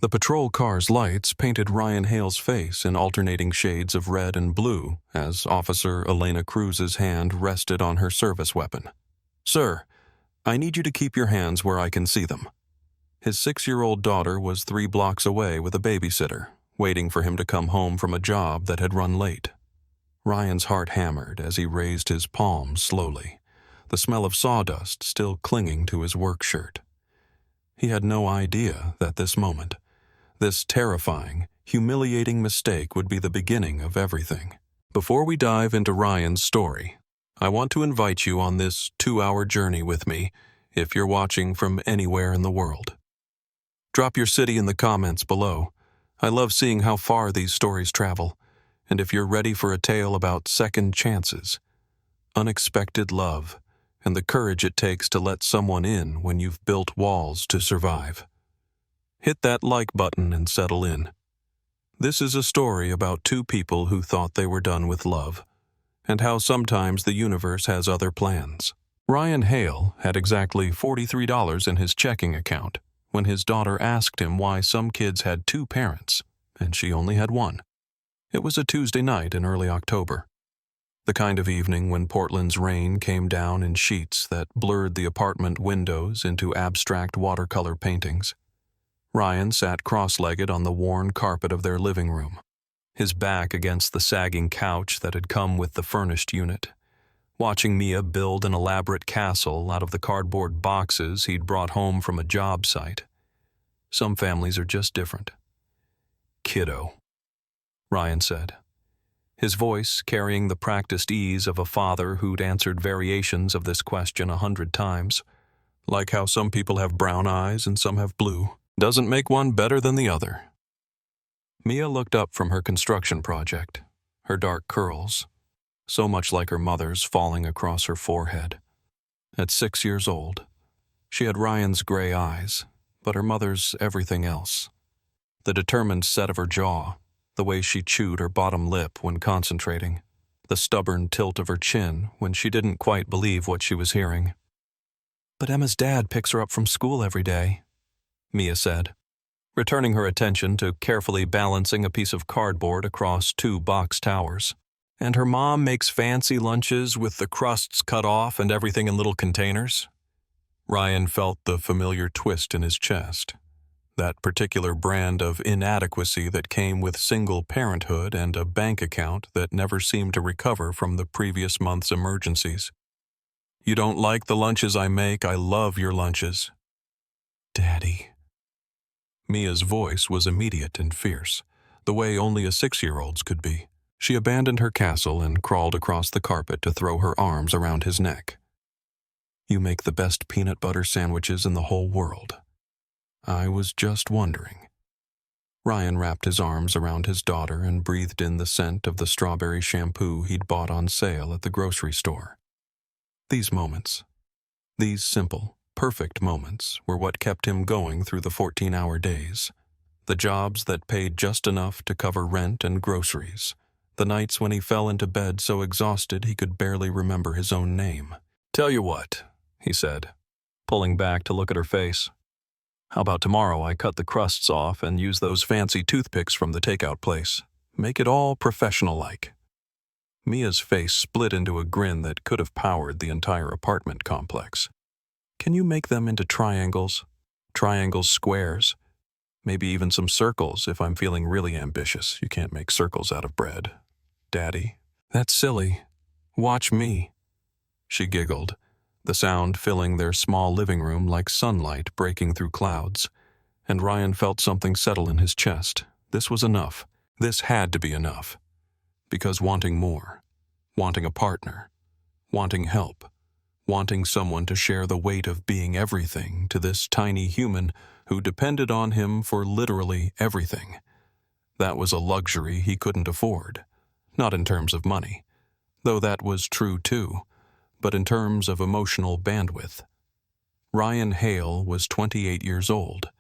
The patrol car's lights painted Ryan Hale's face in alternating shades of red and blue as Officer Elena Cruz's hand rested on her service weapon. "Sir, I need you to keep your hands where I can see them." His 6-year-old daughter was 3 blocks away with a babysitter, waiting for him to come home from a job that had run late. Ryan's heart hammered as he raised his palms slowly, the smell of sawdust still clinging to his work shirt. He had no idea that this moment, this terrifying, humiliating mistake would be the beginning of everything. Before we dive into Ryan's story, I want to invite you on this 2-hour journey with me if you're watching from anywhere in the world. Drop your city in the comments below. I love seeing how far these stories travel, and if you're ready for a tale about second chances, unexpected love, and the courage it takes to let someone in when you've built walls to survive. Hit that like button and settle in. This is a story about 2 people who thought they were done with love, and how sometimes the universe has other plans. Ryan Hale had exactly $43 in his checking account when his daughter asked him why some kids had 2 parents, and she only had 1. It was a Tuesday night in early October, the kind of evening when Portland's rain came down in sheets that blurred the apartment windows into abstract watercolor paintings. Ryan sat cross-legged on the worn carpet of their living room, his back against the sagging couch that had come with the furnished unit, watching Mia build an elaborate castle out of the cardboard boxes he'd brought home from a job site. Some families are just different. "Kiddo," Ryan said, his voice carrying the practiced ease of a father who'd answered variations of this question 100 times, like how some people have brown eyes and some have blue. Doesn't make one better than the other. Mia looked up from her construction project, her dark curls, so much like her mother's, falling across her forehead. At 6 years old, she had Ryan's gray eyes, but her mother's everything else. The determined set of her jaw, the way she chewed her bottom lip when concentrating, the stubborn tilt of her chin when she didn't quite believe what she was hearing. "But Emma's dad picks her up from school every day," Mia said, returning her attention to carefully balancing a piece of cardboard across 2 box towers. "And her mom makes fancy lunches with the crusts cut off and everything in little containers." Ryan felt the familiar twist in his chest, that particular brand of inadequacy that came with single parenthood and a bank account that never seemed to recover from the previous month's emergencies. "You don't like the lunches I make? I love your lunches." "Daddy." Mia's voice was immediate and fierce, the way only a 6-year-old's could be. She abandoned her castle and crawled across the carpet to throw her arms around his neck. "You make the best peanut butter sandwiches in the whole world. I was just wondering." Ryan wrapped his arms around his daughter and breathed in the scent of the strawberry shampoo he'd bought on sale at the grocery store. These moments, these simple, perfect moments, were what kept him going through the 14-hour days. The jobs that paid just enough to cover rent and groceries. The nights when he fell into bed so exhausted he could barely remember his own name. "Tell you what," he said, pulling back to look at her face. "How about tomorrow I cut the crusts off and use those fancy toothpicks from the takeout place? Make it all professional-like." Mia's face split into a grin that could have powered the entire apartment complex. "Can you make them into triangles? Triangles, squares? Maybe even some circles if I'm feeling really ambitious. You can't make circles out of bread." "Daddy, that's silly. Watch me." She giggled, the sound filling their small living room like sunlight breaking through clouds, and Ryan felt something settle in his chest. This was enough. This had to be enough. Because wanting more, wanting a partner, wanting help, wanting someone to share the weight of being everything to this tiny human who depended on him for literally everything. That was a luxury he couldn't afford. Not in terms of money, though that was true too, but in terms of emotional bandwidth. Ryan Hale was 28 years old,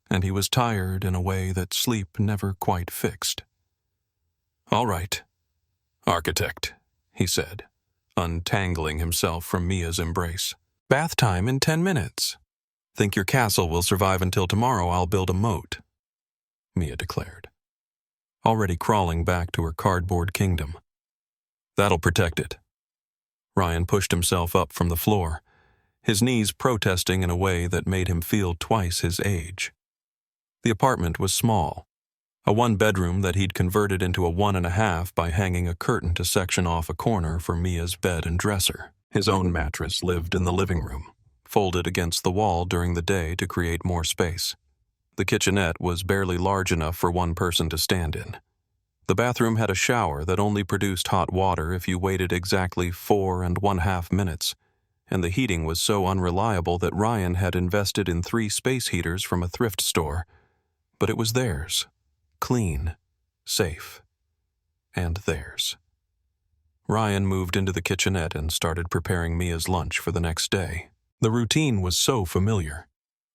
and he was tired in a way that sleep never quite fixed. "All right, architect," he said, untangling himself from Mia's embrace. "Bath time in 10 minutes. Think your castle will survive until tomorrow? I'll build a moat." Mia declared, already crawling back to her cardboard kingdom. That'll protect it. Ryan pushed himself up from the floor, his knees protesting in a way that made him feel twice his age. The apartment was small, a one-bedroom that he'd converted into a 1.5 by hanging a curtain to section off a corner for Mia's bed and dresser. His own mattress lived in the living room, folded against the wall during the day to create more space. The kitchenette was barely large enough for one person to stand in. The bathroom had a shower that only produced hot water if you waited exactly 4.5 minutes, and the heating was so unreliable that Ryan had invested in 3 space heaters from a thrift store. But it was theirs. Clean, safe, and theirs. Ryan moved into the kitchenette and started preparing Mia's lunch for the next day. The routine was so familiar.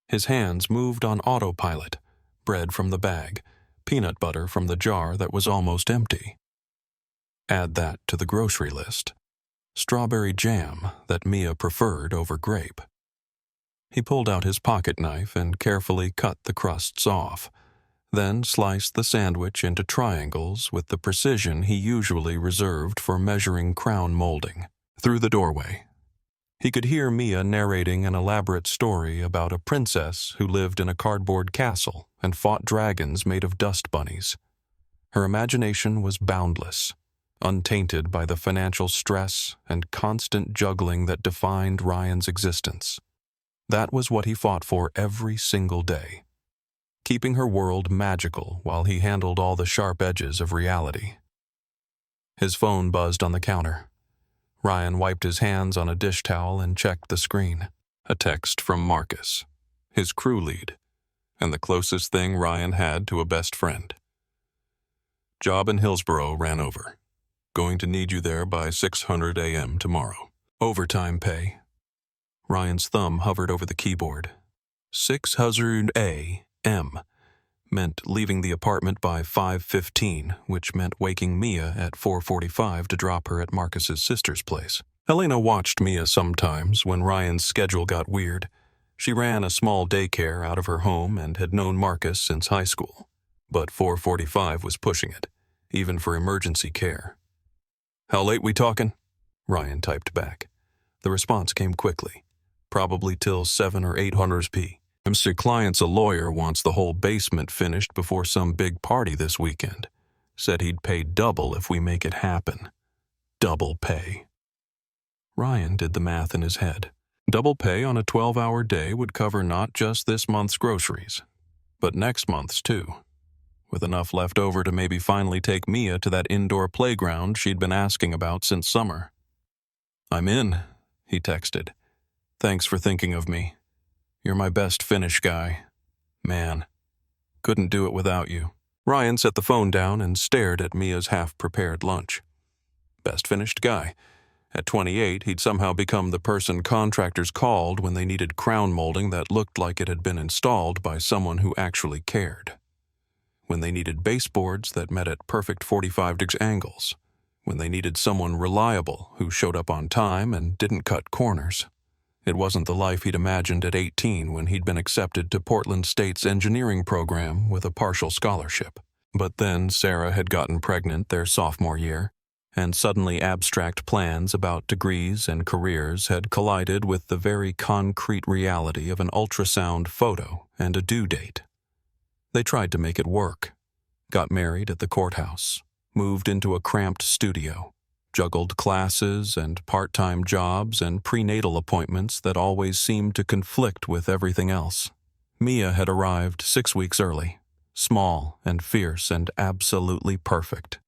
His hands moved on autopilot, bread from the bag, peanut butter from the jar that was almost empty. Add that to the grocery list. Strawberry jam that Mia preferred over grape. He pulled out his pocket knife and carefully cut the crusts off, then sliced the sandwich into triangles with the precision he usually reserved for measuring crown molding. Through the doorway, he could hear Mia narrating an elaborate story about a princess who lived in a cardboard castle and fought dragons made of dust bunnies. Her imagination was boundless, untainted by the financial stress and constant juggling that defined Ryan's existence. That was what he fought for every single day, keeping her world magical while he handled all the sharp edges of reality. His phone buzzed on the counter. Ryan wiped his hands on a dish towel and checked the screen. A text from Marcus, his crew lead, and the closest thing Ryan had to a best friend. Job in Hillsboro ran over. Going to need you there by 6:00 a.m. tomorrow. Overtime pay. Ryan's thumb hovered over the keyboard. 6:00 a.m. meant leaving the apartment by 5:15, which meant waking Mia at 4:45 to drop her at Marcus's sister's place. Elena watched Mia sometimes when Ryan's schedule got weird. She ran a small daycare out of her home and had known Marcus since high school. But 4:45 was pushing it, even for emergency care. How late we talking? Ryan typed back. The response came quickly, probably till 7 or 800 p. Mr. Client's a lawyer wants the whole basement finished before some big party this weekend. Said he'd pay double if we make it happen. Double pay. Ryan did the math in his head. Double pay on a 12-hour day would cover not just this month's groceries, but next month's too, with enough left over to maybe finally take Mia to that indoor playground she'd been asking about since summer. I'm in, he texted. Thanks for thinking of me. You're my best finish guy. Man, couldn't do it without you. Ryan set the phone down and stared at Mia's half-prepared lunch. Best finished guy. At 28, he'd somehow become the person contractors called when they needed crown molding that looked like it had been installed by someone who actually cared. When they needed baseboards that met at perfect 45-degree angles. When they needed someone reliable who showed up on time and didn't cut corners. It wasn't the life he'd imagined at 18 when he'd been accepted to Portland State's engineering program with a partial scholarship. But then Sarah had gotten pregnant their sophomore year, and suddenly abstract plans about degrees and careers had collided with the very concrete reality of an ultrasound photo and a due date. They tried to make it work, got married at the courthouse, moved into a cramped studio, juggled classes and part-time jobs and prenatal appointments that always seemed to conflict with everything else. Mia had arrived 6 weeks early, small and fierce and absolutely perfect.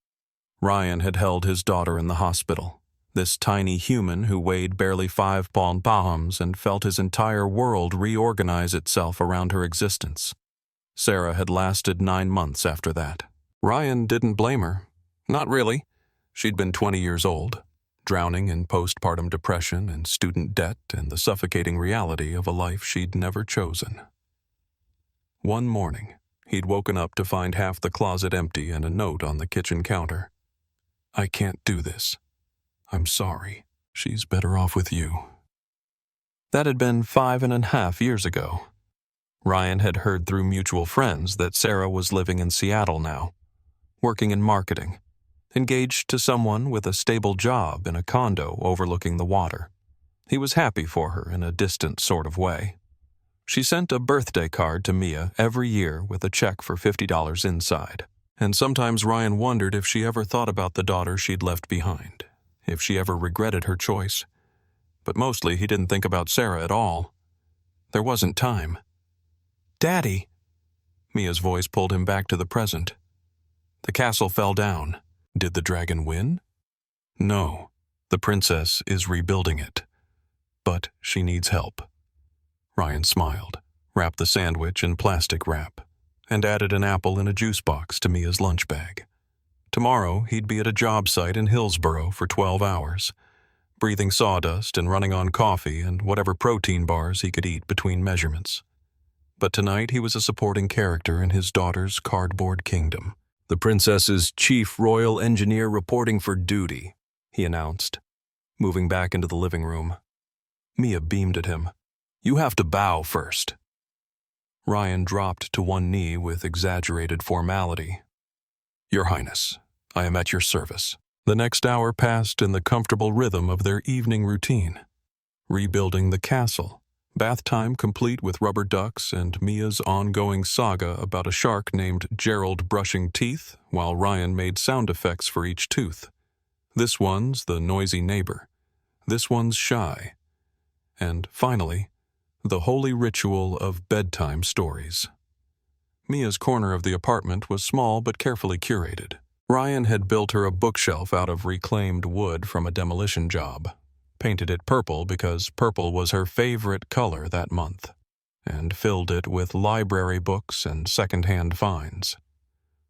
Ryan had held his daughter in the hospital, this tiny human who weighed barely 5 pounds and felt his entire world reorganize itself around her existence. Sarah had lasted 9 months after that. Ryan didn't blame her. Not really. She'd been 20 years old, drowning in postpartum depression and student debt and the suffocating reality of a life she'd never chosen. One morning, he'd woken up to find half the closet empty and a note on the kitchen counter. I can't do this. I'm sorry. She's better off with you. That had been 5.5 years ago. Ryan had heard through mutual friends that Sarah was living in Seattle now, working in marketing, engaged to someone with a stable job in a condo overlooking the water. He was happy for her in a distant sort of way. She sent a birthday card to Mia every year with a check for $50 inside. And sometimes Ryan wondered if she ever thought about the daughter she'd left behind, if she ever regretted her choice. But mostly he didn't think about Sarah at all. There wasn't time. "Daddy!" Mia's voice pulled him back to the present. The castle fell down. Did the dragon win? No. The princess is rebuilding it. But she needs help. Ryan smiled, wrapped the sandwich in plastic wrap, and added an apple in a juice box to Mia's lunch bag. Tomorrow, he'd be at a job site in Hillsboro for 12 hours, breathing sawdust and running on coffee and whatever protein bars he could eat between measurements. But tonight he was a supporting character in his daughter's cardboard kingdom. "The princess's chief royal engineer reporting for duty," he announced, moving back into the living room. Mia beamed at him. "You have to bow first." Ryan dropped to one knee with exaggerated formality. "Your Highness, I am at your service." The next hour passed in the comfortable rhythm of their evening routine. Rebuilding the castle, bath time complete with rubber ducks, and Mia's ongoing saga about a shark named Gerald brushing teeth while Ryan made sound effects for each tooth. This one's the noisy neighbor. This one's shy. And finally, the holy ritual of bedtime stories. Mia's corner of the apartment was small but carefully curated. Ryan had built her a bookshelf out of reclaimed wood from a demolition job, painted it purple because purple was her favorite color that month, and filled it with library books and second-hand finds.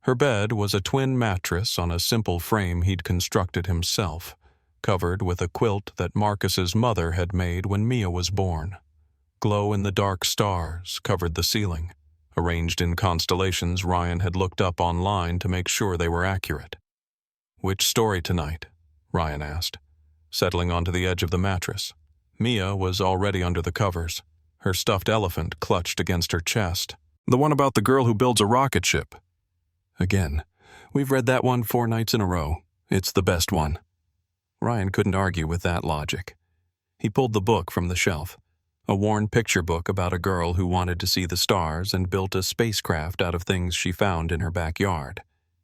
Her bed was a twin mattress on a simple frame he'd constructed himself, covered with a quilt that Marcus's mother had made when Mia was born. Glow-in-the-dark stars covered the ceiling, arranged in constellations Ryan had looked up online to make sure they were accurate. "Which story tonight?" Ryan asked, settling onto the edge of the mattress. Mia was already under the covers, her stuffed elephant clutched against her chest. "The one about the girl who builds a rocket ship." "Again, we've read that one 4 nights in a row. It's the best one." Ryan couldn't argue with that logic. He pulled the book from the shelf, a worn picture book about a girl who wanted to see the stars and built a spacecraft out of things she found in her backyard,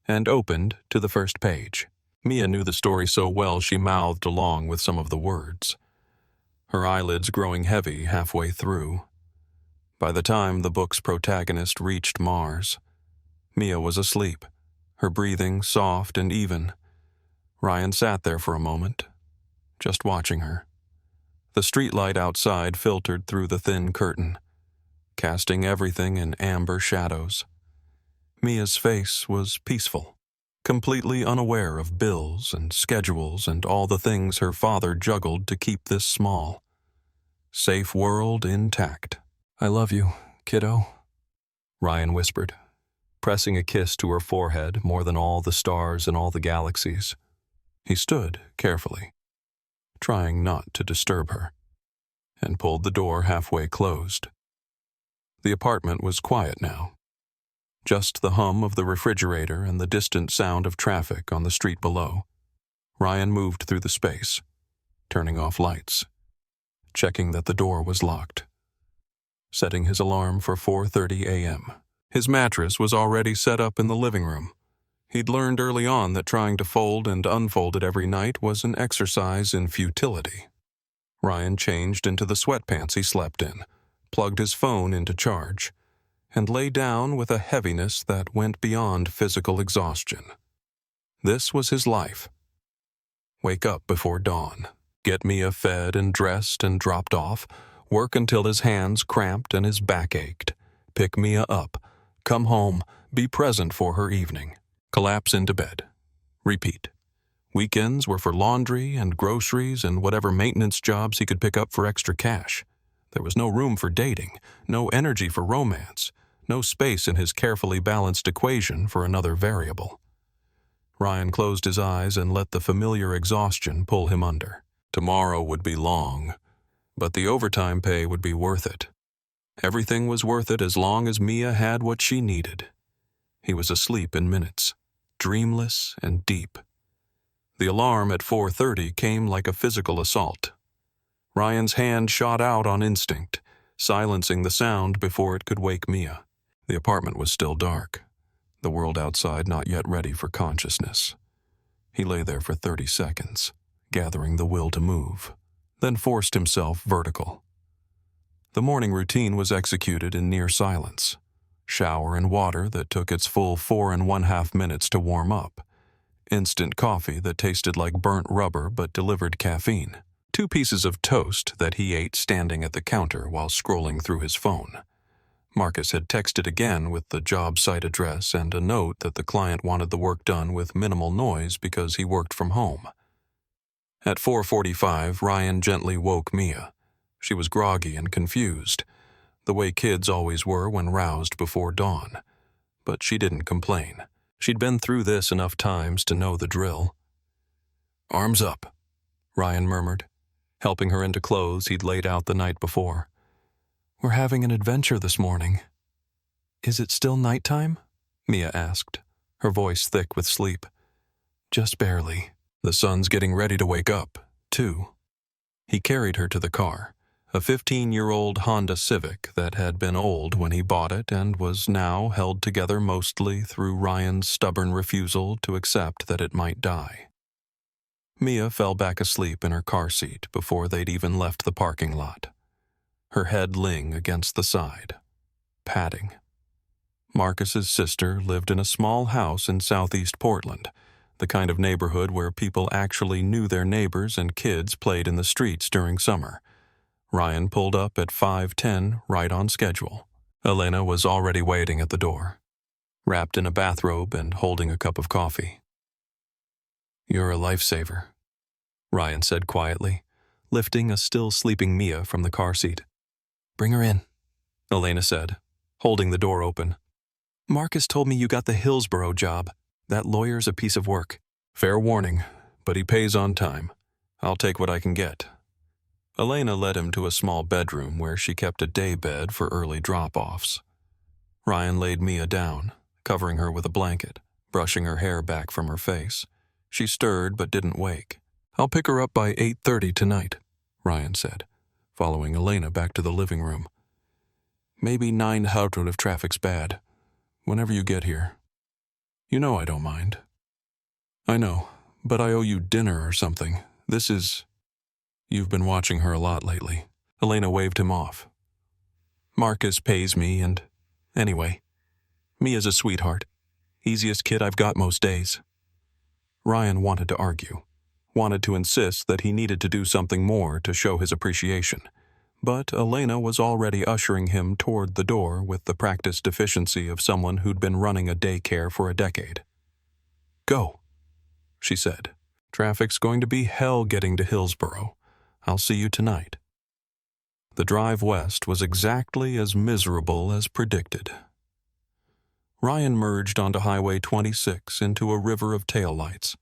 and opened to the first page. Mia knew the story so well she mouthed along with some of the words, her eyelids growing heavy halfway through. By the time the book's protagonist reached Mars, Mia was asleep, her breathing soft and even. Ryan sat there for a moment, just watching her. The streetlight outside filtered through the thin curtain, casting everything in amber shadows. Mia's face was peaceful, completely unaware of bills and schedules and all the things her father juggled to keep this small, safe world intact. "I love you, kiddo," Ryan whispered, pressing a kiss to her forehead more than all the stars in all the galaxies. He stood carefully, trying not to disturb her, and pulled the door halfway closed. The apartment was quiet now. Just the hum of the refrigerator and the distant sound of traffic on the street below. Ryan moved through the space, turning off lights, checking that the door was locked, setting his alarm for 4:30 a.m. His mattress was already set up in the living room. He'd learned early on that trying to fold and unfold it every night was an exercise in futility. Ryan changed into the sweatpants he slept in, plugged his phone into charge, and lay down with a heaviness that went beyond physical exhaustion. This was his life. Wake up before dawn, get Mia fed and dressed and dropped off, work until his hands cramped and his back ached, pick Mia up, come home, be present for her evening, collapse into bed. Repeat. Weekends were for laundry and groceries and whatever maintenance jobs he could pick up for extra cash. There was no room for dating, no energy for romance, no space in his carefully balanced equation for another variable. Ryan closed his eyes and let the familiar exhaustion pull him under. Tomorrow would be long, but the overtime pay would be worth it. Everything was worth it as long as Mia had what she needed. He was asleep in minutes, dreamless and deep. The alarm at 4:30 came like a physical assault. Ryan's hand shot out on instinct, silencing the sound before it could wake Mia. The apartment was still dark, the world outside not yet ready for consciousness. He lay there for 30 seconds, gathering the will to move, then forced himself vertical. The morning routine was executed in near silence. Shower and water that took its full 4.5 minutes to warm up. Instant coffee that tasted like burnt rubber but delivered caffeine. 2 pieces of toast that he ate standing at the counter while scrolling through his phone. Marcus had texted again with the job site address and a note that the client wanted the work done with minimal noise because he worked from home. At 4:45, Ryan gently woke Mia. She was groggy and confused, the way kids always were when roused before dawn. But she didn't complain. She'd been through this enough times to know the drill. "Arms up," Ryan murmured, helping her into clothes he'd laid out the night before. "We're having an adventure this morning." "Is it still nighttime?" Mia asked, her voice thick with sleep. "Just barely. The sun's getting ready to wake up, too." He carried her to the car, a 15-year-old Honda Civic that had been old when he bought it and was now held together mostly through Ryan's stubborn refusal to accept that it might die. Mia fell back asleep in her car seat before they'd even left the parking lot. Her head ling against the side, padding. Marcus's sister lived in a small house in southeast Portland, the kind of neighborhood where people actually knew their neighbors and kids played in the streets during summer. Ryan pulled up at 5:10, right on schedule. Elena was already waiting at the door, wrapped in a bathrobe and holding a cup of coffee. "You're a lifesaver," Ryan said quietly, lifting a still sleeping Mia from the car seat. "Bring her in," Elena said, holding the door open. "Marcus told me you got the Hillsborough job. That lawyer's a piece of work." "Fair warning, but he pays on time. I'll take what I can get." Elena led him to a small bedroom where she kept a day bed for early drop-offs. Ryan laid Mia down, covering her with a blanket, brushing her hair back from her face. She stirred but didn't wake. "I'll pick her up by 8:30 tonight," Ryan said, following Elena back to the living room. "Maybe 9:00 if traffic's bad. Whenever you get here. You know I don't mind." "I know, but I owe you dinner or something. This is..." "You've been watching her a lot lately." Elena waved him off. "Marcus pays me and... Anyway, Mia's a sweetheart. Easiest kid I've got most days." Ryan wanted to argue, wanted to insist that he needed to do something more to show his appreciation. But Elena was already ushering him toward the door with the practiced deficiency of someone who'd been running a daycare for a decade. "Go," she said. "Traffic's going to be hell getting to Hillsborough. I'll see you tonight." The drive west was exactly as miserable as predicted. Ryan merged onto Highway 26 into a river of taillights,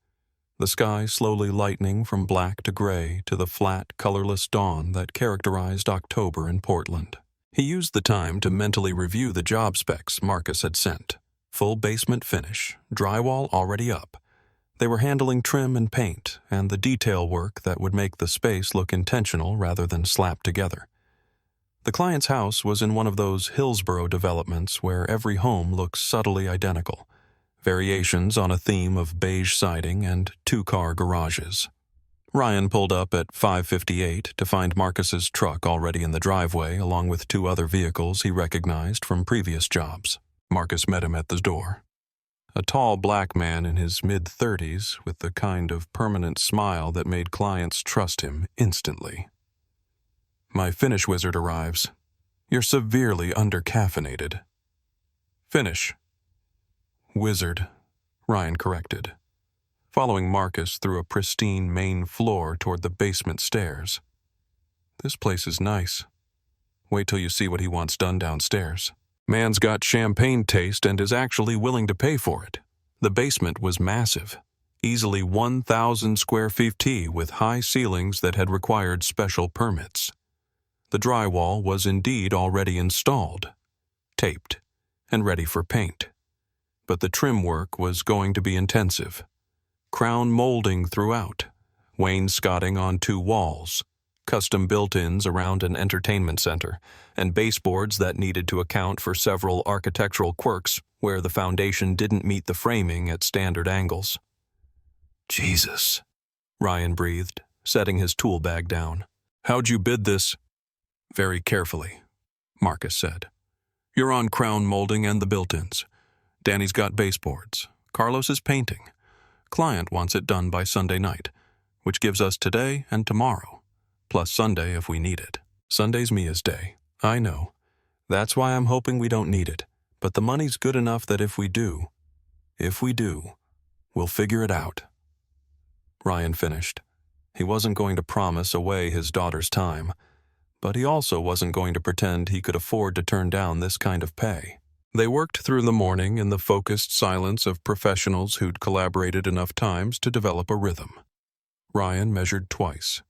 the sky slowly lightening from black to gray to the flat, colorless dawn that characterized October in Portland. He used the time to mentally review the job specs Marcus had sent. Full basement finish, drywall already up. They were handling trim and paint and the detail work that would make the space look intentional rather than slapped together. The client's house was in one of those Hillsborough developments where every home looks subtly identical, variations on a theme of beige siding and 2-car garages. Ryan pulled up at 5:58 to find Marcus's truck already in the driveway along with 2 other vehicles he recognized from previous jobs. Marcus met him at the door. A tall black man in his mid-30s with the kind of permanent smile that made clients trust him instantly. "My finish wizard arrives. You're severely under-caffeinated." "Finish." "Wizard," Ryan corrected, following Marcus through a pristine main floor toward the basement stairs. "This place is nice. Wait till you see what he wants done downstairs. Man's got champagne taste and is actually willing to pay for it." The basement was massive, easily 1,000 square feet with high ceilings that had required special permits. The drywall was indeed already installed, taped, and ready for paint. But the trim work was going to be intensive. Crown molding throughout, wainscoting on 2 walls, custom built-ins around an entertainment center, and baseboards that needed to account for several architectural quirks where the foundation didn't meet the framing at standard angles. "Jesus," Ryan breathed, setting his tool bag down. "How'd you bid this?" "Very carefully," Marcus said. "You're on crown molding and the built-ins. Danny's got baseboards. Carlos is painting. Client wants it done by Sunday night, which gives us today and tomorrow, plus Sunday if we need it. Sunday's Mia's day, I know. That's why I'm hoping we don't need it, but the money's good enough that if we do, we'll figure it out." Ryan finished. He wasn't going to promise away his daughter's time, but he also wasn't going to pretend he could afford to turn down this kind of pay. They worked through the morning in the focused silence of professionals who'd collaborated enough times to develop a rhythm. Ryan measured twice,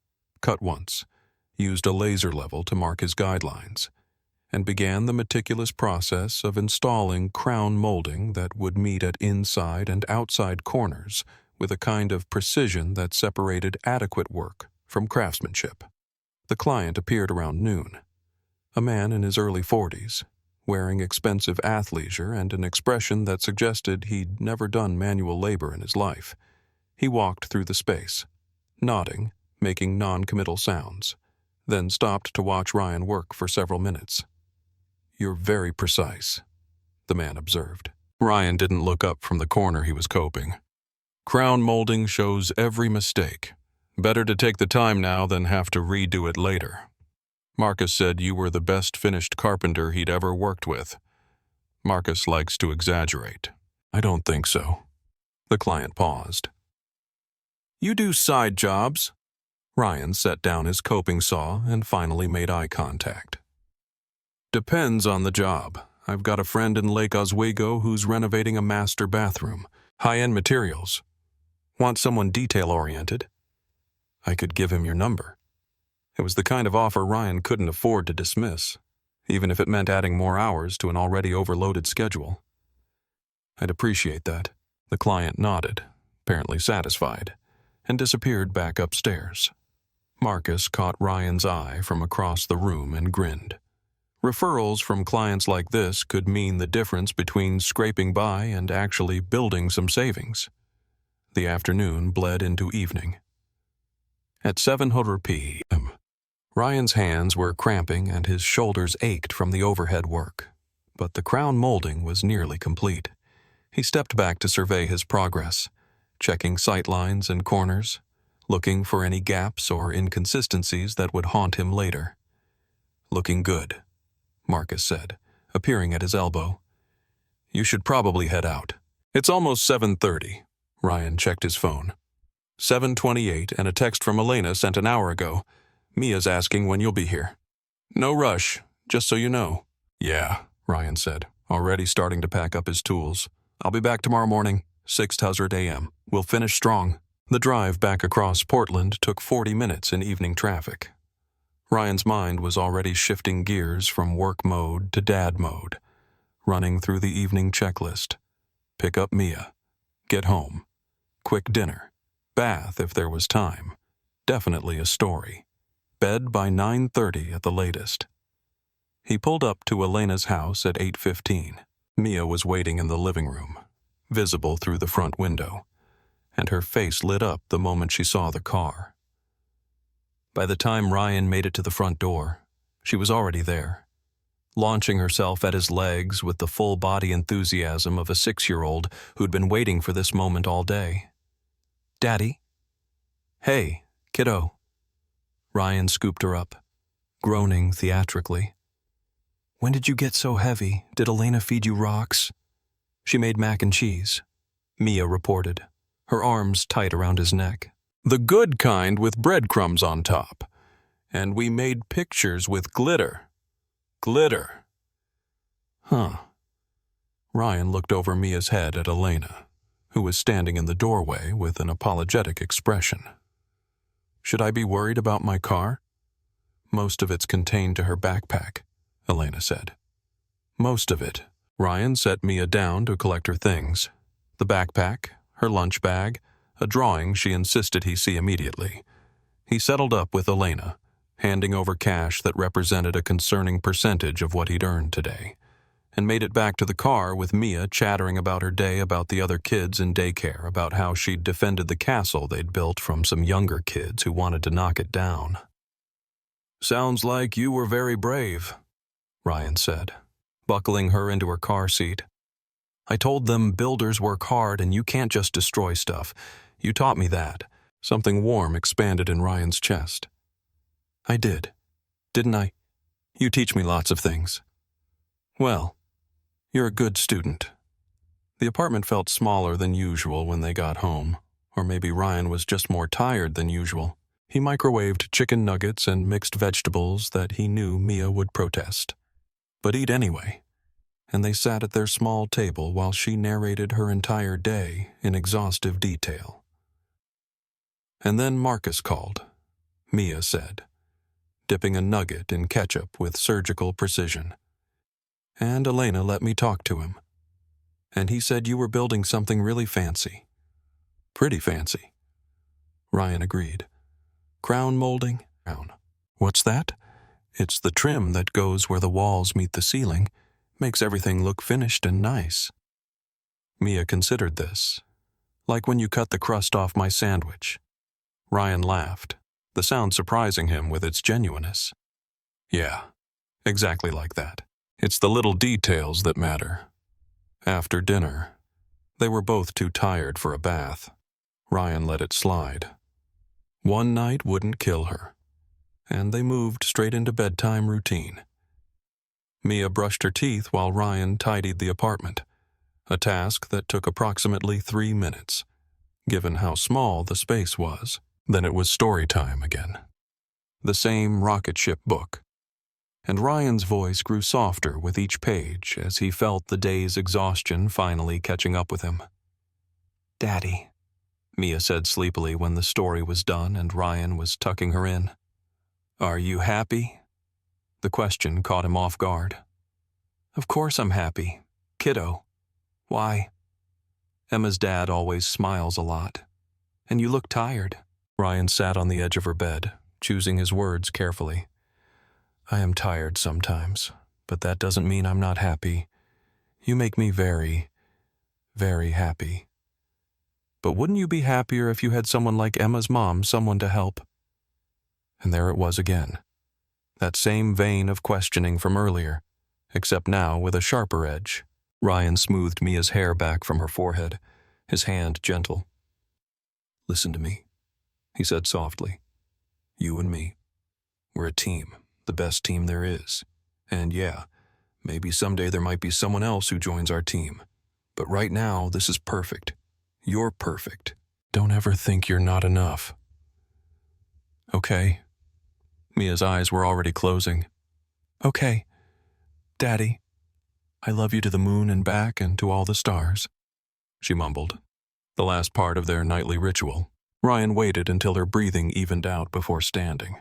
cut once, used a laser level to mark his guidelines, and began the meticulous process of installing crown molding that would meet at inside and outside corners with a kind of precision that separated adequate work from craftsmanship. The client appeared around noon, a man in his early 40s, wearing expensive athleisure and an expression that suggested he'd never done manual labor in his life. He walked through the space, nodding, making non-committal sounds, then stopped to watch Ryan work for several minutes. "You're very precise," the man observed. Ryan didn't look up from the corner he was coping. "Crown molding shows every mistake. Better to take the time now than have to redo it later. Marcus said you were the best finished carpenter he'd ever worked with. Marcus likes to exaggerate." "I don't think so." The client paused. "You do side jobs?" Ryan set down his coping saw and finally made eye contact. "Depends on the job. I've got a friend in Lake Oswego who's renovating a master bathroom. High-end materials. Want someone detail-oriented? I could give him your number." It was the kind of offer Ryan couldn't afford to dismiss, even if it meant adding more hours to an already overloaded schedule. "I'd appreciate that." The client nodded, apparently satisfied, and disappeared back upstairs. Marcus caught Ryan's eye from across the room and grinned. Referrals from clients like this could mean the difference between scraping by and actually building some savings. The afternoon bled into evening. At 7:00 p.m., Ryan's hands were cramping and his shoulders ached from the overhead work, but the crown molding was nearly complete. He stepped back to survey his progress, checking sight lines and corners, looking for any gaps or inconsistencies that would haunt him later. "Looking good," Marcus said, appearing at his elbow. "You should probably head out." "It's almost 7:30. Ryan checked his phone. 7:28 and a text from Elena sent an hour ago. Mia's asking when you'll be here. "No rush, just so you know." "Yeah," Ryan said, already starting to pack up his tools. "I'll be back tomorrow morning, 6:00 a.m. We'll finish strong." The drive back across Portland took 40 minutes in evening traffic. Ryan's mind was already shifting gears from work mode to dad mode, running through the evening checklist. Pick up Mia. Get home. Quick dinner. Bath if there was time. Definitely a story. Bed by 9:30 at the latest. He pulled up to Elena's house at 8:15. Mia was waiting in the living room, visible through the front window, and her face lit up the moment she saw the car. By the time Ryan made it to the front door, she was already there, launching herself at his legs with the full-body enthusiasm of a 6-year-old who'd been waiting for this moment all day. "Daddy?" "Hey, kiddo." Ryan scooped her up, groaning theatrically. "When did you get so heavy? Did Elena feed you rocks?" "She made mac and cheese," Mia reported, her arms tight around his neck. "The good kind with breadcrumbs on top. And we made pictures with glitter." "Glitter." "Huh." Ryan looked over Mia's head at Elena, who was standing in the doorway with an apologetic expression. "Should I be worried about my car?" Most of it's contained to her backpack, Elena said. Most of it. Ryan set Mia down to collect her things. The backpack, her lunch bag, a drawing she insisted he see immediately. He settled up with Elena, handing over cash that represented a concerning percentage of what he'd earned today, and made it back to the car with Mia chattering about her day, about the other kids in daycare, about how she'd defended the castle they'd built from some younger kids who wanted to knock it down. "Sounds like you were very brave," Ryan said, buckling her into her car seat. "I told them builders work hard and you can't just destroy stuff. You taught me that." Something warm expanded in Ryan's chest. "I did, didn't I? You teach me lots of things." "Well, you're a good student." The apartment felt smaller than usual when they got home, or maybe Ryan was just more tired than usual. He microwaved chicken nuggets and mixed vegetables that he knew Mia would protest, but eat anyway, and they sat at their small table while she narrated her entire day in exhaustive detail. And then Marcus called, Mia said, dipping a nugget in ketchup with surgical precision. "And Elena let me talk to him. And he said you were building something really fancy." "Pretty fancy," Ryan agreed. "Crown molding?" "Crown. What's that?" "It's the trim that goes where the walls meet the ceiling. Makes everything look finished and nice." Mia considered this. "Like when you cut the crust off my sandwich." Ryan laughed, the sound surprising him with its genuineness. "Yeah, exactly like that. It's the little details that matter." After dinner, they were both too tired for a bath. Ryan let it slide. One night wouldn't kill her, and they moved straight into bedtime routine. Mia brushed her teeth while Ryan tidied the apartment, a task that took approximately 3 minutes, given how small the space was. Then it was story time again. The same rocket ship book. And Ryan's voice grew softer with each page as he felt the day's exhaustion finally catching up with him. "Daddy," Mia said sleepily when the story was done and Ryan was tucking her in. "Are you happy?" The question caught him off guard. "Of course I'm happy. Kiddo. Why?" "Emma's dad always smiles a lot. And you look tired." Ryan sat on the edge of her bed, choosing his words carefully. "I am tired sometimes, but that doesn't mean I'm not happy. You make me very, very happy. But wouldn't you be happier if you had someone like Emma's mom, someone to help?" And there it was again. That same vein of questioning from earlier, except now with a sharper edge. Ryan smoothed Mia's hair back from her forehead, his hand gentle. "Listen to me," he said softly. "You and me. We're a team, the best team there is. And yeah, maybe someday there might be someone else who joins our team. But right now, this is perfect. You're perfect. Don't ever think you're not enough." "Okay." Mia's eyes were already closing. "Okay, Daddy. I love you to the moon and back and to all the stars," she mumbled. The last part of their nightly ritual. Ryan waited until her breathing evened out before standing.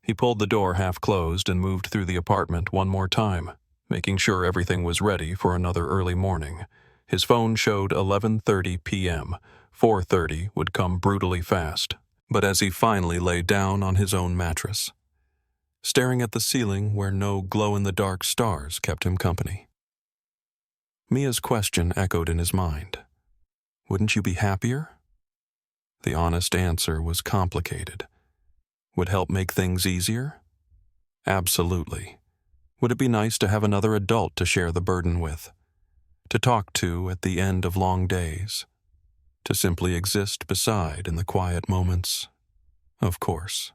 He pulled the door half closed and moved through the apartment one more time, making sure everything was ready for another early morning. His phone showed 11:30 p.m. 4:30 would come brutally fast. But as he finally lay down on his own mattress, staring at the ceiling where no glow-in-the-dark stars kept him company, Mia's question echoed in his mind. Wouldn't you be happier? The honest answer was complicated. Would help make things easier? Absolutely. Would it be nice to have another adult to share the burden with? To talk to at the end of long days? To simply exist beside in the quiet moments? Of course.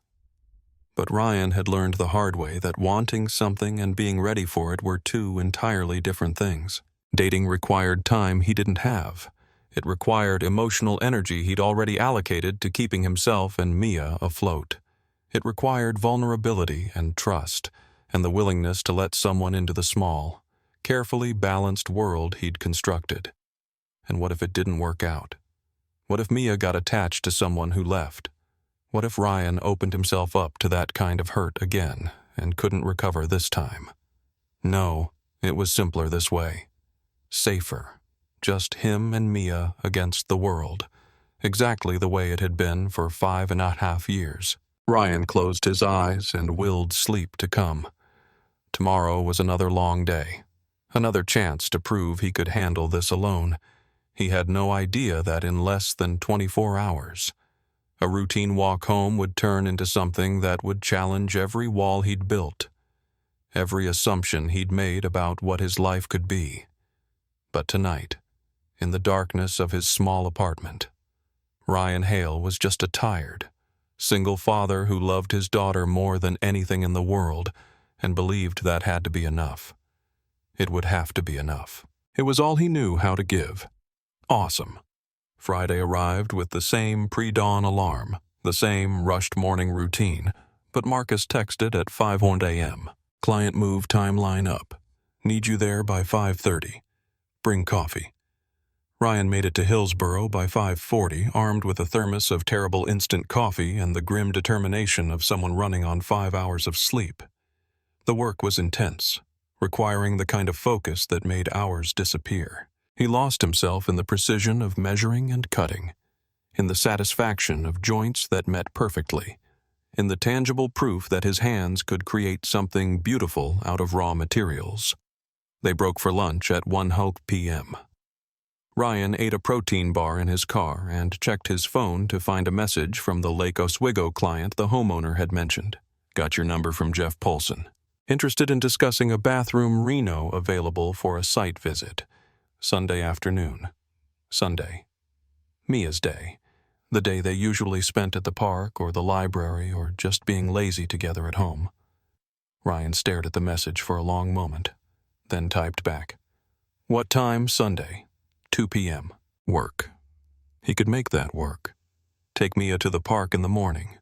But Ryan had learned the hard way that wanting something and being ready for it were two entirely different things. Dating required time he didn't have. It required emotional energy he'd already allocated to keeping himself and Mia afloat. It required vulnerability and trust, and the willingness to let someone into the small, carefully balanced world he'd constructed. And what if it didn't work out? What if Mia got attached to someone who left? What if Ryan opened himself up to that kind of hurt again and couldn't recover this time? No, it was simpler this way. Safer. Just him and Mia against the world. Exactly the way it had been for 5.5 years. Ryan closed his eyes and willed sleep to come. Tomorrow was another long day. Another chance to prove he could handle this alone. He had no idea that in less than 24 hours, a routine walk home would turn into something that would challenge every wall he'd built, every assumption he'd made about what his life could be. But tonight, in the darkness of his small apartment, Ryan Hale was just a tired, single father who loved his daughter more than anything in the world and believed that had to be enough. It would have to be enough. It was all he knew how to give. Awesome. Friday arrived with the same pre-dawn alarm, the same rushed morning routine, but Marcus texted at 5:01 a.m. Client move timeline up. Need you there by 5:30. Bring coffee. Ryan made it to Hillsborough by 5:40, armed with a thermos of terrible instant coffee and the grim determination of someone running on 5 hours of sleep. The work was intense, requiring the kind of focus that made hours disappear. He lost himself in the precision of measuring and cutting, in the satisfaction of joints that met perfectly, in the tangible proof that his hands could create something beautiful out of raw materials. They broke for lunch at 1 p.m. Ryan ate a protein bar in his car and checked his phone to find a message from the Lake Oswego client the homeowner had mentioned. Got your number from Jeff Polson. Interested in discussing a bathroom reno available for a site visit. Sunday afternoon. Sunday. Mia's day. The day they usually spent at the park or the library or just being lazy together at home. Ryan stared at the message for a long moment, then typed back. What time Sunday? 2 p.m. Work. He could make that work. Take Mia to the park in the morning.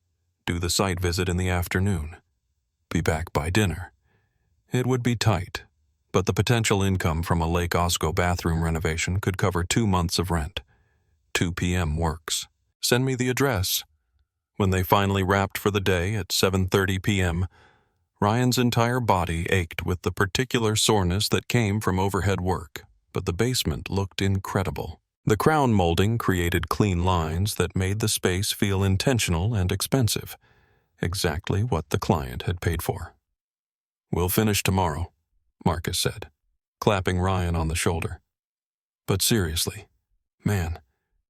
Do the site visit in the afternoon. Be back by dinner. It would be tight, but the potential income from a Lake Oswego bathroom renovation could cover 2 months of rent. 2 p.m. works. Send me the address. When they finally wrapped for the day at 7:30 p.m., Ryan's entire body ached with the particular soreness that came from overhead work, but the basement looked incredible. The crown molding created clean lines that made the space feel intentional and expensive, exactly what the client had paid for. We'll finish tomorrow, Marcus said, clapping Ryan on the shoulder. But seriously, man,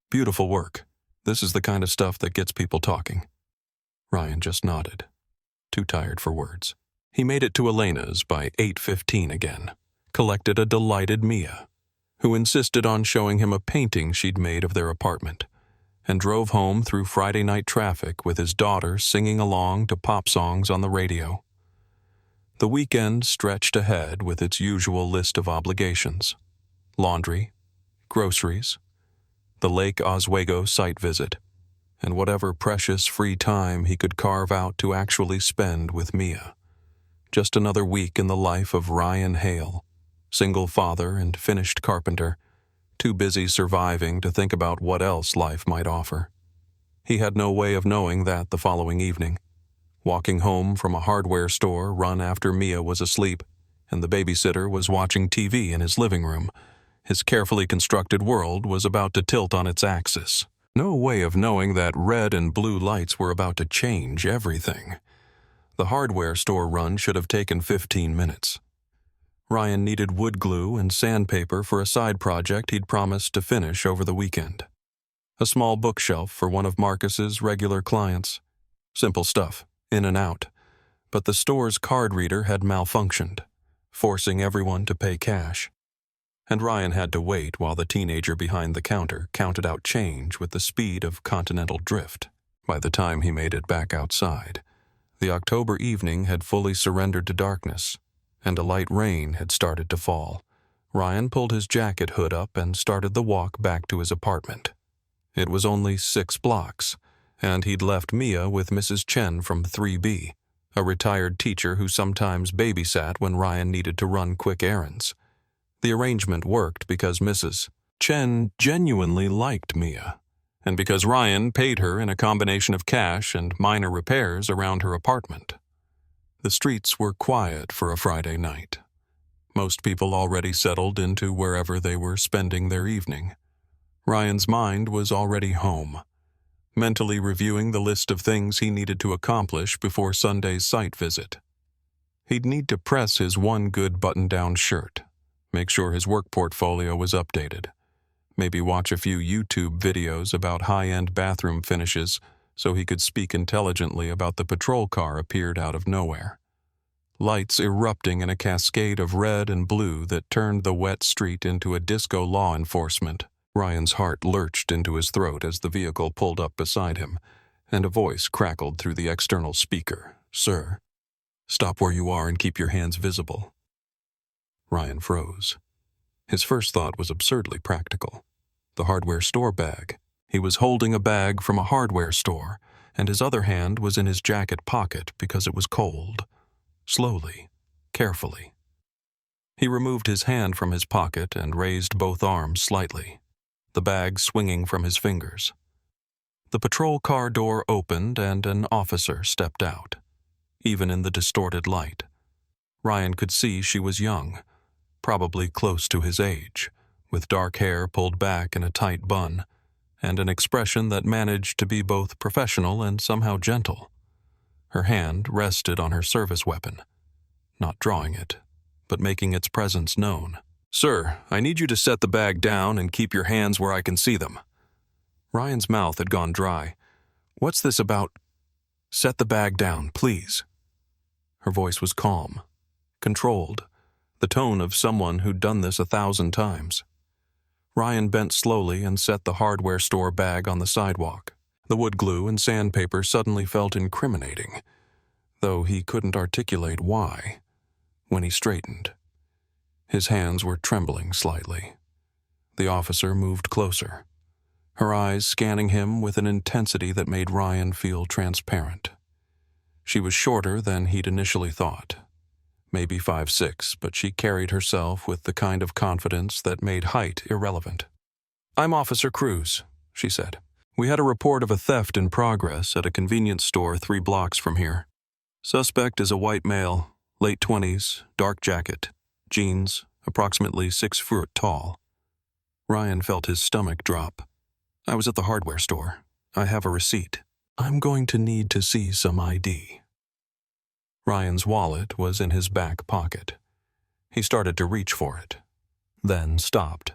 beautiful work. This is the kind of stuff that gets people talking. Ryan just nodded, too tired for words. He made it to Elena's by 8:15 again, collected a delighted Mia, who insisted on showing him a painting she'd made of their apartment, and drove home through Friday night traffic with his daughter singing along to pop songs on the radio. The weekend stretched ahead with its usual list of obligations: laundry, groceries, the Lake Oswego site visit, and whatever precious free time he could carve out to actually spend with Mia. Just another week in the life of Ryan Hale, single father and finished carpenter, too busy surviving to think about what else life might offer. He had no way of knowing that the following evening, walking home from a hardware store run after Mia was asleep and the babysitter was watching TV in his living room, his carefully constructed world was about to tilt on its axis. No way of knowing that red and blue lights were about to change everything. The hardware store run should have taken 15 minutes. Ryan needed wood glue and sandpaper for a side project he'd promised to finish over the weekend. A small bookshelf for one of Marcus's regular clients. Simple stuff, in and out. But the store's card reader had malfunctioned, forcing everyone to pay cash. And Ryan had to wait while the teenager behind the counter counted out change with the speed of continental drift. By the time he made it back outside, the October evening had fully surrendered to darkness, and a light rain had started to fall. Ryan pulled his jacket hood up and started the walk back to his apartment. It was only 6 blocks, and he'd left Mia with Mrs. Chen from 3B, a retired teacher who sometimes babysat when Ryan needed to run quick errands. The arrangement worked because Mrs. Chen genuinely liked Mia, and because Ryan paid her in a combination of cash and minor repairs around her apartment. The streets were quiet for a Friday night. Most people already settled into wherever they were spending their evening. Ryan's mind was already home, mentally reviewing the list of things he needed to accomplish before Sunday's site visit. He'd need to press his one good button-down shirt, make sure his work portfolio was updated, maybe watch a few YouTube videos about high-end bathroom finishes so he could speak intelligently about the patrol car appeared out of nowhere. Lights erupting in a cascade of red and blue that turned the wet street into a disco law enforcement. Ryan's heart lurched into his throat as the vehicle pulled up beside him, and a voice crackled through the external speaker. "Sir, stop where you are and keep your hands visible." Ryan froze. His first thought was absurdly practical. The hardware store bag. He was holding a bag from a hardware store, and his other hand was in his jacket pocket because it was cold. Slowly, carefully. He removed his hand from his pocket and raised both arms slightly, the bag swinging from his fingers. The patrol car door opened and an officer stepped out. Even in the distorted light, Ryan could see she was young, probably close to his age, with dark hair pulled back in a tight bun, and an expression that managed to be both professional and somehow gentle. Her hand rested on her service weapon, not drawing it, but making its presence known. "Sir, I need you to set the bag down and keep your hands where I can see them." Ryan's mouth had gone dry. "What's this about? Set the bag down, please." Her voice was calm, controlled, the tone of someone who'd done this 1,000 times. Ryan bent slowly and set the hardware store bag on the sidewalk. The wood glue and sandpaper suddenly felt incriminating, though he couldn't articulate why. When he straightened, his hands were trembling slightly. The officer moved closer, her eyes scanning him with an intensity that made Ryan feel transparent. She was shorter than he'd initially thought. Maybe 5'6", but she carried herself with the kind of confidence that made height irrelevant. "I'm Officer Cruz," she said. "We had a report of a theft in progress at a convenience store 3 blocks from here. Suspect is a white male, late 20s, dark jacket, jeans, approximately 6 foot tall." Ryan felt his stomach drop. "I was at the hardware store. I have a receipt. I'm going to need to see some ID." Ryan's wallet was in his back pocket. He started to reach for it, then stopped.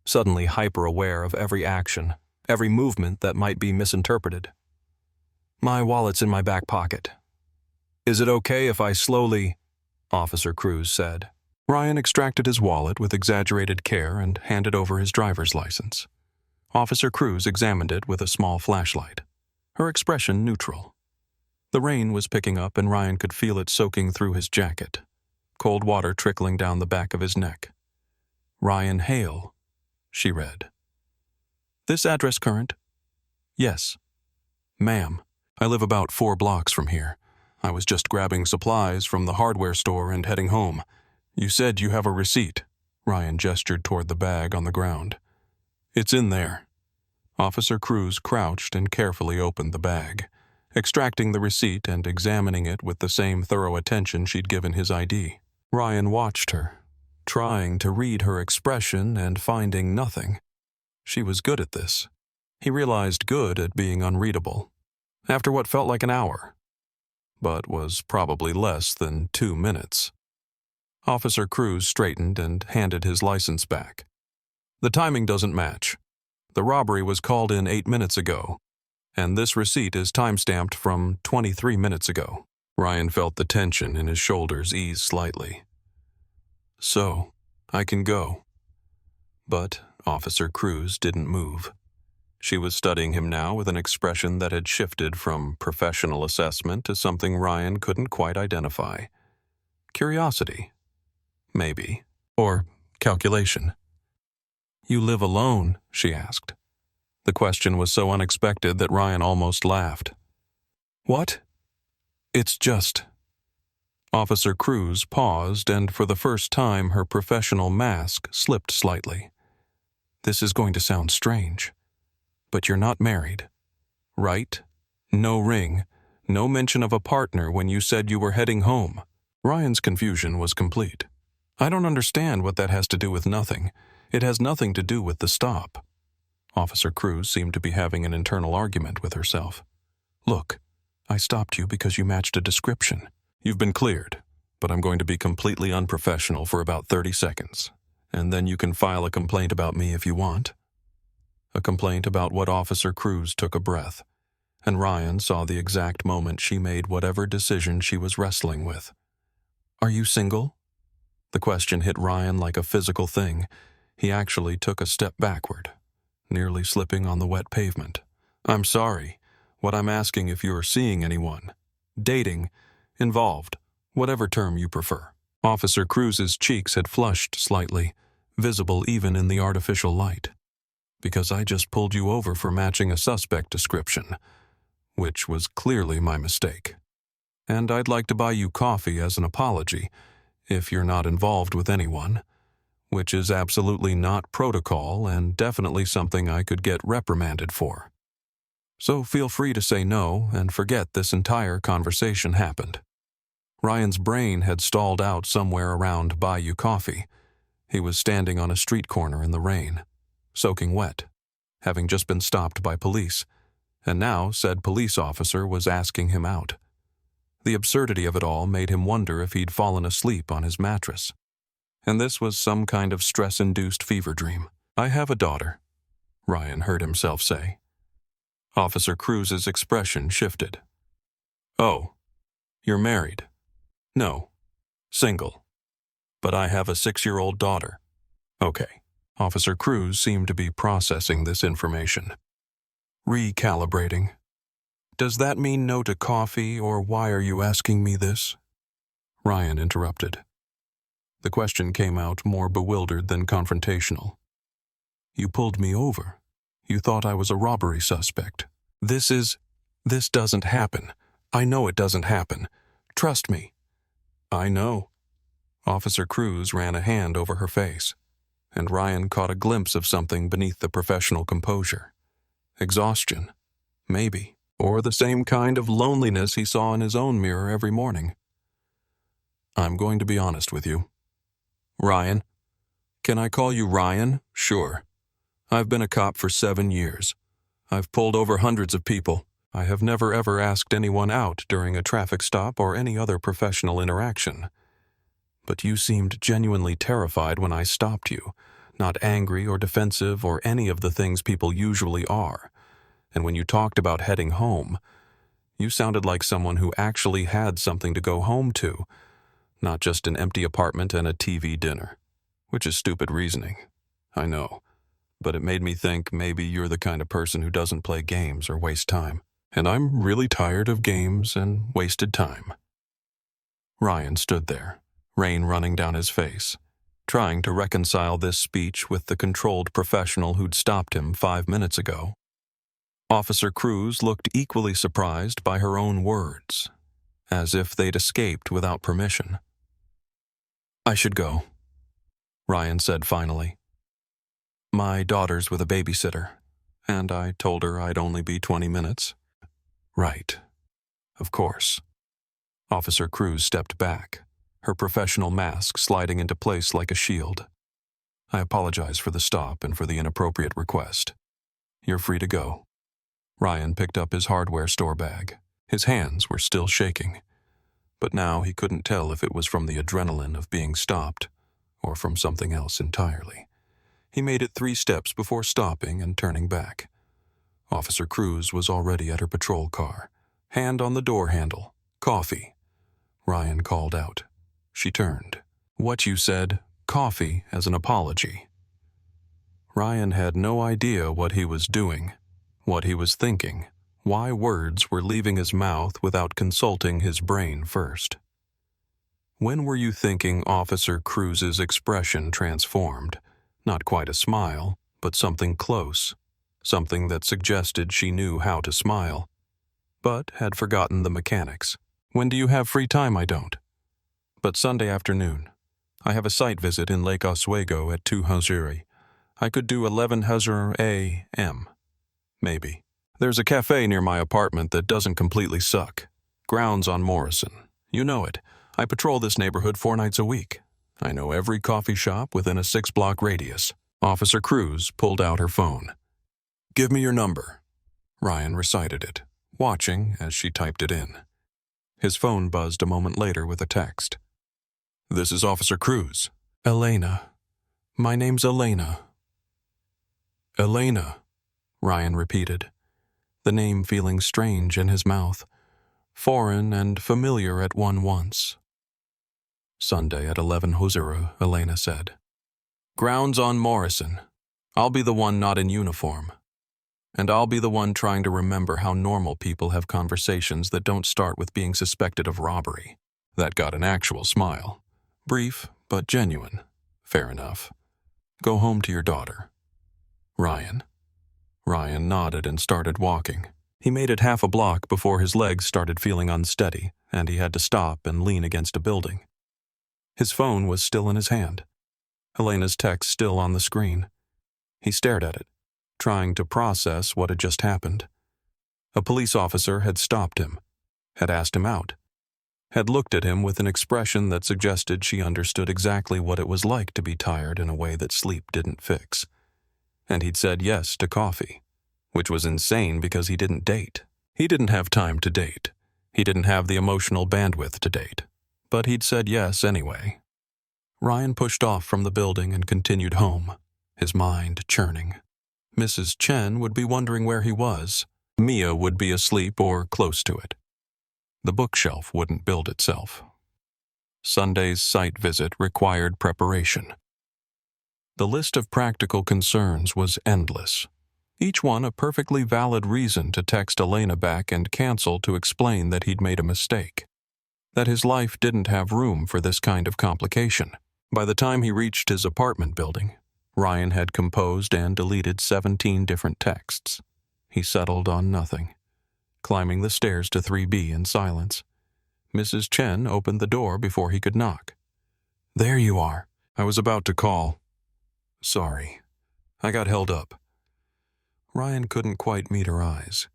Suddenly hyper-aware of every action, every movement that might be misinterpreted. "My wallet's in my back pocket. Is it okay if I slowly—" Officer Cruz said. Ryan extracted his wallet with exaggerated care and handed over his driver's license. Officer Cruz examined it with a small flashlight, her expression neutral. The rain was picking up and Ryan could feel it soaking through his jacket, cold water trickling down the back of his neck. "Ryan Hale," she read. "This address current?" "Yes." "Ma'am, I live about 4 blocks from here. I was just grabbing supplies from the hardware store and heading home. You said you have a receipt." Ryan gestured toward the bag on the ground. "It's in there." Officer Cruz crouched and carefully opened the bag, extracting the receipt and examining it with the same thorough attention she'd given his ID. Ryan watched her, trying to read her expression and finding nothing. She was good at this. He realized good at being unreadable. After what felt like an hour, but was probably less than 2 minutes. Officer Cruz straightened and handed his license back. "The timing doesn't match. The robbery was called in 8 minutes ago, and this receipt is time-stamped from 23 minutes ago." Ryan felt the tension in his shoulders ease slightly. "So, I can go." But Officer Cruz didn't move. She was studying him now with an expression that had shifted from professional assessment to something Ryan couldn't quite identify. Curiosity, maybe, or calculation. "You live alone?" she asked. The question was so unexpected that Ryan almost laughed. "What?" "It's just—" Officer Cruz paused, and for the first time her professional mask slipped slightly. "This is going to sound strange, But you're not married, right? No ring, no mention of a partner when you said you were heading home. Ryan's confusion was complete. I don't understand what that has to do with nothing. It has nothing to do with the stop. Officer Cruz seemed to be having an internal argument with herself. Look, I stopped you because you matched a description. You've been cleared, but I'm going to be completely unprofessional for about 30 seconds, and then you can file a complaint about me if you want. A complaint about what Officer Cruz took a breath, and Ryan saw the exact moment she made whatever decision she was wrestling with. Are you single? The question hit Ryan like a physical thing. He actually took a step backward, nearly slipping on the wet pavement. I'm sorry. What I'm asking if you're seeing anyone. Dating. Involved. Whatever term you prefer. Officer Cruz's cheeks had flushed slightly, visible even in the artificial light. Because I just pulled you over for matching a suspect description, which was clearly my mistake. And I'd like to buy you coffee as an apology, if you're not involved with anyone, which is absolutely not protocol and definitely something I could get reprimanded for. So feel free to say no and forget this entire conversation happened. Ryan's brain had stalled out somewhere around buy you coffee. He was standing on a street corner in the rain, soaking wet, having just been stopped by police, and now said police officer was asking him out. The absurdity of it all made him wonder if he'd fallen asleep on his mattress. And this was some kind of stress-induced fever dream. I have a daughter, Ryan heard himself say. Officer Cruz's expression shifted. Oh, you're married? No, single. But I have a 6-year-old daughter. Okay. Officer Cruz seemed to be processing this information. Recalibrating. Does that mean no to coffee, or why are you asking me this? Ryan interrupted. The question came out more bewildered than confrontational. You pulled me over. You thought I was a robbery suspect. This doesn't happen. I know it doesn't happen. Trust me. I know. Officer Cruz ran a hand over her face, and Ryan caught a glimpse of something beneath the professional composure. Exhaustion, maybe, or the same kind of loneliness he saw in his own mirror every morning. I'm going to be honest with you. Ryan? Can I call you Ryan? Sure. I've been a cop for 7 years. I've pulled over hundreds of people. I have never ever asked anyone out during a traffic stop or any other professional interaction. But you seemed genuinely terrified when I stopped you, not angry or defensive or any of the things people usually are. And when you talked about heading home, you sounded like someone who actually had something to go home to, not just an empty apartment and a TV dinner, which is stupid reasoning. I know, but it made me think maybe you're the kind of person who doesn't play games or waste time. And I'm really tired of games and wasted time. Ryan stood there, rain running down his face, trying to reconcile this speech with the controlled professional who'd stopped him 5 minutes ago. Officer Cruz looked equally surprised by her own words, as if they'd escaped without permission. I should go, Ryan said finally. My daughter's with a babysitter, and I told her I'd only be 20 minutes. Right. Of course. Officer Cruz stepped back, her professional mask sliding into place like a shield. I apologize for the stop and for the inappropriate request. You're free to go. Ryan picked up his hardware store bag. His hands were still shaking, but now he couldn't tell if it was from the adrenaline of being stopped or from something else entirely. He made it 3 steps before stopping and turning back. Officer Cruz was already at her patrol car, hand on the door handle. Coffee. Ryan called out. She turned. What you said, coffee as an apology. Ryan had no idea what he was doing, what he was thinking, why words were leaving his mouth without consulting his brain first. When were you thinking Officer Cruz's expression transformed? Not quite a smile, but something close. Something that suggested she knew how to smile, but had forgotten the mechanics. When do you have free time? I don't. But Sunday afternoon. I have a site visit in Lake Oswego at 2:00. I could do 11:00 a.m. Maybe. There's a cafe near my apartment that doesn't completely suck. Grounds on Morrison. You know it. I patrol this neighborhood 4 nights a week. I know every coffee shop within a 6-block radius. Officer Cruz pulled out her phone. Give me your number. Ryan recited it, watching as she typed it in. His phone buzzed a moment later with a text. This is Officer Cruz. Elena. My name's Elena. Elena, Ryan repeated, the name feeling strange in his mouth, foreign and familiar at once. Sunday at 11 Huzuru, Elena said. Grounds on Morrison. I'll be the one not in uniform. And I'll be the one trying to remember how normal people have conversations that don't start with being suspected of robbery. That got an actual smile. Brief, but genuine. Fair enough. Go home to your daughter. Ryan. Ryan nodded and started walking. He made it half a block before his legs started feeling unsteady, and he had to stop and lean against a building. His phone was still in his hand. Elena's text still on the screen. He stared at it, trying to process what had just happened. A police officer had stopped him, had asked him out, had looked at him with an expression that suggested she understood exactly what it was like to be tired in a way that sleep didn't fix. And he'd said yes to coffee, which was insane because he didn't date. He didn't have time to date. He didn't have the emotional bandwidth to date. But he'd said yes anyway. Ryan pushed off from the building and continued home, his mind churning. Mrs. Chen would be wondering where he was. Mia would be asleep or close to it. The bookshelf wouldn't build itself. Sunday's site visit required preparation. The list of practical concerns was endless, each one a perfectly valid reason to text Elena back and cancel to explain that he'd made a mistake, that his life didn't have room for this kind of complication. By the time he reached his apartment building, Ryan had composed and deleted 17 different texts. He settled on nothing, climbing the stairs to 3B in silence. Mrs. Chen opened the door before he could knock. There you are. I was about to call. Sorry. I got held up. Ryan couldn't quite meet her eyes,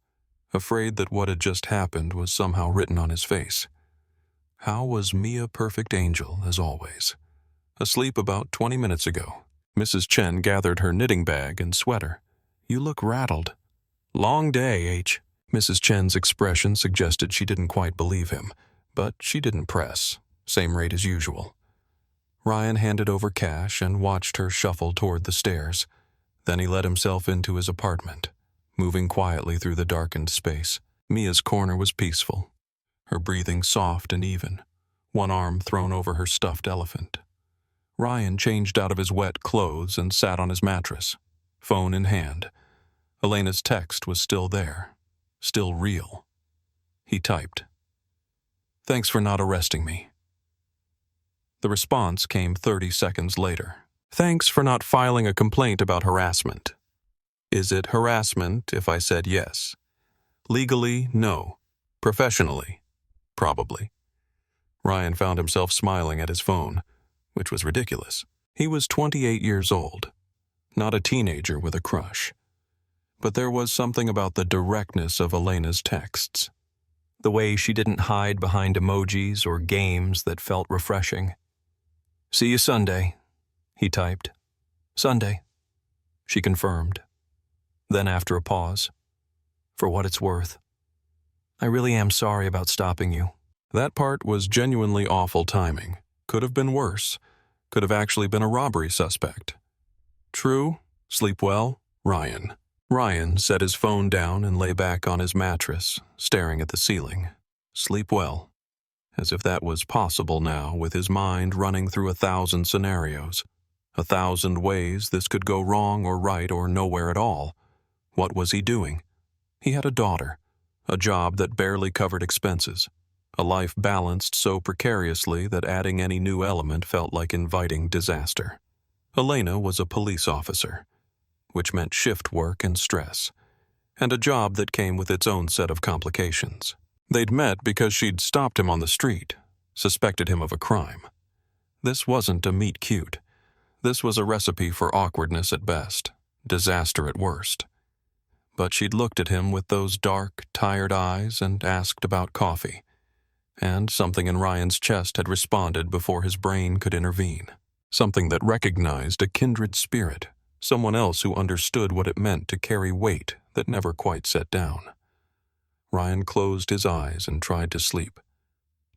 afraid that what had just happened was somehow written on his face. How was Mia perfect angel, as always? Asleep about 20 minutes ago. Mrs. Chen gathered her knitting bag and sweater. You look rattled. Long day, H. Mrs. Chen's expression suggested she didn't quite believe him, but she didn't press. Same rate as usual. Ryan handed over cash and watched her shuffle toward the stairs. Then he let himself into his apartment, moving quietly through the darkened space. Mia's corner was peaceful, her breathing soft and even, one arm thrown over her stuffed elephant. Ryan changed out of his wet clothes and sat on his mattress, phone in hand. Elena's text was still there, still real. He typed, "Thanks for not arresting me." The response came 30 seconds later. "Thanks for not filing a complaint about harassment. Is it harassment if I said yes? Legally, no. Professionally, probably." Ryan found himself smiling at his phone, which was ridiculous. He was 28 years old, not a teenager with a crush. But there was something about the directness of Elena's texts, the way she didn't hide behind emojis or games that felt refreshing. "See you Sunday," he typed. "Sunday," she confirmed. Then after a pause, "For what it's worth, I really am sorry about stopping you." That part was genuinely awful timing. Could have been worse. Could have actually been a robbery suspect. True. Sleep well, Ryan. Ryan set his phone down and lay back on his mattress, staring at the ceiling. Sleep well. As if that was possible now, with his mind running through 1,000 scenarios. 1,000 ways this could go wrong or right or nowhere at all. What was he doing? He had a daughter, a job that barely covered expenses, a life balanced so precariously that adding any new element felt like inviting disaster. Elena was a police officer, which meant shift work and stress, and a job that came with its own set of complications. They'd met because she'd stopped him on the street, suspected him of a crime. This wasn't a meet cute. This was a recipe for awkwardness at best, disaster at worst. but she'd looked at him with those dark, tired eyes and asked about coffee. And something in Ryan's chest had responded before his brain could intervene. Something that recognized a kindred spirit, someone else who understood what it meant to carry weight that never quite set down. Ryan closed his eyes and tried to sleep.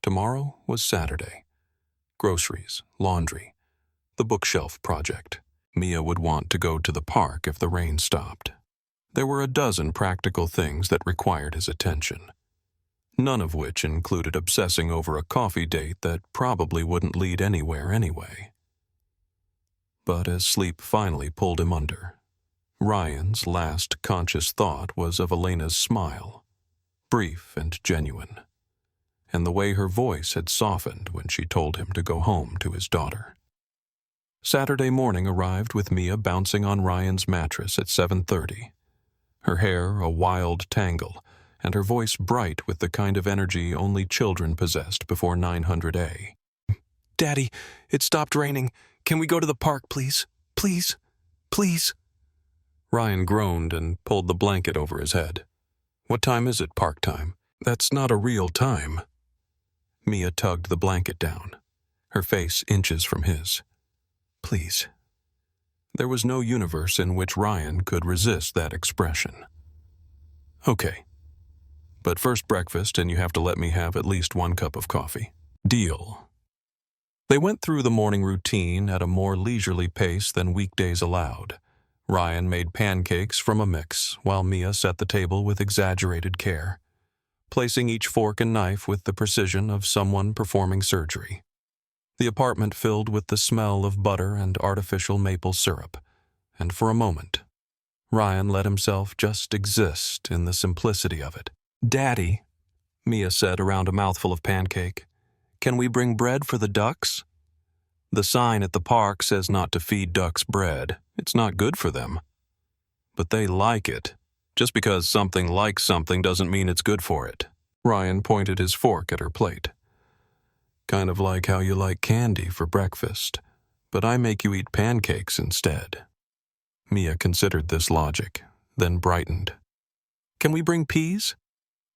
Tomorrow was Saturday. Groceries, laundry, the bookshelf project. Mia would want to go to the park if the rain stopped. There were a dozen practical things that required his attention, none of which included obsessing over a coffee date that probably wouldn't lead anywhere anyway. But as sleep finally pulled him under, Ryan's last conscious thought was of Elena's smile, brief and genuine, and the way her voice had softened when she told him to go home to his daughter. Saturday morning arrived with Mia bouncing on Ryan's mattress at 7:30, her hair a wild tangle, and her voice bright with the kind of energy only children possessed before 900A. "Daddy, it stopped raining. Can we go to the park, please? Please? Please?" Ryan groaned and pulled the blanket over his head. "What time is it, park time? That's not a real time." Mia tugged the blanket down, her face inches from his. "Please." There was no universe in which Ryan could resist that expression. "Okay. But first breakfast, and you have to let me have at least 1 cup of coffee." "Deal." They went through the morning routine at a more leisurely pace than weekdays allowed. Ryan made pancakes from a mix, while Mia set the table with exaggerated care, placing each fork and knife with the precision of someone performing surgery. The apartment filled with the smell of butter and artificial maple syrup, and for a moment, Ryan let himself just exist in the simplicity of it. "Daddy," Mia said around a mouthful of pancake, "can we bring bread for the ducks? The sign at the park says not to feed ducks bread. It's not good for them. But they like it. Just because something likes something doesn't mean it's good for it." Ryan pointed his fork at her plate. "Kind of like how you like candy for breakfast, but I make you eat pancakes instead." Mia considered this logic, then brightened. "Can we bring peas?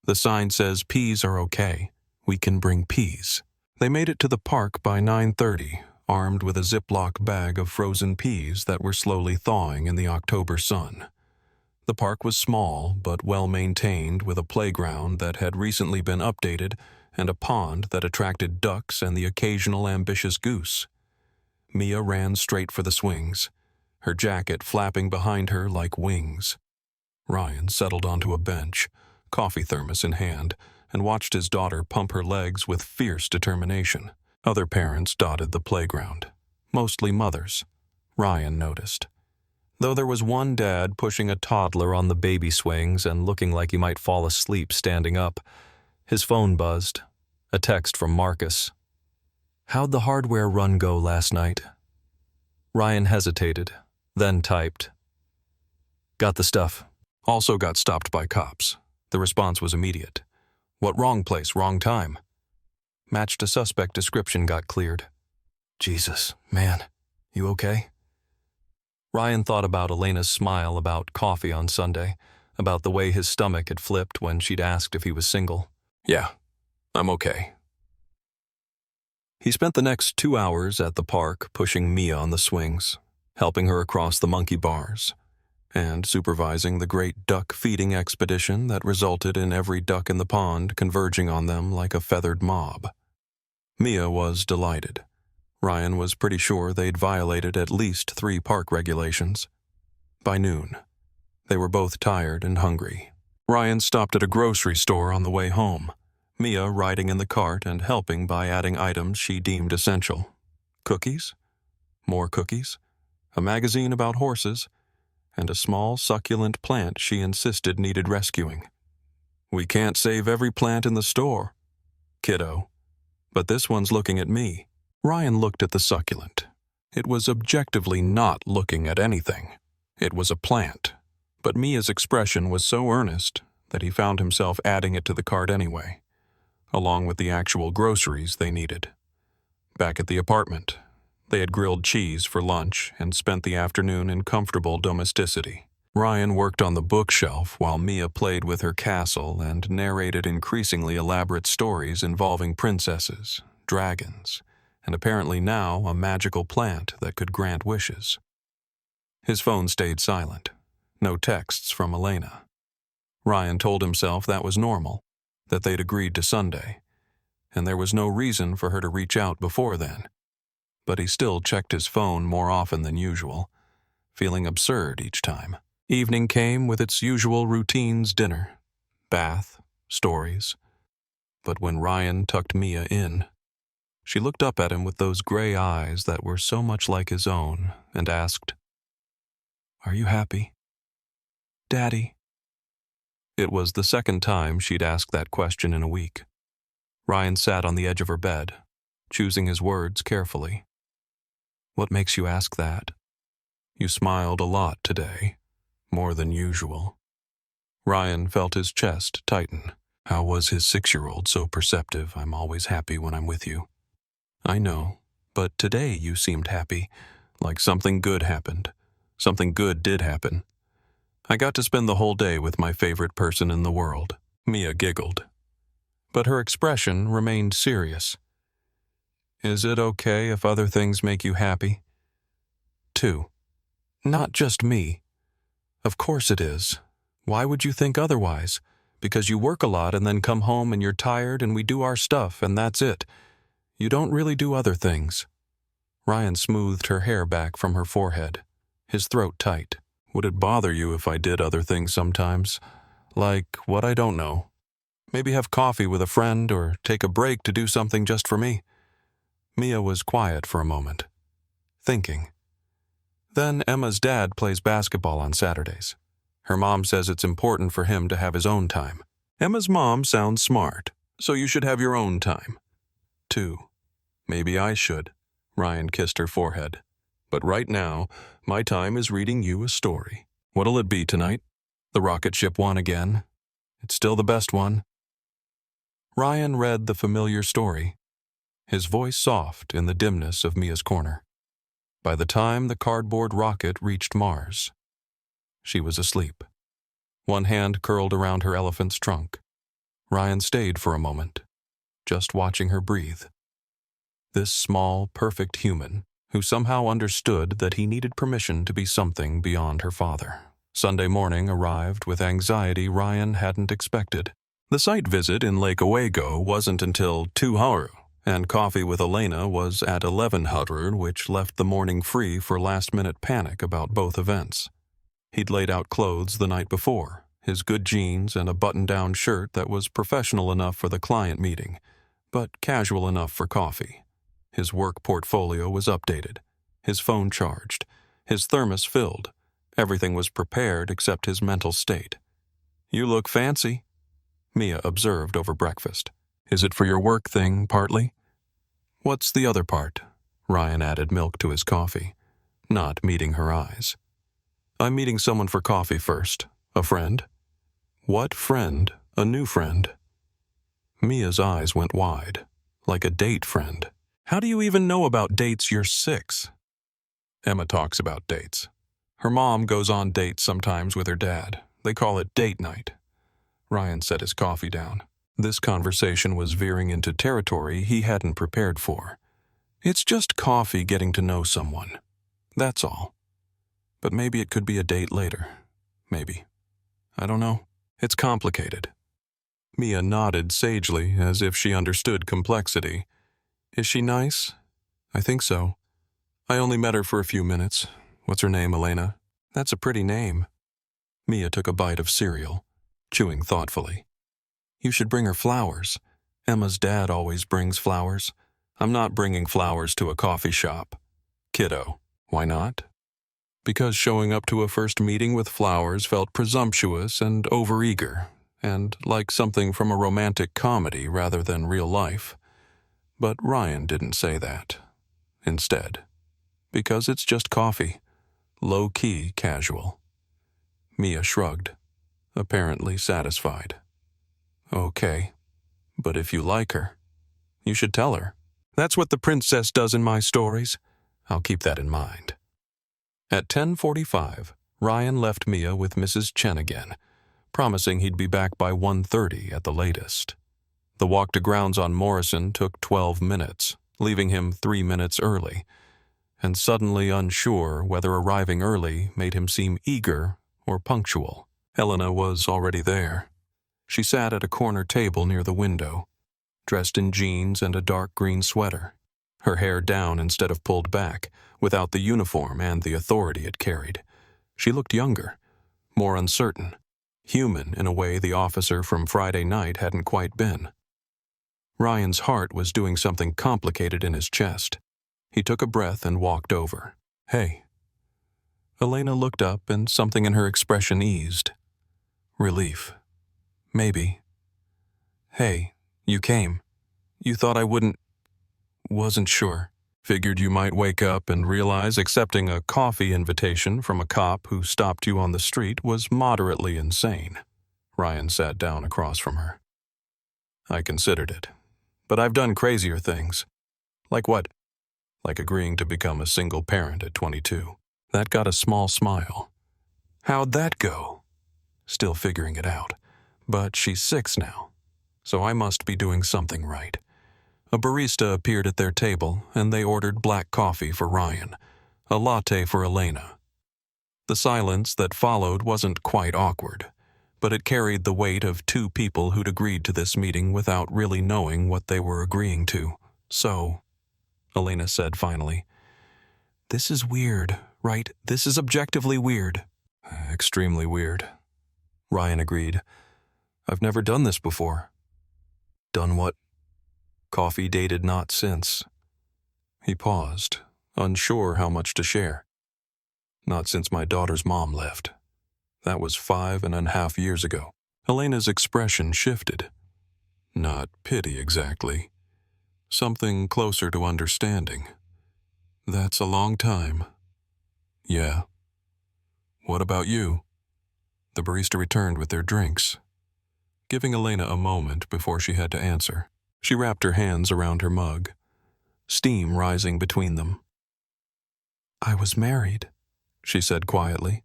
The sign says peas are okay. We can bring peas." They made it to the park by 9:30, armed with a Ziploc bag of frozen peas that were slowly thawing in the October sun. The park was small but well-maintained, with a playground that had recently been updated and a pond that attracted ducks and the occasional ambitious goose. Mia ran straight for the swings, her jacket flapping behind her like wings. Ryan settled onto a bench, coffee thermos in hand, and watched his daughter pump her legs with fierce determination. Other parents dotted the playground, mostly mothers, Ryan noticed. Though there was one dad pushing a toddler on the baby swings and looking like he might fall asleep standing up, his phone buzzed. A text from Marcus. "How'd the hardware run go last night?" Ryan hesitated, then typed, "Got the stuff. Also got stopped by cops." The response was immediate. "What wrong place, wrong time?" Matched a suspect description got cleared. "Jesus, man, you okay?" Ryan thought about Elena's smile about coffee on Sunday, about the way his stomach had flipped when she'd asked if he was single. "Yeah, I'm okay." He spent the next 2 hours at the park pushing Mia on the swings, helping her across the monkey bars, and supervising the great duck feeding expedition that resulted in every duck in the pond converging on them like a feathered mob. Mia was delighted. Ryan was pretty sure they'd violated at least 3 park regulations. By noon, they were both tired and hungry. Ryan stopped at a grocery store on the way home, Mia riding in the cart and helping by adding items she deemed essential. Cookies, more cookies, a magazine about horses, and a small succulent plant she insisted needed rescuing. "We can't save every plant in the store, kiddo, but this one's looking at me." Ryan looked at the succulent. It was objectively not looking at anything. It was a plant, but Mia's expression was so earnest that he found himself adding it to the cart anyway, along with the actual groceries they needed. Back at the apartment, they had grilled cheese for lunch and spent the afternoon in comfortable domesticity. Ryan worked on the bookshelf while Mia played with her castle and narrated increasingly elaborate stories involving princesses, dragons, and apparently now a magical plant that could grant wishes. His phone stayed silent. No texts from Elena. Ryan told himself that was normal, that they'd agreed to Sunday, and there was no reason for her to reach out before then. But he still checked his phone more often than usual, feeling absurd each time. Evening came with its usual routines: dinner, bath, stories. But when Ryan tucked Mia in, she looked up at him with those gray eyes that were so much like his own and asked, "Are you happy, Daddy?" It was the second time she'd asked that question in a week. Ryan sat on the edge of her bed, choosing his words carefully. "What makes you ask that? You smiled a lot today, more than usual." Ryan felt his chest tighten. How was his 6-year-old so perceptive? "I'm always happy when I'm with you." "I know, but today you seemed happy, like something good happened. Something good did happen. I got to spend the whole day with my favorite person in the world." Mia giggled, but her expression remained serious. "Is it okay if other things make you happy?" "Too. Not just me." "Of course it is. Why would you think otherwise? Because you work a lot and then come home and you're tired and we do our stuff and that's it. You don't really do other things." Ryan smoothed her hair back from her forehead, his throat tight. "Would it bother you if I did other things sometimes? Like, what? I don't know. Maybe have coffee with a friend or take a break to do something just for me?" Mia was quiet for a moment, thinking. "Then Emma's dad plays basketball on Saturdays. Her mom says it's important for him to have his own time. Emma's mom sounds smart, so you should have your own time." "Too. Maybe I should." Ryan kissed her forehead. "But right now, my time is reading you a story." "What'll it be tonight? The rocket ship one again? It's still the best one." Ryan read the familiar story, his voice soft in the dimness of Mia's corner. By the time the cardboard rocket reached Mars, she was asleep, one hand curled around her elephant's trunk. Ryan stayed for a moment, just watching her breathe. This small, perfect human who somehow understood that he needed permission to be something beyond her father. Sunday morning arrived with anxiety Ryan hadn't expected. The site visit in Lake Owego wasn't until 2:00, and coffee with Elena was at 11:00, which left the morning free for last-minute panic about both events. He'd laid out clothes the night before, his good jeans and a button-down shirt that was professional enough for the client meeting, but casual enough for coffee. His work portfolio was updated, his phone charged, his thermos filled. Everything was prepared except his mental state. "You look fancy," Mia observed over breakfast. "Is it for your work thing, partly?" "What's the other part?" Ryan added milk to his coffee, not meeting her eyes. "I'm meeting someone for coffee first. A friend." "What friend? A new friend?" Mia's eyes went wide, like a date friend. "How do you even know about dates? You're 6. Emma talks about dates. Her mom goes on dates sometimes with her dad. They call it date night." Ryan set his coffee down. This conversation was veering into territory he hadn't prepared for. "It's just coffee getting to know someone. That's all. But maybe it could be a date later. Maybe. I don't know. It's complicated." Mia nodded sagely, as if she understood complexity. "Is she nice?" "I think so. I only met her for a few minutes. What's her name, Elena?" "That's a pretty name." Mia took a bite of cereal, chewing thoughtfully. "You should bring her flowers. Emma's dad always brings flowers." "I'm not bringing flowers to a coffee shop." "Kiddo, why not?" "Because showing up to a first meeting with flowers felt presumptuous and overeager, and like something from a romantic comedy rather than real life." But Ryan didn't say that. Instead, "Because it's just coffee. Low-key casual." Mia shrugged, apparently satisfied. "Okay, but if you like her, you should tell her. That's what the princess does in my stories. I'll keep that in mind." At 10:45, Ryan left Mia with Mrs. Chen again, promising he'd be back by 1:30 at the latest. The walk to grounds on Morrison took 12 minutes, leaving him 3 minutes early, and suddenly unsure whether arriving early made him seem eager or punctual. Helena was already there. She sat at a corner table near the window, dressed in jeans and a dark green sweater, her hair down instead of pulled back, without the uniform and the authority it carried. She looked younger, more uncertain, human in a way the officer from Friday night hadn't quite been. Ryan's heart was doing something complicated in his chest. He took a breath and walked over. "Hey." Elena looked up and something in her expression eased. Relief. Maybe. "Hey, you came. You thought I wouldn't... Wasn't sure. Figured you might wake up and realize accepting a coffee invitation from a cop who stopped you on the street was moderately insane." Ryan sat down across from her. "I considered it. But I've done crazier things." "Like what?" "Like agreeing to become a single parent at 22. That got a small smile. "How'd that go?" "Still figuring it out. But she's 6 now. So I must be doing something right." A barista appeared at their table, and they ordered black coffee for Ryan, a latte for Elena. The silence that followed wasn't quite awkward, but it carried the weight of 2 people who'd agreed to this meeting without really knowing what they were agreeing to. "So," Elena said finally, "this is weird, right? This is objectively weird." "Extremely weird," Ryan agreed. "I've never done this before." "Done what?" "Coffee dated not since." He paused, unsure how much to share. "Not since my daughter's mom left. That was 5.5 years ago." Elena's expression shifted. Not pity exactly. Something closer to understanding. "That's a long time." "Yeah." "What about you?" The barista returned with their drinks, giving Elena a moment before she had to answer. She wrapped her hands around her mug, steam rising between them. "I was married," she said quietly.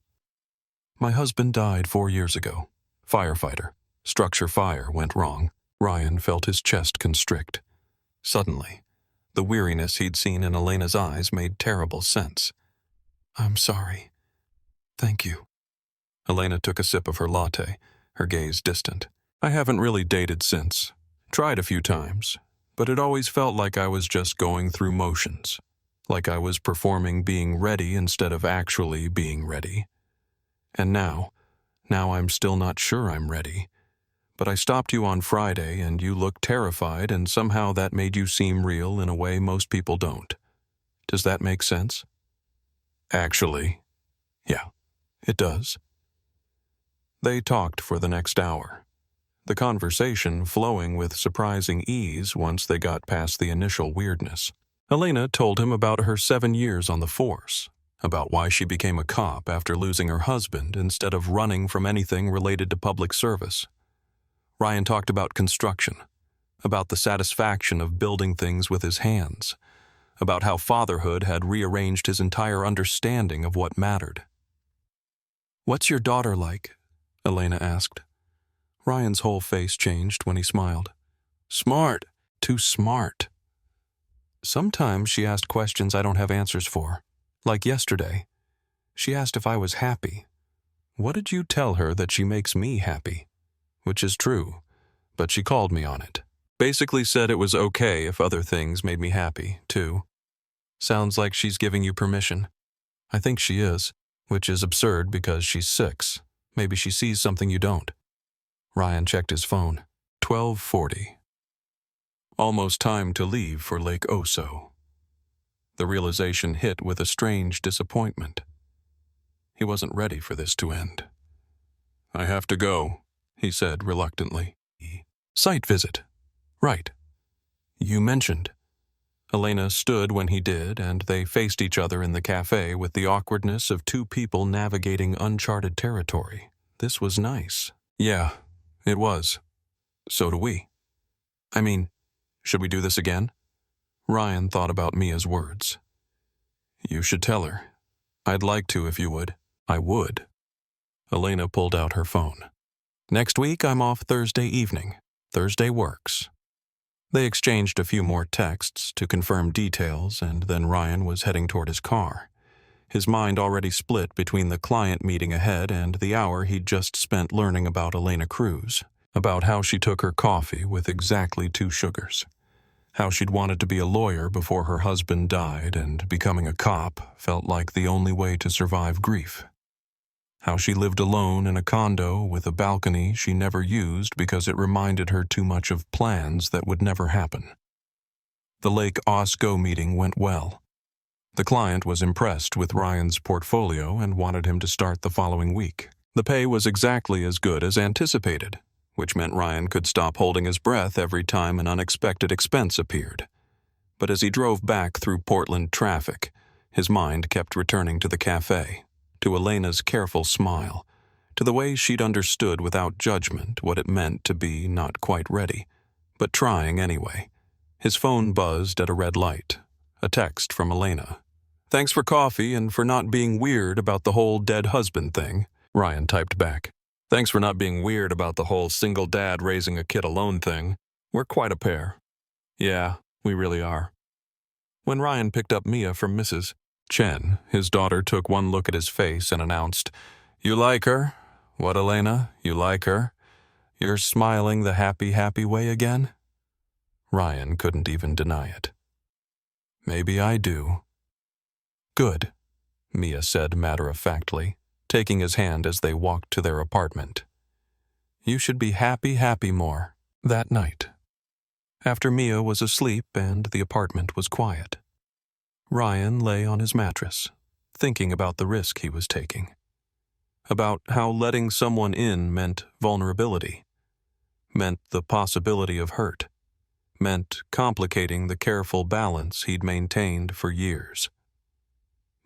"My husband died 4 years ago. Firefighter. Structure fire went wrong." Ryan felt his chest constrict. Suddenly, the weariness he'd seen in Elena's eyes made terrible sense. "I'm sorry. Thank you." Elena took a sip of her latte, her gaze distant. "I haven't really dated since. Tried a few times, but it always felt like I was just going through motions, like I was performing being ready instead of actually being ready. And now I'm still not sure I'm ready. But I stopped you on Friday and you looked terrified, and somehow that made you seem real in a way most people don't. Does that make sense?" "Actually, yeah, it does." They talked for the next hour, the conversation flowing with surprising ease once they got past the initial weirdness. Elena told him about her 7 years on the force, about why she became a cop after losing her husband instead of running from anything related to public service. Ryan talked about construction, about the satisfaction of building things with his hands, about how fatherhood had rearranged his entire understanding of what mattered. "What's your daughter like?" Elena asked. Ryan's whole face changed when he smiled. "Smart. Too smart." "Sometimes she asked questions I don't have answers for. Like yesterday. She asked if I was happy. What did you tell her that she makes me happy? Which is true, but she called me on it. Basically said it was okay if other things made me happy, too. Sounds like she's giving you permission. I think she is, which is absurd because she's 6. Maybe she sees something you don't." Ryan checked his phone. 12:40. Almost time to leave for Lake Oso. The realization hit with a strange disappointment. He wasn't ready for this to end. "I have to go," he said reluctantly. "Site visit. Right. You mentioned." Elena stood when he did, and they faced each other in the cafe with the awkwardness of 2 people navigating uncharted territory. This was nice. "Yeah, it was. So do we. I mean, should we do this again?" Ryan thought about Mia's words. "You should tell her. I'd like to if you would." I would. Elena pulled out her phone. Next week, I'm off Thursday evening. Thursday works. They exchanged a few more texts to confirm details, and then Ryan was heading toward his car. His mind already split between the client meeting ahead and the hour he'd just spent learning about Elena Cruz, about how she took her coffee with exactly 2 sugars, how she'd wanted to be a lawyer before her husband died and becoming a cop felt like the only way to survive grief, how she lived alone in a condo with a balcony she never used because it reminded her too much of plans that would never happen. The Lake Osco meeting went well. The client was impressed with Ryan's portfolio and wanted him to start the following week. The pay was exactly as good as anticipated, which meant Ryan could stop holding his breath every time an unexpected expense appeared. But as he drove back through Portland traffic, his mind kept returning to the cafe, to Elena's careful smile, to the way she'd understood without judgment what it meant to be not quite ready, but trying anyway. His phone buzzed at a red light. A text from Elena. "Thanks for coffee and for not being weird about the whole dead husband thing," Ryan typed back. "Thanks for not being weird about the whole single dad raising a kid alone thing. We're quite a pair." "Yeah, we really are." When Ryan picked up Mia from Mrs. Chen, his daughter took one look at his face and announced, "You like her? What, Elena? You like her? You're smiling the happy, happy way again?" Ryan couldn't even deny it. "Maybe I do." "Good," Mia said matter-of-factly, taking his hand as they walked to their apartment. "You should be happy, happy more." That night, after Mia was asleep and the apartment was quiet, Ryan lay on his mattress, thinking about the risk he was taking, about how letting someone in meant vulnerability, meant the possibility of hurt, meant complicating the careful balance he'd maintained for years.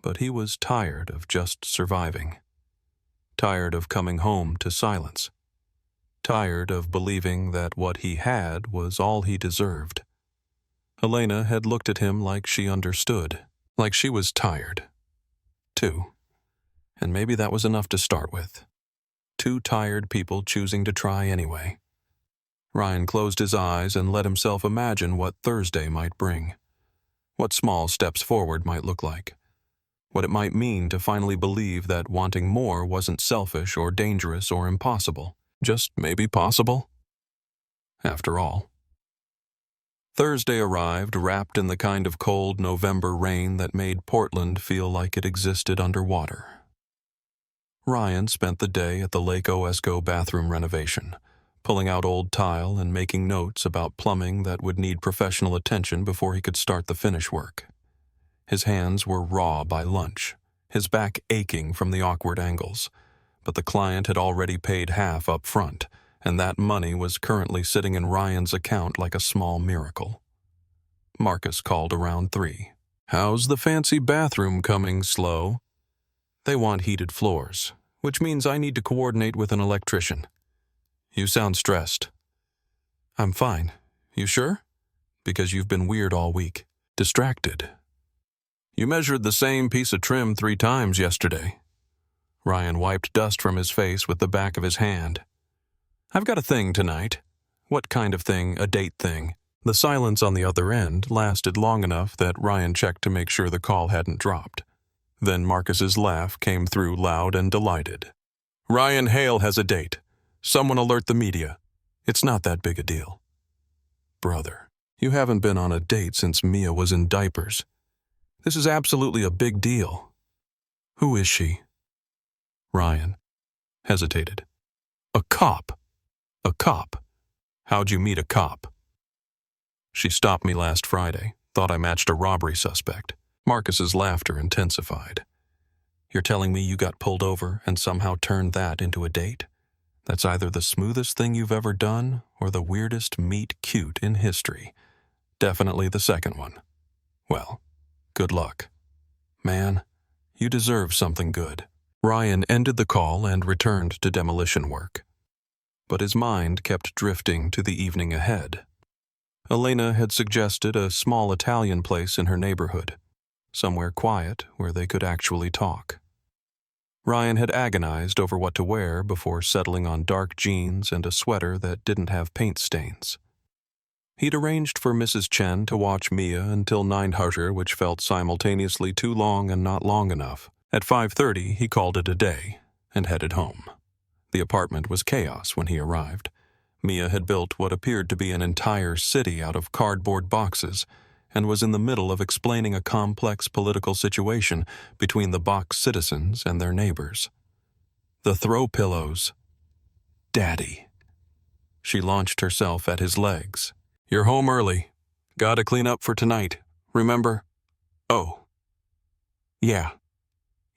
But he was tired of just surviving, tired of coming home to silence, tired of believing that what he had was all he deserved. Elena had looked at him like she understood, like she was tired, too. And maybe that was enough to start with. 2 tired people choosing to try anyway. Ryan closed his eyes and let himself imagine what Thursday might bring, what small steps forward might look like, what it might mean to finally believe that wanting more wasn't selfish or dangerous or impossible, just maybe possible. After all. Thursday arrived wrapped in the kind of cold November rain that made Portland feel like it existed underwater. Ryan spent the day at the Lake Osco bathroom renovation, pulling out old tile and making notes about plumbing that would need professional attention before he could start the finish work. His hands were raw by lunch, his back aching from the awkward angles, but the client had already paid half up front, and that money was currently sitting in Ryan's account like a small miracle. Marcus called around 3. "How's the fancy bathroom coming, Slow?" "They want heated floors, which means I need to coordinate with an electrician." "You sound stressed." "I'm fine. You sure?" "Because you've been weird all week." "Distracted." "You measured the same piece of trim 3 times yesterday." Ryan wiped dust from his face with the back of his hand. "I've got a thing tonight." "What kind of thing? A date thing?" The silence on the other end lasted long enough that Ryan checked to make sure the call hadn't dropped. Then Marcus's laugh came through loud and delighted. "Ryan Hale has a date. Someone alert the media. It's not that big a deal." "Brother, you haven't been on a date since Mia was in diapers. This is absolutely a big deal." "Who is she?" Ryan hesitated. "A cop." "A cop? How'd you meet a cop?" "She stopped me last Friday. Thought I matched a robbery suspect." Marcus's laughter intensified. "You're telling me you got pulled over and somehow turned that into a date? That's either the smoothest thing you've ever done or the weirdest meet cute in history. Definitely the second one. Well, good luck. Man, you deserve something good." Ryan ended the call and returned to demolition work. But his mind kept drifting to the evening ahead. Elena had suggested a small Italian place in her neighborhood, somewhere quiet where they could actually talk. Ryan had agonized over what to wear before settling on dark jeans and a sweater that didn't have paint stains. He'd arranged for Mrs. Chen to watch Mia until 9:00, which felt simultaneously too long and not long enough. At 5:30, he called it a day and headed home. The apartment was chaos when he arrived. Mia had built what appeared to be an entire city out of cardboard boxes and was in the middle of explaining a complex political situation between the box citizens and their neighbors. The throw pillows. Daddy. She launched herself at his legs. You're home early. Gotta clean up for tonight, remember? Oh. Yeah.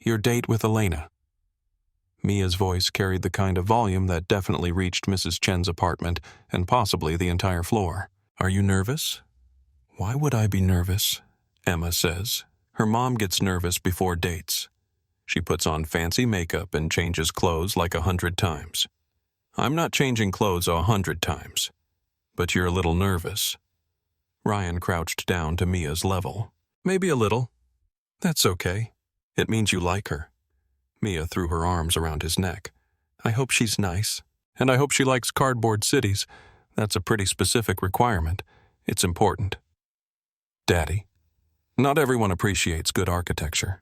Your date with Elena. Mia's voice carried the kind of volume that definitely reached Mrs. Chen's apartment and possibly the entire floor. Are you nervous? Why would I be nervous? Emma says. Her mom gets nervous before dates. She puts on fancy makeup and changes clothes like 100 times. I'm not changing clothes 100 times. But you're a little nervous. Ryan crouched down to Mia's level. Maybe a little. That's okay. It means you like her. Mia threw her arms around his neck. I hope she's nice. And I hope she likes cardboard cities. That's a pretty specific requirement. It's important. Daddy, not everyone appreciates good architecture.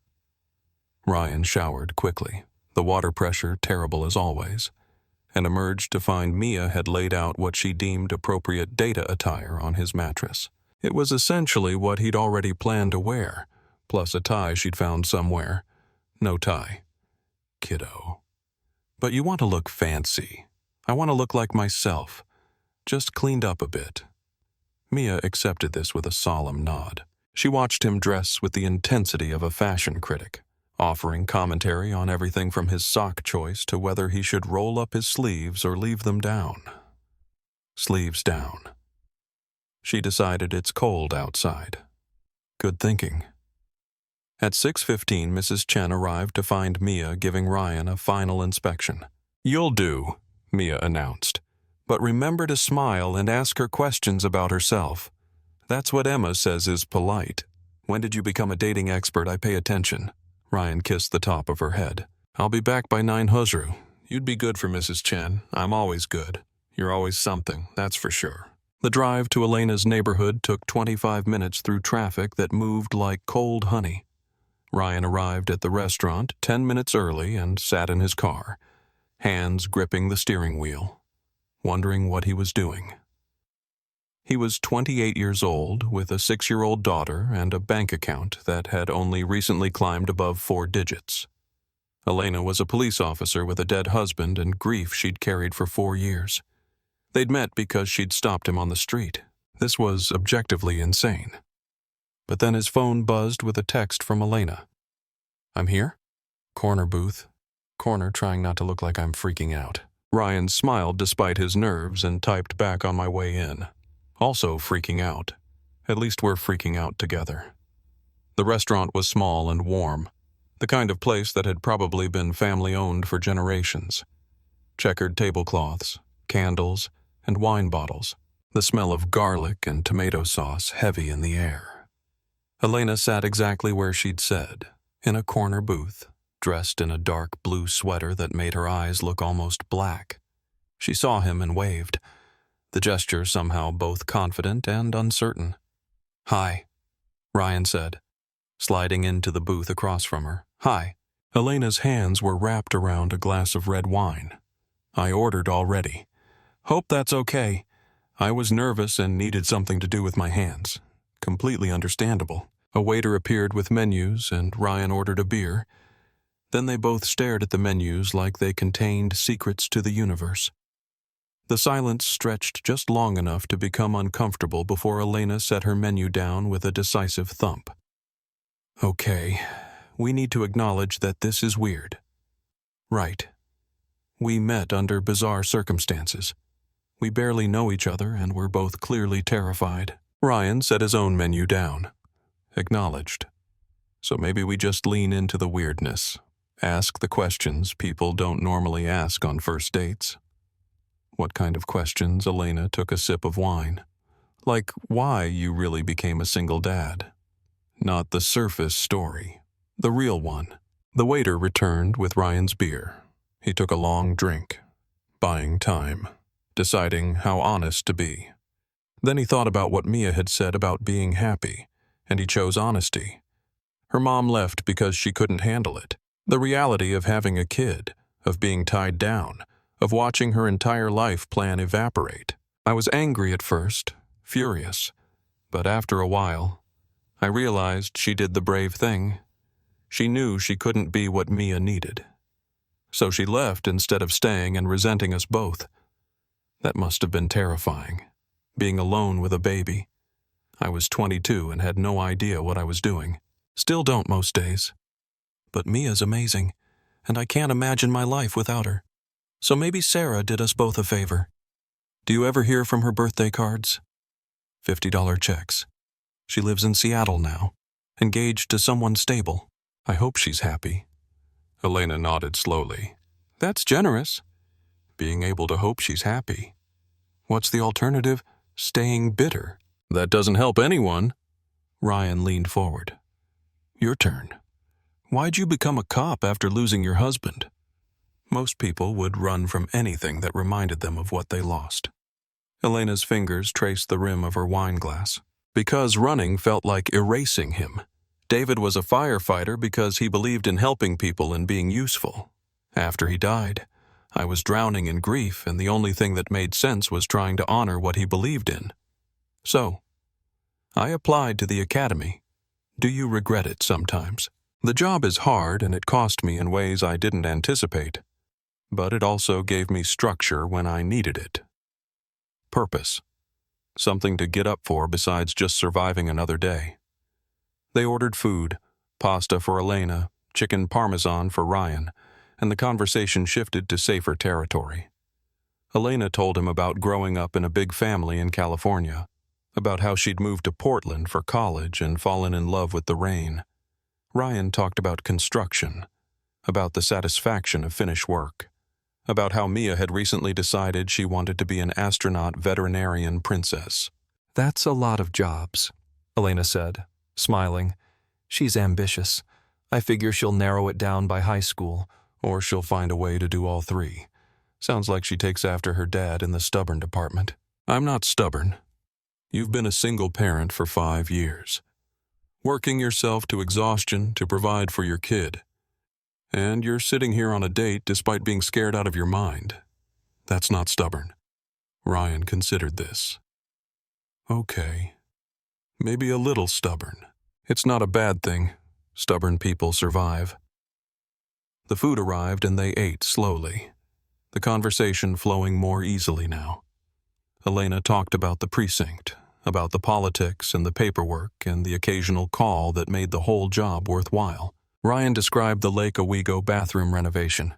Ryan showered quickly, the water pressure terrible as always, and emerged to find Mia had laid out what she deemed appropriate data attire on his mattress. It was essentially what he'd already planned to wear, plus a tie she'd found somewhere. No tie. Kiddo. But you want to look fancy. I want to look like myself, just cleaned up a bit. Mia accepted this with a solemn nod. She watched him dress with the intensity of a fashion critic, offering commentary on everything from his sock choice to whether he should roll up his sleeves or leave them down. Sleeves down. She decided it's cold outside. Good thinking. At 6:15, Mrs. Chen arrived to find Mia giving Ryan a final inspection. You'll do, Mia announced. But remember to smile and ask her questions about herself. That's what Emma says is polite. When did you become a dating expert? I pay attention. Ryan kissed the top of her head. I'll be back by 9:00. You'd be good for Mrs. Chen. I'm always good. You're always something, that's for sure. The drive to Elena's neighborhood took 25 minutes through traffic that moved like cold honey. Ryan arrived at the restaurant 10 minutes early and sat in his car, hands gripping the steering wheel, wondering what he was doing. He was 28 years old, with a 6-year-old daughter and a bank account that had only recently climbed above 4 digits. Elena was a police officer with a dead husband and grief she'd carried for 4 years. They'd met because she'd stopped him on the street. This was objectively insane. But then his phone buzzed with a text from Elena. I'm here? Corner booth. Corner, trying not to look like I'm freaking out. Ryan smiled despite his nerves and typed back on my way in. Also freaking out. At least we're freaking out together. The restaurant was small and warm, the kind of place that had probably been family-owned for generations. Checkered tablecloths, candles, and wine bottles. The smell of garlic and tomato sauce heavy in the air. Elena sat exactly where she'd said, in a corner booth, dressed in a dark blue sweater that made her eyes look almost black. She saw him and waved, the gesture somehow both confident and uncertain. Hi, Ryan said, sliding into the booth across from her. Hi. Elena's hands were wrapped around a glass of red wine. I ordered already. Hope that's okay. I was nervous and needed something to do with my hands. Completely understandable. A waiter appeared with menus and Ryan ordered a beer. Then they both stared at the menus like they contained secrets to the universe. The silence stretched just long enough to become uncomfortable before Elena set her menu down with a decisive thump. Okay, we need to acknowledge that this is weird. Right. We met under bizarre circumstances. We barely know each other and we're both clearly terrified. Ryan set his own menu down. Acknowledged. So maybe we just lean into the weirdness. Ask the questions people don't normally ask on first dates. What kind of questions? Elena took a sip of wine. Like why you really became a single dad. Not the surface story. The real one. The waiter returned with Ryan's beer. He took a long drink, buying time, deciding how honest to be. Then he thought about what Mia had said about being happy, and he chose honesty. Her mom left because she couldn't handle it. The reality of having a kid, of being tied down, of watching her entire life plan evaporate. I was angry at first, furious, but after a while, I realized she did the brave thing. She knew she couldn't be what Mia needed. So she left instead of staying and resenting us both. That must have been terrifying, being alone with a baby. I was 22 and had no idea what I was doing. Still don't most days. But Mia's amazing, and I can't imagine my life without her. So maybe Sarah did us both a favor. Do you ever hear from her birthday cards? $50 checks. She lives in Seattle now, engaged to someone stable. I hope she's happy. Elena nodded slowly. That's generous. Being able to hope she's happy. What's the alternative? Staying bitter. That doesn't help anyone. Ryan leaned forward. Your turn. Why'd you become a cop after losing your husband? Most people would run from anything that reminded them of what they lost. Elena's fingers traced the rim of her wine glass. Because running felt like erasing him. David was a firefighter because he believed in helping people and being useful. After he died, I was drowning in grief, and the only thing that made sense was trying to honor what he believed in. So, I applied to the academy. Do you regret it sometimes? The job is hard and it cost me in ways I didn't anticipate, but it also gave me structure when I needed it. Purpose. Something to get up for besides just surviving another day. They ordered food, pasta for Elena, chicken parmesan for Ryan, and the conversation shifted to safer territory. Elena told him about growing up in a big family in California, about how she'd moved to Portland for college and fallen in love with the rain. Ryan talked about construction, about the satisfaction of finished work, about how Mia had recently decided she wanted to be an astronaut veterinarian princess. That's a lot of jobs, Elena said, smiling. She's ambitious. I figure she'll narrow it down by high school, or she'll find a way to do all three. Sounds like she takes after her dad in the stubborn department. I'm not stubborn. You've been a single parent for 5 years, working yourself to exhaustion to provide for your kid. And you're sitting here on a date despite being scared out of your mind. That's not stubborn. Ryan considered this. Okay. Maybe a little stubborn. It's not a bad thing. Stubborn people survive. The food arrived and they ate slowly, the conversation flowing more easily now. Elena talked about the precinct, about the politics and the paperwork and the occasional call that made the whole job worthwhile. Ryan described the Lake Owego bathroom renovation,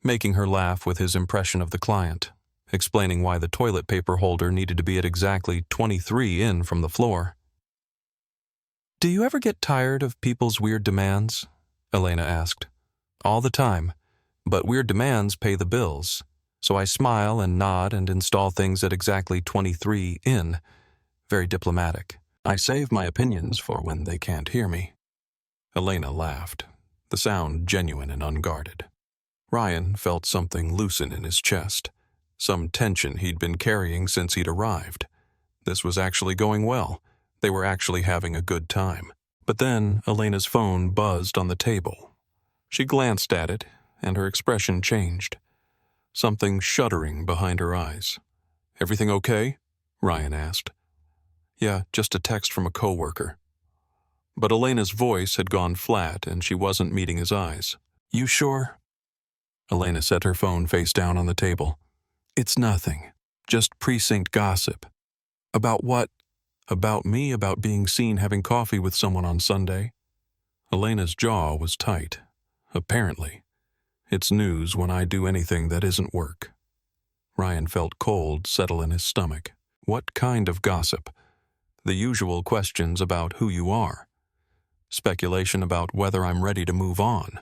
making her laugh with his impression of the client, explaining why the toilet paper holder needed to be at exactly 23 in from the floor. Do you ever get tired of people's weird demands? Elena asked. All the time, but weird demands pay the bills. So I smile and nod and install things at exactly 23 in. Very diplomatic. I save my opinions for when they can't hear me. Elena laughed, the sound genuine and unguarded. Ryan felt something loosen in his chest, some tension he'd been carrying since he'd arrived. This was actually going well. They were actually having a good time. But then Elena's phone buzzed on the table. She glanced at it, and her expression changed. Something shuddering behind her eyes. Everything okay? Ryan asked. Yeah, just a text from a coworker. But Elena's voice had gone flat and she wasn't meeting his eyes. You sure? Elena set her phone face down on the table. It's nothing. Just precinct gossip. About what? About me, about being seen having coffee with someone on Sunday. Elena's jaw was tight. Apparently. It's news when I do anything that isn't work. Ryan felt cold settle in his stomach. What kind of gossip? The usual questions about who you are. Speculation about whether I'm ready to move on.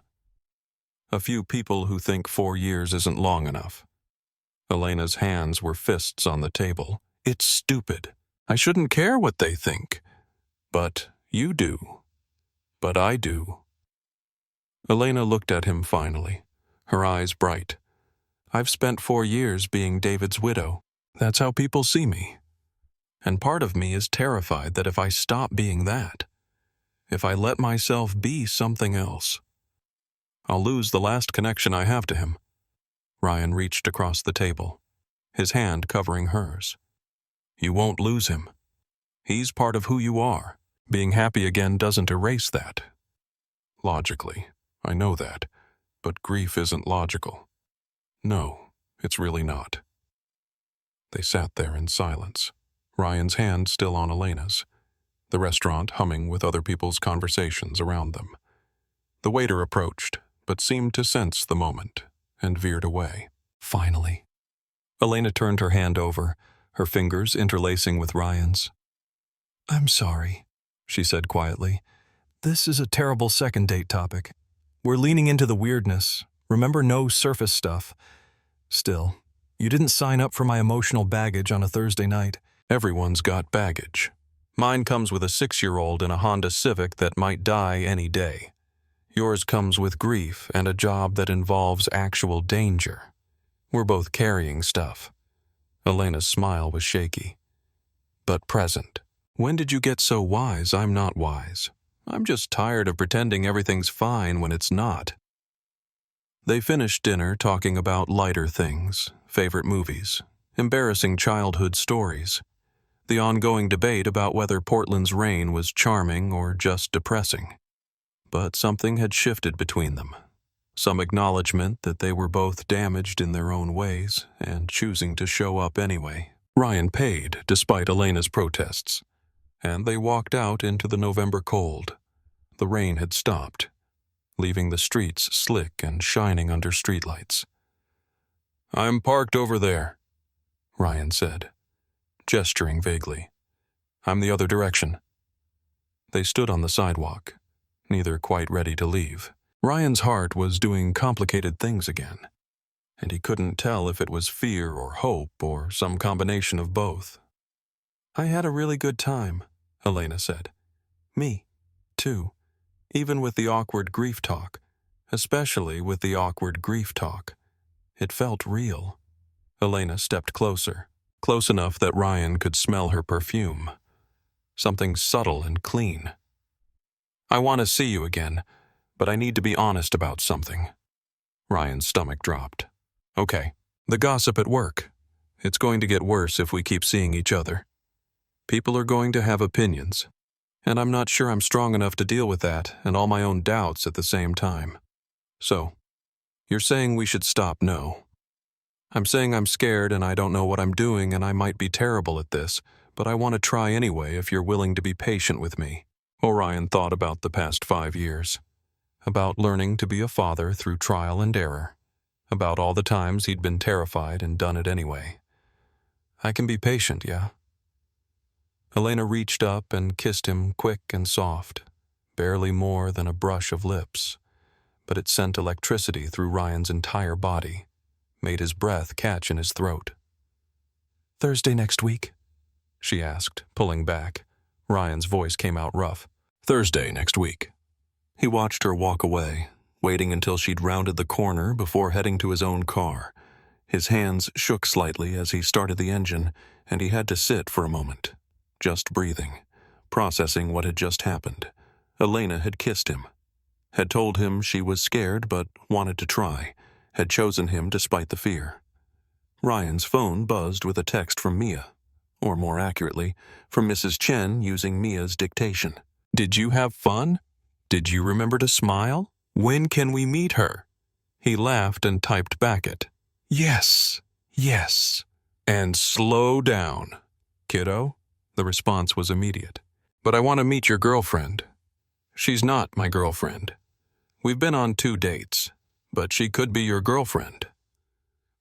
A few people who think 4 years isn't long enough. Elena's hands were fists on the table. It's stupid. I shouldn't care what they think. But you do. But I do. Elena looked at him finally, her eyes bright. I've spent 4 years being David's widow. That's how people see me. And part of me is terrified that if I stop being that, if I let myself be something else, I'll lose the last connection I have to him. Ryan reached across the table, his hand covering hers. You won't lose him. He's part of who you are. Being happy again doesn't erase that. Logically, I know that, but grief isn't logical. No, it's really not. They sat there in silence, Ryan's hand still on Elena's, the restaurant humming with other people's conversations around them. The waiter approached, but seemed to sense the moment, and veered away. Finally. Elena turned her hand over, her fingers interlacing with Ryan's. I'm sorry, she said quietly. This is a terrible second date topic. We're leaning into the weirdness. Remember, no surface stuff. Still, you didn't sign up for my emotional baggage on a Thursday night. Everyone's got baggage. Mine comes with a 6-year-old in a Honda Civic that might die any day. Yours comes with grief and a job that involves actual danger. We're both carrying stuff. Elena's smile was shaky, but present. When did you get so wise I'm not wise? I'm just tired of pretending everything's fine when it's not. They finished dinner talking about lighter things, favorite movies, embarrassing childhood stories, the ongoing debate about whether Portland's rain was charming or just depressing. But something had shifted between them. Some acknowledgement that they were both damaged in their own ways and choosing to show up anyway. Ryan paid, despite Elena's protests, and they walked out into the November cold. The rain had stopped, leaving the streets slick and shining under streetlights. I'm parked over there, Ryan said, gesturing vaguely. I'm the other direction. They stood on the sidewalk, neither quite ready to leave. Ryan's heart was doing complicated things again, and he couldn't tell if it was fear or hope or some combination of both. I had a really good time, Elena said. Me, too, even with the awkward grief talk, especially with the awkward grief talk. It felt real. Elena stepped closer, close enough that Ryan could smell her perfume. Something subtle and clean. I want to see you again, but I need to be honest about something. Ryan's stomach dropped. Okay, the gossip at work. It's going to get worse if we keep seeing each other. People are going to have opinions, and I'm not sure I'm strong enough to deal with that and all my own doubts at the same time. So, you're saying we should stop? No. I'm saying I'm scared and I don't know what I'm doing and I might be terrible at this, but I want to try anyway if you're willing to be patient with me. Orion thought about the past 5 years, about learning to be a father through trial and error, about all the times he'd been terrified and done it anyway. I can be patient, yeah. Elena reached up and kissed him quick and soft, barely more than a brush of lips, but it sent electricity through Ryan's entire body, made his breath catch in his throat. Thursday next week? She asked, pulling back. Ryan's voice came out rough. Thursday next week. He watched her walk away, waiting until she'd rounded the corner before heading to his own car. His hands shook slightly as he started the engine, and he had to sit for a moment, just breathing, processing what had just happened. Elena had kissed him, had told him she was scared but wanted to try, had chosen him despite the fear. Ryan's phone buzzed with a text from Mia, or more accurately, from Mrs. Chen using Mia's dictation. Did you have fun? Did you remember to smile? When can we meet her? He laughed and typed back it. Yes, yes. And slow down, kiddo. The response was immediate. But I want to meet your girlfriend. She's not my girlfriend. We've been on 2 dates, but she could be your girlfriend.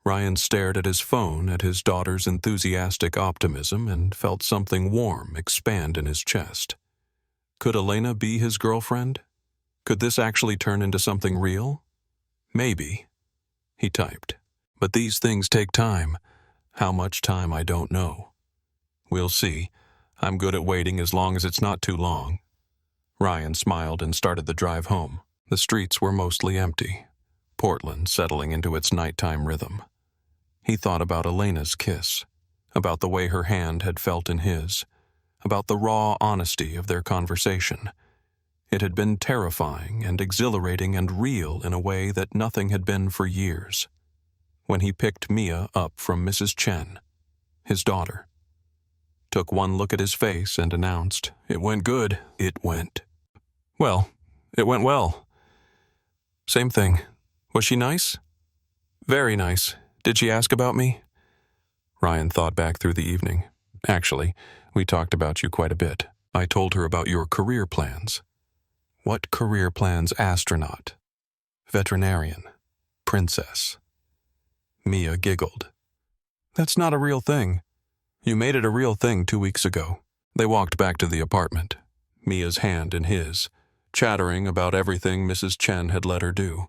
Ryan stared at his phone, at his daughter's enthusiastic optimism, and felt something warm expand in his chest. Could Elena be his girlfriend? Could this actually turn into something real? Maybe, he typed. But these things take time. How much time, I don't know. We'll see. I'm good at waiting as long as it's not too long. Ryan smiled and started the drive home. The streets were mostly empty, Portland settling into its nighttime rhythm. He thought about Elena's kiss, about the way her hand had felt in his, about the raw honesty of their conversation. It had been terrifying and exhilarating and real in a way that nothing had been for years. When he picked Mia up from Mrs. Chen, his daughter, took one look at his face and announced, "It went good." It went. Well, it went well. Same thing. Was she nice? Very nice. Did she ask about me? Ryan thought back through the evening. Actually, we talked about you quite a bit. I told her about your career plans. What career plans? Astronaut, veterinarian, princess. Mia giggled. That's not a real thing. You made it a real thing 2 weeks ago. They walked back to the apartment, Mia's hand in his, chattering about everything Mrs. Chen had let her do.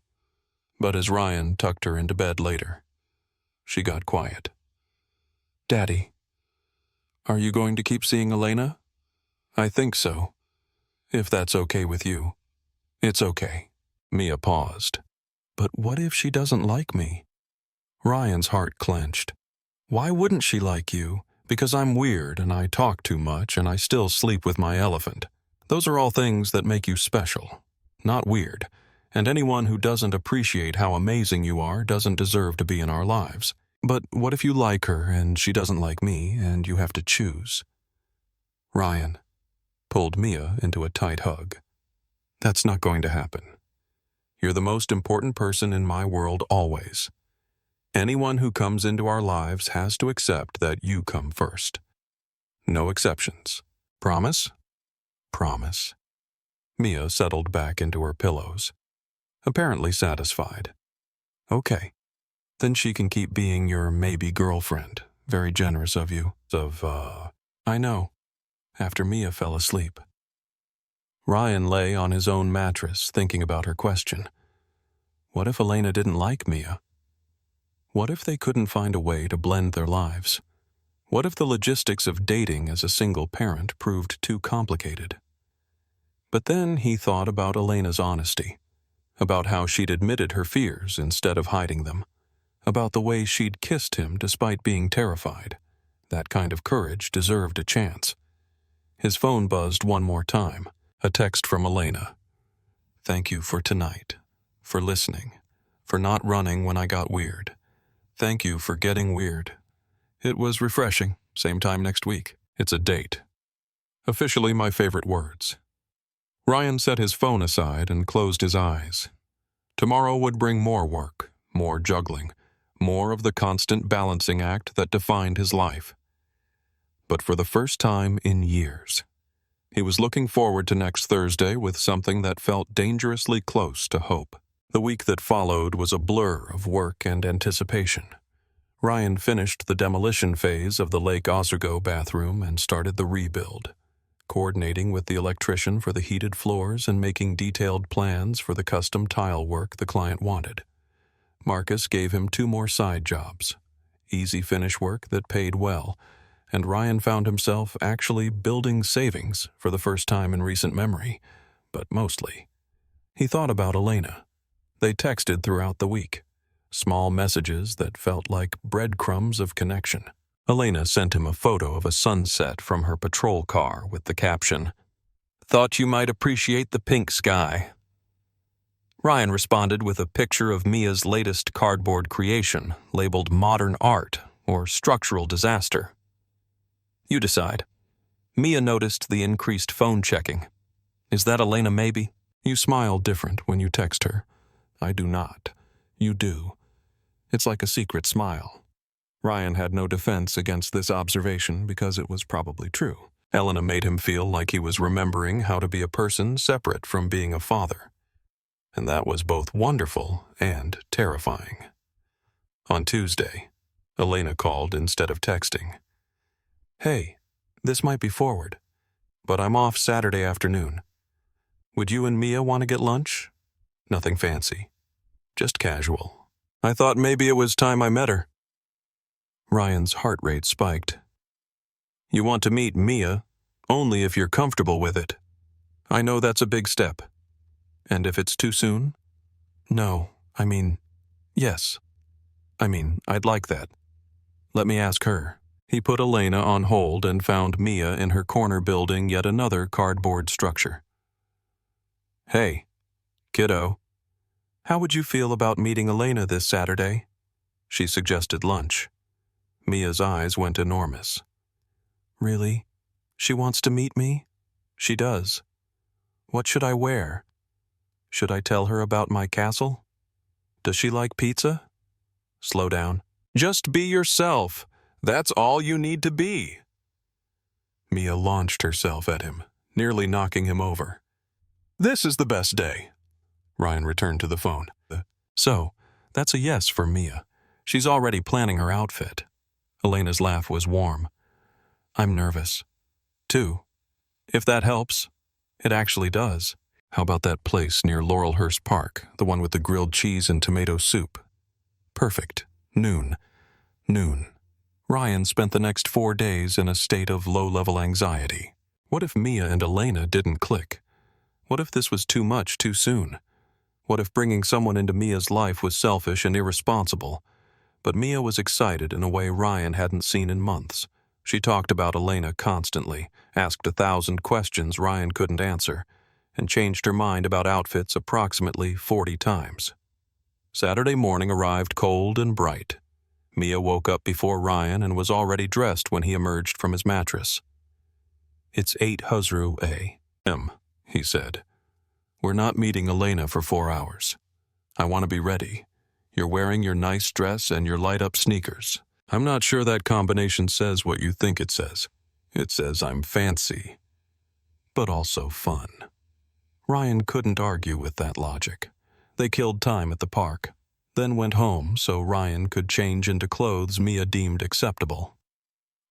But as Ryan tucked her into bed later, she got quiet. Daddy, are you going to keep seeing Elena? I think so. If that's okay with you. It's okay. Mia paused. But what if she doesn't like me? Ryan's heart clenched. Why wouldn't she like you? Because I'm weird and I talk too much and I still sleep with my elephant. Those are all things that make you special, not weird. And anyone who doesn't appreciate how amazing you are doesn't deserve to be in our lives. But what if you like her and she doesn't like me and you have to choose? Ryan pulled Mia into a tight hug. That's not going to happen. You're the most important person in my world always. Anyone who comes into our lives has to accept that you come first. No exceptions. Promise? Promise. Mia settled back into her pillows, apparently satisfied. Okay. Then she can keep being your maybe girlfriend. Very generous of you. I know. After Mia fell asleep. Ryan lay on his own mattress thinking about her question. What if Elena didn't like Mia? What if they couldn't find a way to blend their lives? What if the logistics of dating as a single parent proved too complicated? But then he thought about Elena's honesty, about how she'd admitted her fears instead of hiding them, about the way she'd kissed him despite being terrified. That kind of courage deserved a chance. His phone buzzed one more time, a text from Elena. Thank you for tonight, for listening, for not running when I got weird. Thank you for getting weird. It was refreshing. Same time next week. It's a date. Officially my favorite words. Ryan set his phone aside and closed his eyes. Tomorrow would bring more work, more juggling, more of the constant balancing act that defined his life. But for the first time in years, he was looking forward to next Thursday with something that felt dangerously close to hope. The week that followed was a blur of work and anticipation. Ryan finished the demolition phase of the Lake Oswego bathroom and started the rebuild, coordinating with the electrician for the heated floors and making detailed plans for the custom tile work the client wanted. Marcus gave him 2 more side jobs, easy finish work that paid well, and Ryan found himself actually building savings for the first time in recent memory, but mostly. He thought about Elena. They texted throughout the week, small messages that felt like breadcrumbs of connection. Elena sent him a photo of a sunset from her patrol car with the caption, "Thought you might appreciate the pink sky." Ryan responded with a picture of Mia's latest cardboard creation, labeled modern art or structural disaster. You decide. Mia noticed the increased phone checking. Is that Elena maybe? You smile different when you text her. I do not. You do. It's like a secret smile. Ryan had no defense against this observation because it was probably true. Elena made him feel like he was remembering how to be a person separate from being a father. And that was both wonderful and terrifying. On Tuesday, Elena called instead of texting. Hey, this might be forward, but I'm off Saturday afternoon. Would you and Mia want to get lunch? Nothing fancy. Just casual. I thought maybe it was time I met her. Ryan's heart rate spiked. You want to meet Mia only if you're comfortable with it. I know that's a big step. And if it's too soon? No, yes. I'd like that. Let me ask her. He put Elena on hold and found Mia in her corner building yet another cardboard structure. Hey, kiddo. How would you feel about meeting Elena this Saturday? She suggested lunch. Mia's eyes went enormous. Really? She wants to meet me? She does. What should I wear? Should I tell her about my castle? Does she like pizza? Slow down. Just be yourself. That's all you need to be. Mia launched herself at him, nearly knocking him over. This is the best day. Ryan returned to the phone. So, that's a yes for Mia. She's already planning her outfit. Elena's laugh was warm. I'm nervous. Too. If that helps. It actually does. How about that place near Laurelhurst Park, the one with the grilled cheese and tomato soup? Perfect. Noon. Ryan spent the next 4 days in a state of low-level anxiety. What if Mia and Elena didn't click? What if this was too much too soon? What if bringing someone into Mia's life was selfish and irresponsible? But Mia was excited in a way Ryan hadn't seen in months. She talked about Elena constantly, asked 1,000 questions Ryan couldn't answer, and changed her mind about outfits approximately 40 times. Saturday morning arrived cold and bright. Mia woke up before Ryan and was already dressed when he emerged from his mattress. It's 8 Huzru a.m., he said. We're not meeting Elena for 4 hours. I want to be ready. You're wearing your nice dress and your light-up sneakers. I'm not sure that combination says what you think it says. It says I'm fancy, but also fun. Ryan couldn't argue with that logic. They killed time at the park, then went home so Ryan could change into clothes Mia deemed acceptable.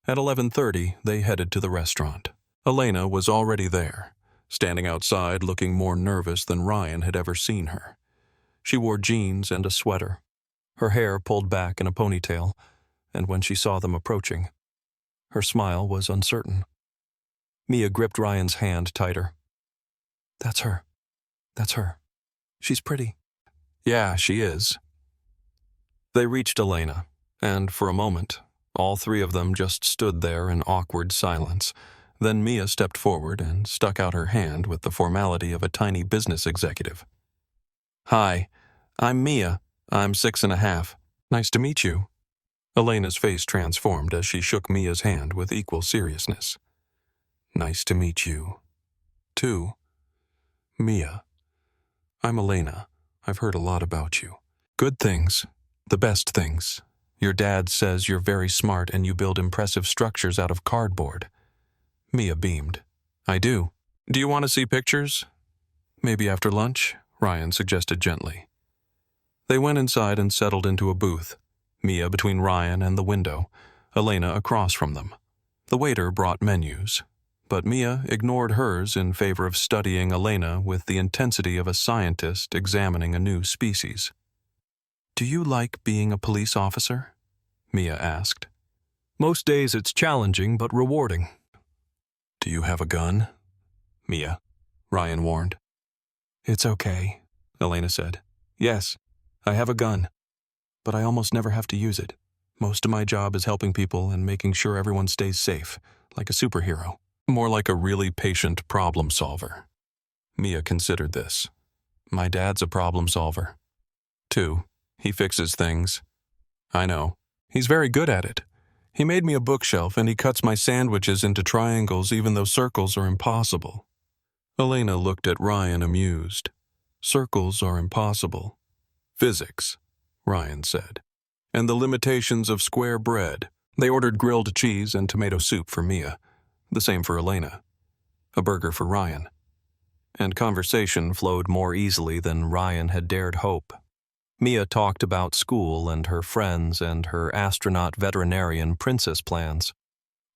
At 11:30, they headed to the restaurant. Elena was already there, standing outside looking more nervous than Ryan had ever seen her. She wore jeans and a sweater, her hair pulled back in a ponytail, and when she saw them approaching, her smile was uncertain. Mia gripped Ryan's hand tighter. That's her. She's pretty. Yeah, she is. They reached Elena, and for a moment, all 3 of them just stood there in awkward silence. Then Mia stepped forward and stuck out her hand with the formality of a tiny business executive. Hi, I'm Mia. I'm 6½. Nice to meet you. Elena's face transformed as she shook Mia's hand with equal seriousness. Nice to meet you. Too. Mia. I'm Elena. I've heard a lot about you. Good things. The best things. Your dad says you're very smart and you build impressive structures out of cardboard. Mia beamed. I do. Do you want to see pictures? Maybe after lunch, Ryan suggested gently. They went inside and settled into a booth, Mia between Ryan and the window, Elena across from them. The waiter brought menus, but Mia ignored hers in favor of studying Elena with the intensity of a scientist examining a new species. Do you like being a police officer? Mia asked. Most days it's challenging but rewarding. Do you have a gun? Mia, Ryan warned. It's okay, Elena said. Yes, I have a gun, but I almost never have to use it. Most of my job is helping people and making sure everyone stays safe, like a superhero. More like a really patient problem solver. Mia considered this. My dad's a problem solver. Too. He fixes things. I know. He's very good at it. He made me a bookshelf and he cuts my sandwiches into triangles even though circles are impossible. Elena looked at Ryan amused. Circles are impossible. Physics, Ryan said. And the limitations of square bread. They ordered grilled cheese and tomato soup for Mia. The same for Elena. A burger for Ryan. And conversation flowed more easily than Ryan had dared hope. Mia talked about school and her friends and her astronaut veterinarian princess plans.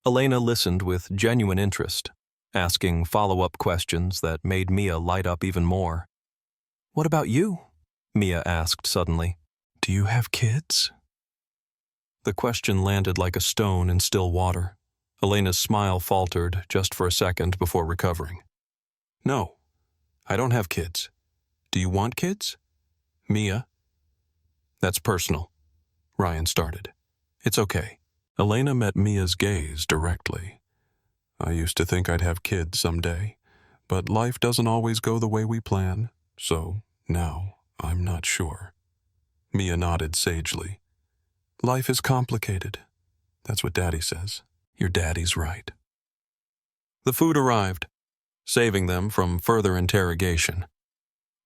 Elena listened with genuine interest, asking follow-up questions that made Mia light up even more. What about you? Mia asked suddenly. Do you have kids? The question landed like a stone in still water. Elena's smile faltered just for a second before recovering. No, I don't have kids. Do you want kids? Mia? That's personal, Ryan started. It's okay. Elena met Mia's gaze directly. I used to think I'd have kids someday, but life doesn't always go the way we plan, so now I'm not sure. Mia nodded sagely. Life is complicated. That's what Daddy says. Your daddy's right. The food arrived, saving them from further interrogation.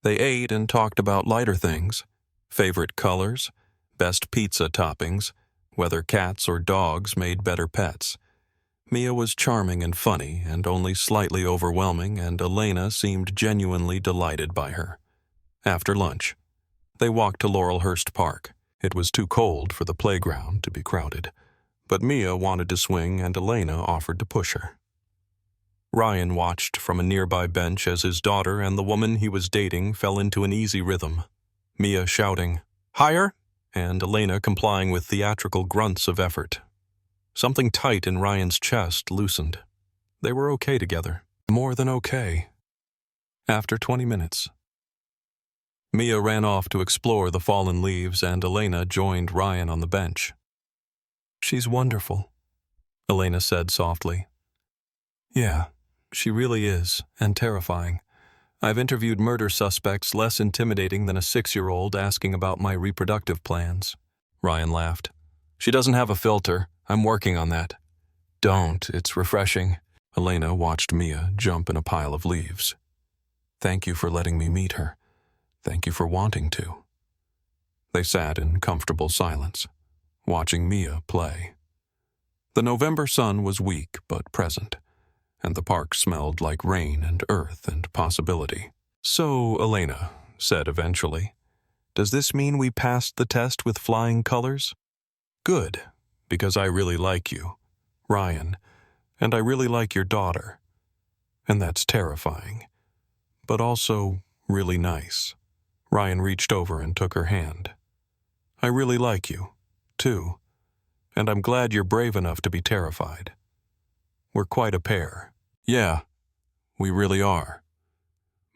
They ate and talked about lighter things, favorite colors, best pizza toppings, whether cats or dogs made better pets. Mia was charming and funny and only slightly overwhelming, and Elena seemed genuinely delighted by her. After lunch, they walked to Laurelhurst Park. It was too cold for the playground to be crowded, but Mia wanted to swing and Elena offered to push her. Ryan watched from a nearby bench as his daughter and the woman he was dating fell into an easy rhythm, Mia shouting, "Higher!" and Elena complying with theatrical grunts of effort. Something tight in Ryan's chest loosened. They were okay together. More than okay. After 20 minutes. Mia ran off to explore the fallen leaves and Elena joined Ryan on the bench. She's wonderful, Elena said softly. Yeah, she really is, and terrifying. I've interviewed murder suspects less intimidating than a 6-year-old asking about my reproductive plans. Ryan laughed. She doesn't have a filter. I'm working on that. Don't. It's refreshing. Elena watched Mia jump in a pile of leaves. Thank you for letting me meet her. Thank you for wanting to. They sat in comfortable silence, watching Mia play. The November sun was weak but present, and the park smelled like rain and earth and possibility. So, Elena said eventually, does this mean we passed the test with flying colors? Good, because I really like you, Ryan, and I really like your daughter. And that's terrifying, but also really nice. Ryan reached over and took her hand. I really like you, too, and I'm glad you're brave enough to be terrified. We're quite a pair. Yeah, we really are.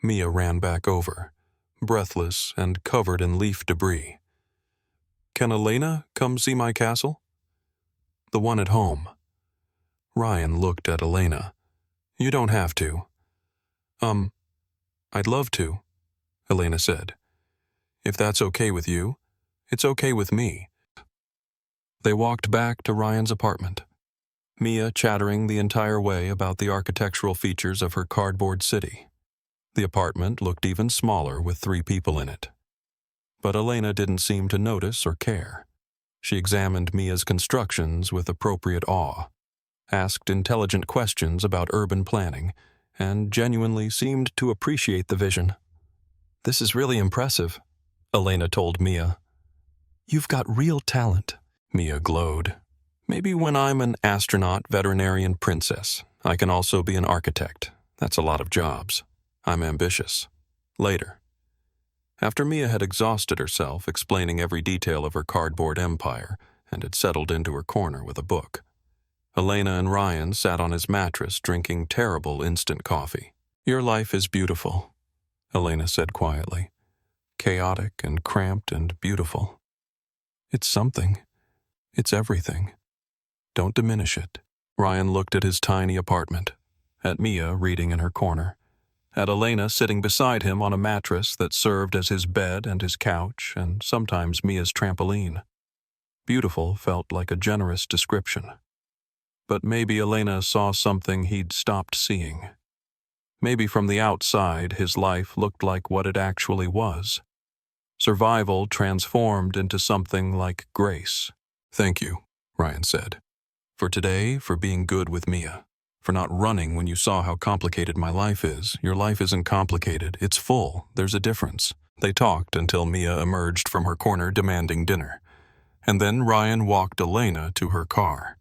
Mia ran back over, breathless and covered in leaf debris. Can Elena come see my castle? The one at home. Ryan looked at Elena. You don't have to. I'd love to, Elena said. If that's okay with you, it's okay with me. They walked back to Ryan's apartment, Mia chattering the entire way about the architectural features of her cardboard city. The apartment looked even smaller with 3 people in it. But Elena didn't seem to notice or care. She examined Mia's constructions with appropriate awe, asked intelligent questions about urban planning, and genuinely seemed to appreciate the vision. This is really impressive, Elena told Mia. You've got real talent, Mia glowed. Maybe when I'm an astronaut, veterinarian, princess, I can also be an architect. That's a lot of jobs. I'm ambitious. Later. After Mia had exhausted herself explaining every detail of her cardboard empire and had settled into her corner with a book, Elena and Ryan sat on his mattress drinking terrible instant coffee. Your life is beautiful, Elena said quietly. Chaotic and cramped and beautiful. It's something. It's everything. Don't diminish it. Ryan looked at his tiny apartment, at Mia reading in her corner, at Elena sitting beside him on a mattress that served as his bed and his couch and sometimes Mia's trampoline. Beautiful felt like a generous description. But maybe Elena saw something he'd stopped seeing. Maybe from the outside his life looked like what it actually was. Survival transformed into something like grace. Thank you, Ryan said. For today, for being good with Mia. For not running when you saw how complicated my life is. Your life isn't complicated. It's full. There's a difference. They talked until Mia emerged from her corner demanding dinner. And then Ryan walked Elena to her car.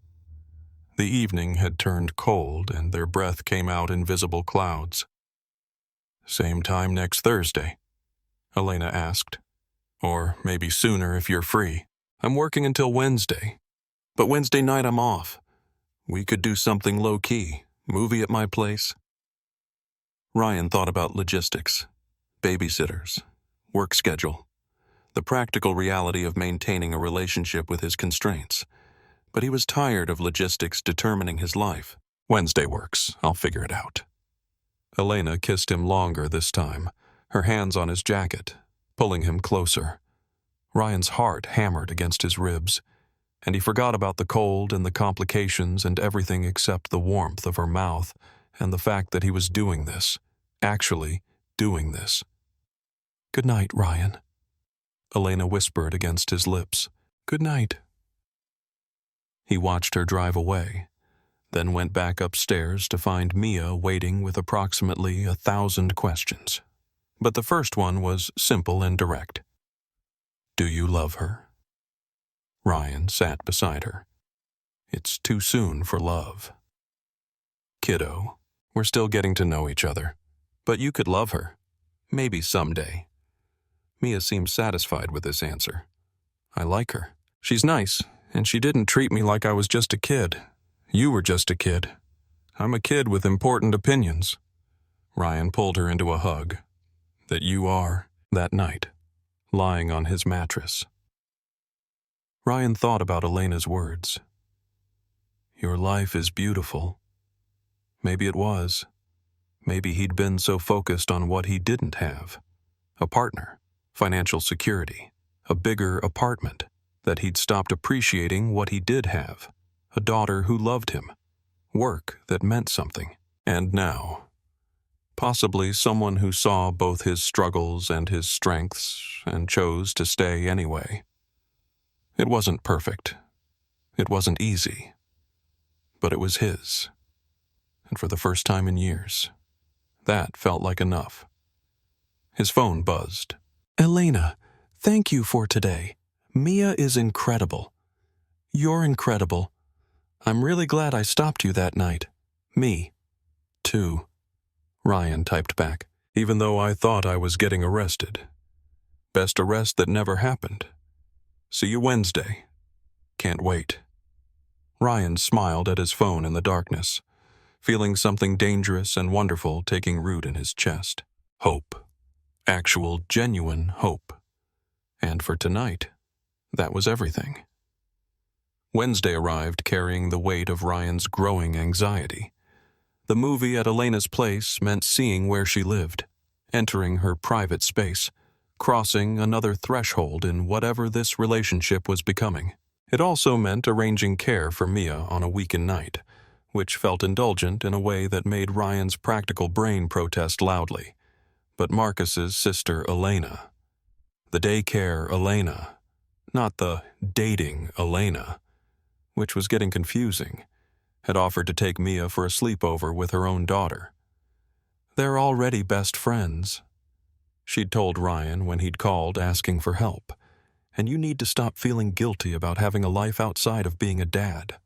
The evening had turned cold and their breath came out in visible clouds. Same time next Thursday? Elena asked. Or maybe sooner if you're free. I'm working until Wednesday. But Wednesday night I'm off. We could do something low-key. Movie at my place. Ryan thought about logistics. babysitters, work schedule, the practical reality of maintaining a relationship with his constraints. But he was tired of logistics determining his life. Wednesday works, I'll figure it out. Elena kissed him longer this time, her hands on his jacket, pulling him closer. Ryan's heart hammered against his ribs, and he forgot about the cold and the complications and everything except the warmth of her mouth and the fact that he was doing this, actually doing this. "Good night, Ryan," Elena whispered against his lips. "Good night." He watched her drive away, then went back upstairs to find Mia waiting with approximately 1,000 questions. But the first one was simple and direct. "Do you love her?" Ryan sat beside her. "It's too soon for love. Kiddo, we're still getting to know each other. But you could love her. Maybe someday." Mia seemed satisfied with this answer. "I like her. She's nice, and she didn't treat me like I was just a kid. You were just a kid. I'm a kid with important opinions." Ryan pulled her into a hug. "That you are," that night, lying on his mattress. Ryan thought about Elena's words. "Your life is beautiful." Maybe it was. Maybe he'd been so focused on what he didn't have. A partner, financial security, a bigger apartment, that he'd stopped appreciating what he did have. A daughter who loved him. Work that meant something. And now, possibly someone who saw both his struggles and his strengths and chose to stay anyway. It wasn't perfect. It wasn't easy. But it was his. And for the first time in years, that felt like enough. His phone buzzed. "Elena, thank you for today. Mia is incredible. You're incredible. I'm really glad I stopped you that night. Me, too," Ryan typed back, "even though I thought I was getting arrested. Best arrest that never happened. See you Wednesday. Can't wait." Ryan smiled at his phone in the darkness, feeling something dangerous and wonderful taking root in his chest. Hope. Actual, genuine hope. And for tonight, that was everything. Wednesday arrived carrying the weight of Ryan's growing anxiety. The movie at Elena's place meant seeing where she lived, entering her private space, crossing another threshold in whatever this relationship was becoming. It also meant arranging care for Mia on a weekend night, which felt indulgent in a way that made Ryan's practical brain protest loudly. But Marcus's sister Elena, the daycare Elena, not the dating Elena, which was getting confusing, had offered to take Mia for a sleepover with her own daughter. "They're already best friends," she'd told Ryan when he'd called asking for help, "and you need to stop feeling guilty about having a life outside of being a dad."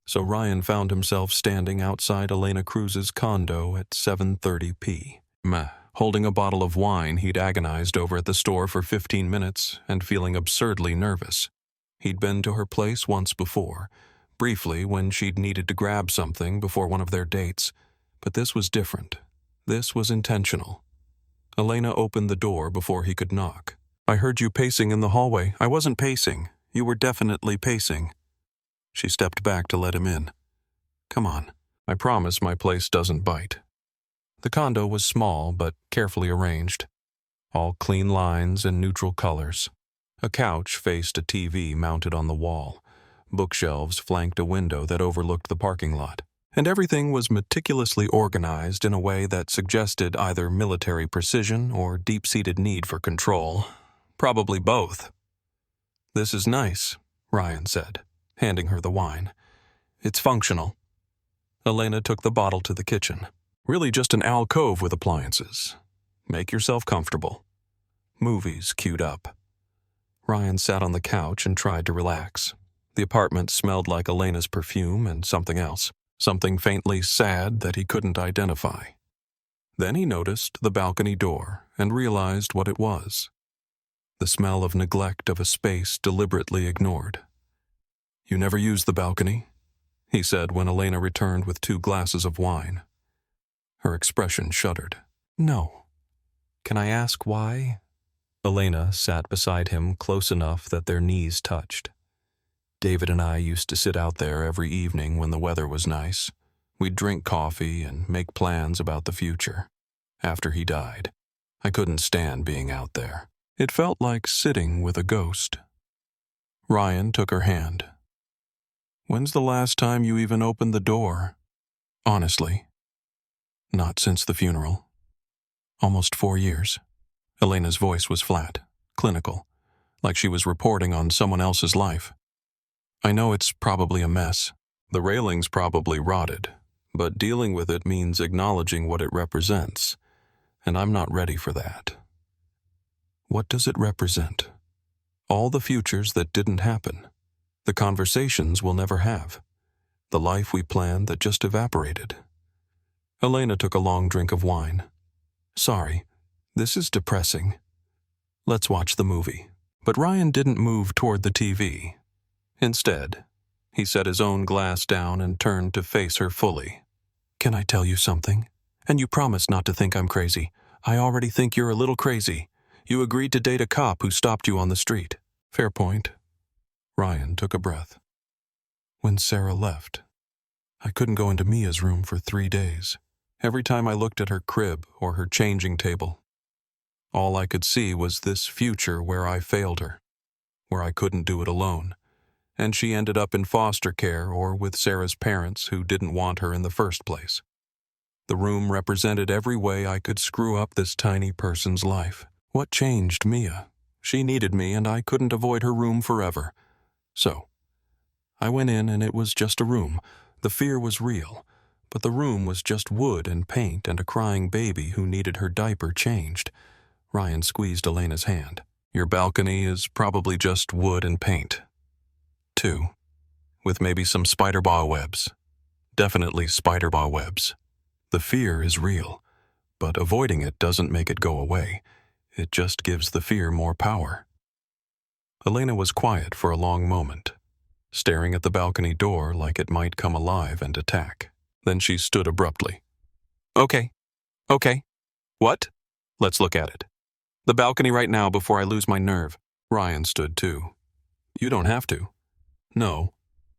So Ryan found himself standing outside Elena Cruz's condo at 7:30 p.m., holding a bottle of wine he'd agonized over at the store for 15 minutes and feeling absurdly nervous. He'd been to her place once before, briefly when she'd needed to grab something before one of their dates, but this was different. This was intentional. Elena opened the door before he could knock. "I heard you pacing in the hallway." "I wasn't pacing. You were definitely pacing." She stepped back to let him in. "Come on. I promise my place doesn't bite." The condo was small but carefully arranged, all clean lines and neutral colors. A couch faced a TV mounted on the wall. Bookshelves flanked a window that overlooked the parking lot. And everything was meticulously organized in a way that suggested either military precision or deep-seated need for control. Probably both. "This is nice," Ryan said, handing her the wine. "It's functional." Elena took the bottle to the kitchen. "Really just an alcove with appliances. Make yourself comfortable." Movies queued up. Ryan sat on the couch and tried to relax. The apartment smelled like Elena's perfume and something else, something faintly sad that he couldn't identify. Then he noticed the balcony door and realized what it was. The smell of neglect of a space deliberately ignored. "You never use the balcony?" he said when Elena returned with 2 glasses of wine. Her expression shuddered. "No." Can I ask why? Elena sat beside him close enough that their knees touched. David and I used to sit out there every evening when the weather was nice. We'd drink coffee and make plans about the future. After he died, I couldn't stand being out there. It felt like sitting with a ghost. Ryan took her hand. When's the last time you even opened the door? Honestly, not since the funeral. Almost 4 years. Elena's voice was flat, clinical, like she was reporting on someone else's life. I know it's probably a mess. The railing's probably rotted, but dealing with it means acknowledging what it represents, and I'm not ready for that. What does it represent? All the futures that didn't happen, the conversations we'll never have, the life we planned that just evaporated. Elena took a long drink of wine. Sorry, this is depressing. Let's watch the movie. But Ryan didn't move toward the TV. Instead, he set his own glass down and turned to face her fully. Can I tell you something? And you promise not to think I'm crazy. I already think you're a little crazy. You agreed to date a cop who stopped you on the street. Fair point. Ryan took a breath. When Sarah left, I couldn't go into Mia's room for 3 days. Every time I looked at her crib or her changing table, all I could see was this future where I failed her, where I couldn't do it alone, and she ended up in foster care or with Sarah's parents who didn't want her in the first place. The room represented every way I could screw up this tiny person's life. What changed Mia? She needed me and I couldn't avoid her room forever. So, I went in and it was just a room. The fear was real, but the room was just wood and paint and a crying baby who needed her diaper changed. Ryan squeezed Elena's hand. Your balcony is probably just wood and paint. 2, with maybe some spider ball webs. Definitely spider ball webs. The fear is real, but avoiding it doesn't make it go away. It just gives the fear more power. Elena was quiet for a long moment, staring at the balcony door like it might come alive and attack. Then she stood abruptly. Okay. What? Let's look at it. The balcony right now before I lose my nerve. Ryan stood too. You don't have to. No,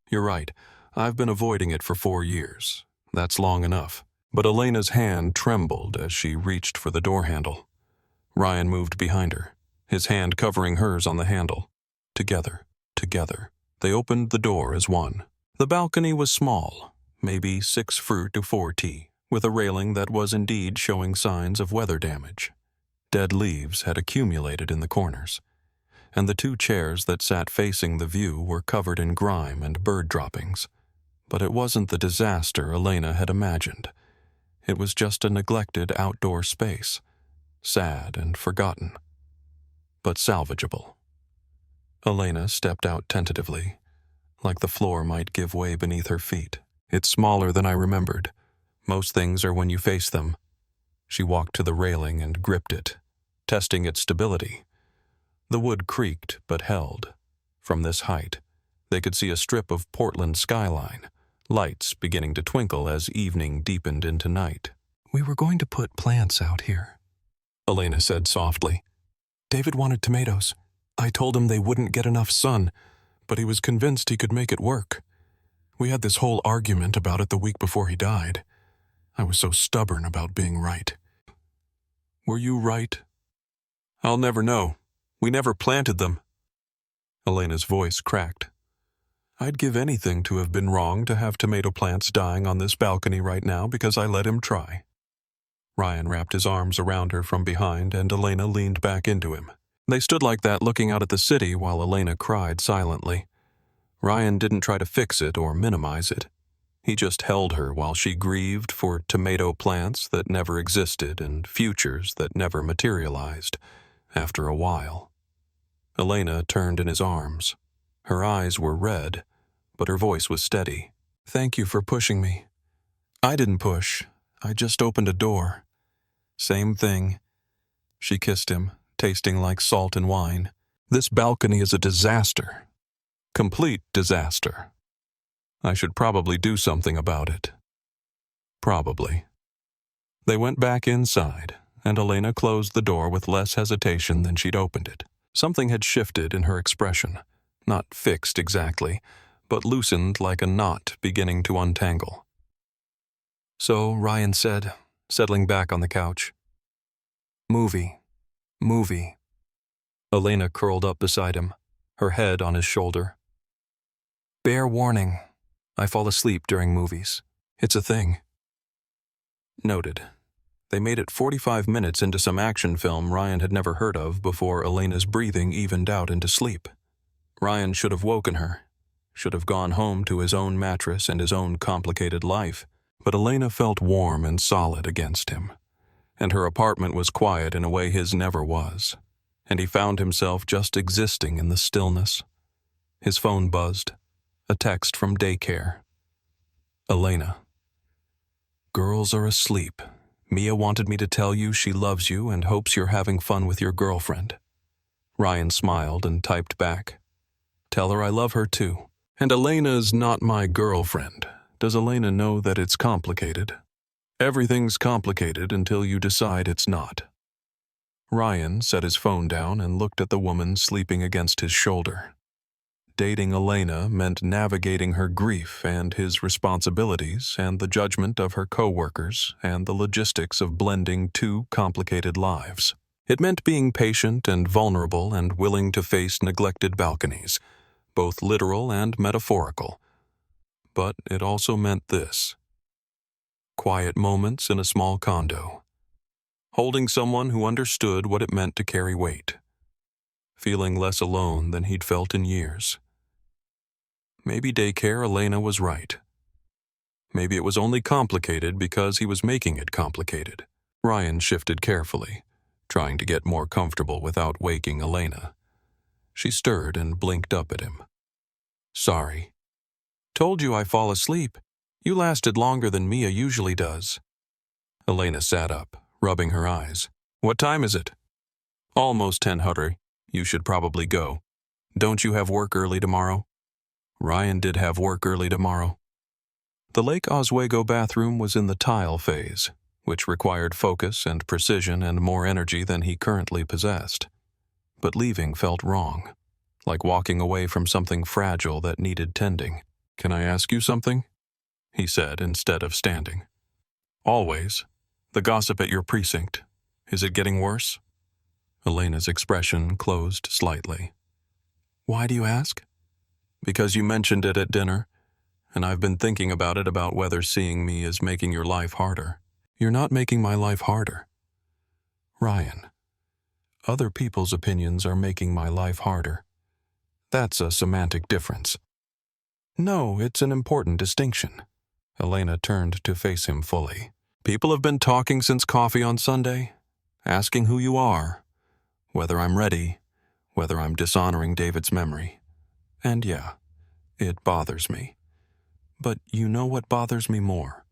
you're right. I've been avoiding it for 4 years. That's long enough. But Elena's hand trembled as she reached for the door handle. Ryan moved behind her, his hand covering hers on the handle. Together, they opened the door as one. The balcony was small, maybe 6 fruit to 4 tea, with a railing that was indeed showing signs of weather damage. Dead leaves had accumulated in the corners, and the 2 chairs that sat facing the view were covered in grime and bird droppings. But it wasn't the disaster Elena had imagined. It was just a neglected outdoor space, sad and forgotten, but salvageable. Elena stepped out tentatively, like the floor might give way beneath her feet. It's smaller than I remembered. Most things are when you face them. She walked to the railing and gripped it, testing its stability. The wood creaked but held. From this height, they could see a strip of Portland skyline, lights beginning to twinkle as evening deepened into night. We were going to put plants out here, Elena said softly. David wanted tomatoes. I told him they wouldn't get enough sun, but he was convinced he could make it work. We had this whole argument about it the week before he died. I was so stubborn about being right. Were you right? I'll never know. We never planted them. Elena's voice cracked. I'd give anything to have been wrong to have tomato plants dying on this balcony right now because I let him try. Ryan wrapped his arms around her from behind and Elena leaned back into him. They stood like that looking out at the city while Elena cried silently. Ryan didn't try to fix it or minimize it. He just held her while she grieved for tomato plants that never existed and futures that never materialized. After a while, Elena turned in his arms. Her eyes were red, but her voice was steady. Thank you for pushing me. I didn't push. I just opened a door. Same thing. She kissed him, tasting like salt and wine. This balcony is a disaster. Complete disaster. I should probably do something about it. Probably. They went back inside, and Elena closed the door with less hesitation than she'd opened it. Something had shifted in her expression, not fixed exactly, but loosened like a knot beginning to untangle. "So," Ryan said, settling back on the couch. Movie. Elena curled up beside him, her head on his shoulder. "Bear warning, I fall asleep during movies. It's a thing." Noted. They made it 45 minutes into some action film Ryan had never heard of before Elena's breathing evened out into sleep. Ryan should have woken her, should have gone home to his own mattress and his own complicated life, but Elena felt warm and solid against him, and her apartment was quiet in a way his never was, and he found himself just existing in the stillness. His phone buzzed, a text from daycare. "Elena. Girls are asleep. Mia wanted me to tell you she loves you and hopes you're having fun with your girlfriend." Ryan smiled and typed back, "Tell her I love her too. And Elena's not my girlfriend. Does Elena know that it's complicated? Everything's complicated until you decide it's not." Ryan set his phone down and looked at the woman sleeping against his shoulder. Dating Elena meant navigating her grief and his responsibilities and the judgment of her coworkers and the logistics of blending two complicated lives. It meant being patient and vulnerable and willing to face neglected balconies, both literal and metaphorical. But it also meant this: quiet moments in a small condo, holding someone who understood what it meant to carry weight, feeling less alone than he'd felt in years. Maybe daycare Elena was right. Maybe it was only complicated because he was making it complicated. Ryan shifted carefully, trying to get more comfortable without waking Elena. She stirred and blinked up at him. "Sorry. Told you I fall asleep. You lasted longer than Mia usually does." Elena sat up, rubbing her eyes. "What time is it?" "Almost 10, Hurry. You should probably go. Don't you have work early tomorrow?" Ryan did have work early tomorrow. The Lake Oswego bathroom was in the tile phase, which required focus and precision and more energy than he currently possessed. But leaving felt wrong, like walking away from something fragile that needed tending. "Can I ask you something?" he said instead of standing. "Always. The gossip at your precinct. Is it getting worse?" Elena's expression closed slightly. "Why do you ask?" "Because you mentioned it at dinner, and I've been thinking about whether seeing me is making your life harder." "You're not making my life harder." "Ryan, other people's opinions are making my life harder. That's a semantic difference." "No, it's an important distinction." Elena turned to face him fully. "People have been talking since coffee on Sunday, asking who you are, whether I'm ready, whether I'm dishonoring David's memory. And yeah, it bothers me. But you know what bothers me more?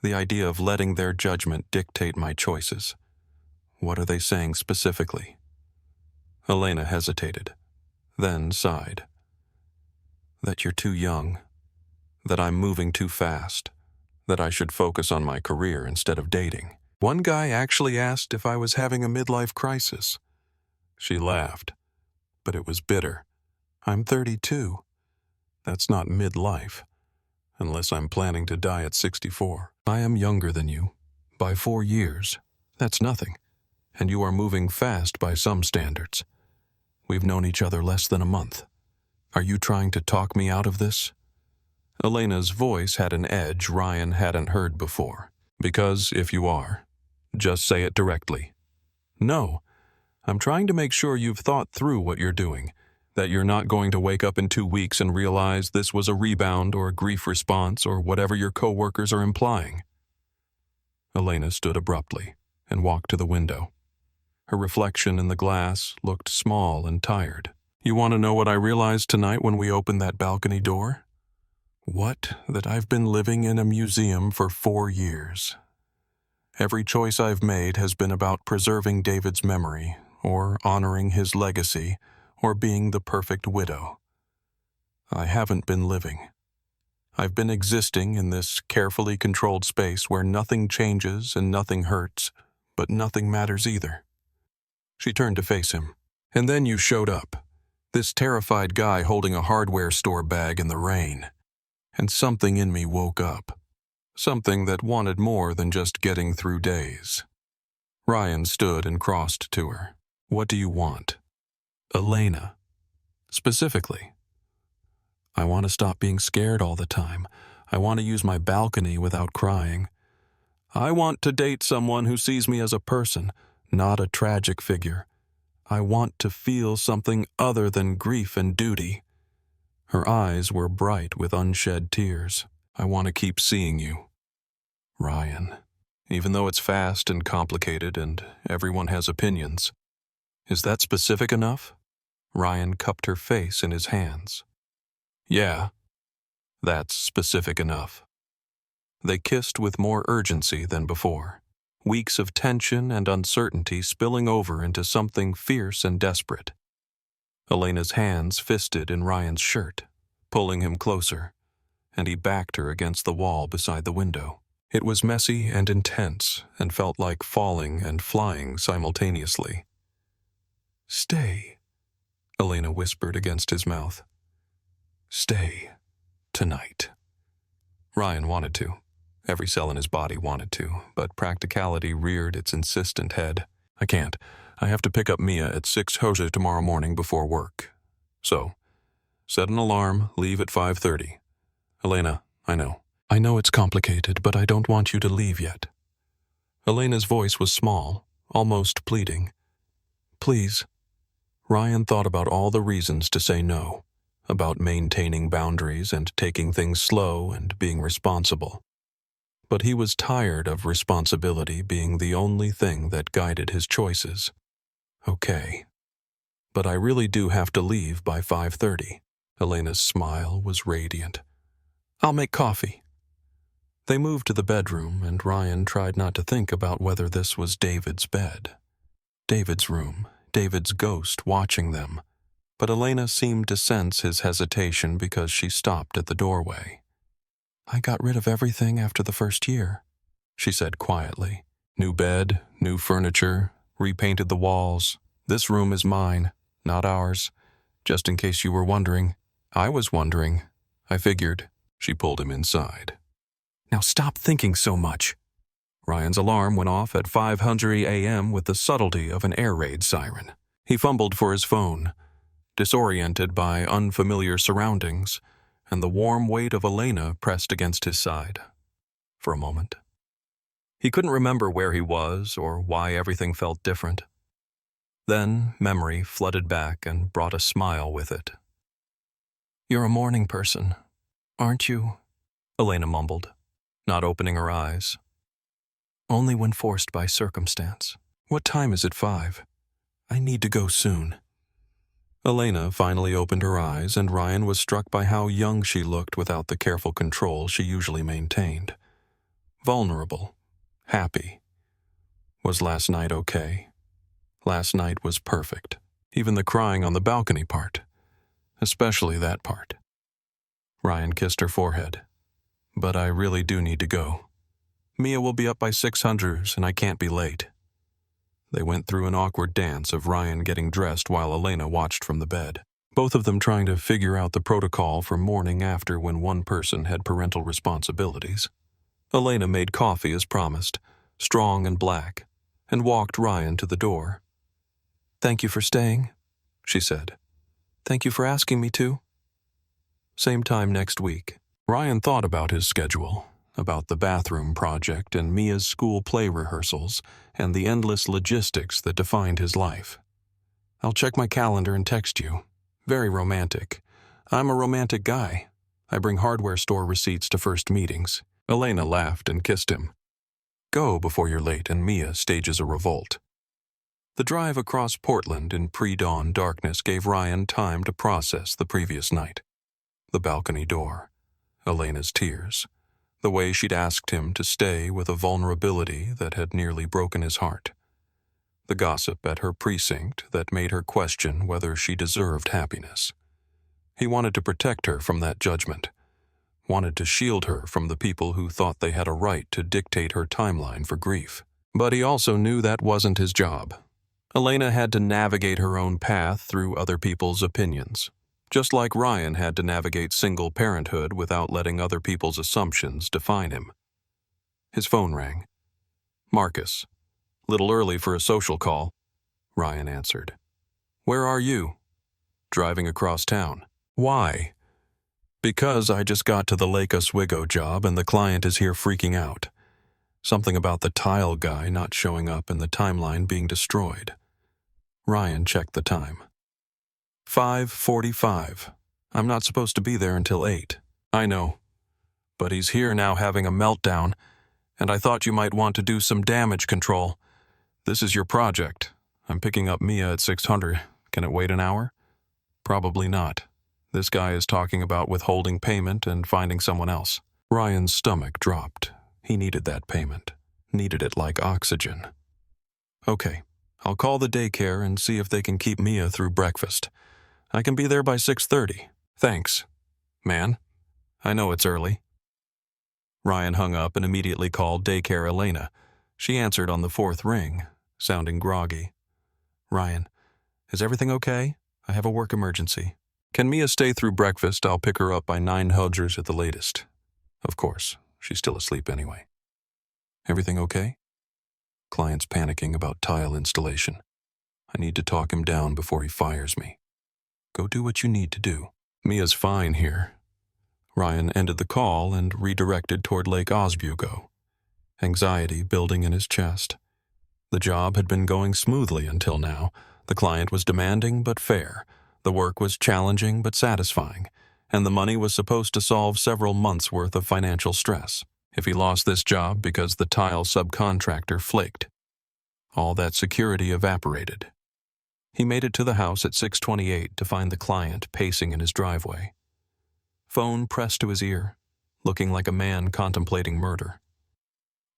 The idea of letting their judgment dictate my choices. What are they saying specifically?" Elena hesitated, then sighed. "That you're too young, that I'm moving too fast, that I should focus on my career instead of dating. One guy actually asked if I was having a midlife crisis." She laughed, but it was bitter. "I'm 32. That's not midlife, unless I'm planning to die at 64. I am younger than you, by 4 years. That's nothing, and you are moving fast by some standards. We've known each other less than a month. Are you trying to talk me out of this?" Elena's voice had an edge Ryan hadn't heard before. "Because if you are, just say it directly." "No, I'm trying to make sure you've thought through what you're doing, that you're not going to wake up in 2 weeks and realize this was a rebound or a grief response or whatever your coworkers are implying." Elena stood abruptly and walked to the window. Her reflection in the glass looked small and tired. "You want to know what I realized tonight when we opened that balcony door? What? That I've been living in a museum for 4 years. Every choice I've made has been about preserving David's memory, or honoring his legacy, or being the perfect widow. I haven't been living. I've been existing in this carefully controlled space where nothing changes and nothing hurts, but nothing matters either. She turned to face him. And then you showed up. This terrified guy holding a hardware store bag in the rain. And something in me woke up. Something that wanted more than just getting through days. Ryan stood and crossed to her. What do you want? Elena. Specifically. I want to stop being scared all the time. I want to use my balcony without crying. I want to date someone who sees me as a person, not a tragic figure. I want to feel something other than grief and duty. Her eyes were bright with unshed tears. I want to keep seeing you. Ryan, even though it's fast and complicated and everyone has opinions. Is that specific enough? Ryan cupped her face in his hands. Yeah, that's specific enough. They kissed with more urgency than before. Weeks of tension and uncertainty spilling over into something fierce and desperate. Elena's hands fisted in Ryan's shirt, pulling him closer, and he backed her against the wall beside the window. It was messy and intense and felt like falling and flying simultaneously. Stay, Elena whispered against his mouth. Stay, tonight. Ryan wanted to. Every cell in his body wanted to, but practicality reared its insistent head. I can't. I have to pick up Mia at 6 tomorrow morning before work. So, set an alarm, leave at 5:30. Elena, I know it's complicated, but I don't want you to leave yet. Elena's voice was small, almost pleading. Please. Ryan thought about all the reasons to say no, about maintaining boundaries and taking things slow and being responsible. But he was tired of responsibility being the only thing that guided his choices. Okay. But I really do have to leave by 5:30. Elena's smile was radiant. I'll make coffee. They moved to the bedroom, and Ryan tried not to think about whether this was David's bed. David's room, David's ghost watching them. But Elena seemed to sense his hesitation because she stopped at the doorway. I got rid of everything after the first year, she said quietly. New bed, new furniture, repainted the walls. This room is mine, not ours. Just in case you were wondering. I was wondering. I figured. She pulled him inside. Now stop thinking so much. Ryan's alarm went off at 5:00 a.m. with the subtlety of an air raid siren. He fumbled for his phone, disoriented by unfamiliar surroundings, and the warm weight of Elena pressed against his side. For a moment. He couldn't remember where he was or why everything felt different. Then memory flooded back and brought a smile with it. You're a morning person, aren't you? Elena mumbled, not opening her eyes. Only when forced by circumstance. What time is it, 5? I need to go soon. Elena finally opened her eyes, and Ryan was struck by how young she looked without the careful control she usually maintained. Vulnerable. Happy. Was last night okay? Last night was perfect. Even the crying on the balcony part. Especially that part. Ryan kissed her forehead. But I really do need to go. Mia will be up by 600, and I can't be late. They went through an awkward dance of Ryan getting dressed while Elena watched from the bed, both of them trying to figure out the protocol for morning after when one person had parental responsibilities. Elena made coffee as promised, strong and black, and walked Ryan to the door. Thank you for staying, she said. Thank you for asking me to. Same time next week. Ryan thought about his schedule, about the bathroom project and Mia's school play rehearsals, and the endless logistics that defined his life. I'll check my calendar and text you. Very romantic. I'm a romantic guy. I bring hardware store receipts to first meetings. Elena laughed and kissed him. Go before you're late and Mia stages a revolt. The drive across Portland in pre-dawn darkness gave Ryan time to process the previous night. The balcony door. Elena's tears. The way she'd asked him to stay with a vulnerability that had nearly broken his heart. The gossip at her precinct that made her question whether she deserved happiness. He wanted to protect her from that judgment. Wanted to shield her from the people who thought they had a right to dictate her timeline for grief. But he also knew that wasn't his job. Elena had to navigate her own path through other people's opinions, just like Ryan had to navigate single parenthood without letting other people's assumptions define him. His phone rang. "Marcus. Little early for a social call," Ryan answered. "Where are you?" "Driving across town." "Why?" "Because I just got to the Lake Oswego job and the client is here freaking out. Something about the tile guy not showing up and the timeline being destroyed." Ryan checked the time. 5:45. "I'm not supposed to be there until 8. "I know. But he's here now having a meltdown, and I thought you might want to do some damage control. This is your project. I'm picking up Mia at 600. Can it wait an hour?" "Probably not. This guy is talking about withholding payment and finding someone else." Ryan's stomach dropped. He needed that payment. Needed it like oxygen. "Okay, I'll call the daycare and see if they can keep Mia through breakfast. I can be there by 6:30. "Thanks, man. I know it's early." Ryan hung up and immediately called daycare Elena. She answered on the 4th ring, sounding groggy. "Ryan, is everything okay? I have a work emergency. Can Mia stay through breakfast? I'll pick her up by 900 at the latest." "Of course. She's still asleep anyway." "Everything okay?" "Client's panicking about tile installation. I need to talk him down before he fires me." "Go do what you need to do." "Mia's fine here." Ryan ended the call and redirected toward Lake Oswego, anxiety building in his chest. The job had been going smoothly until now. The client was demanding but fair. The work was challenging but satisfying, and the money was supposed to solve several months' worth of financial stress. If he lost this job because the tile subcontractor flaked, all that security evaporated. He made it to the house at 6:28 to find the client pacing in his driveway. Phone pressed to his ear, looking like a man contemplating murder.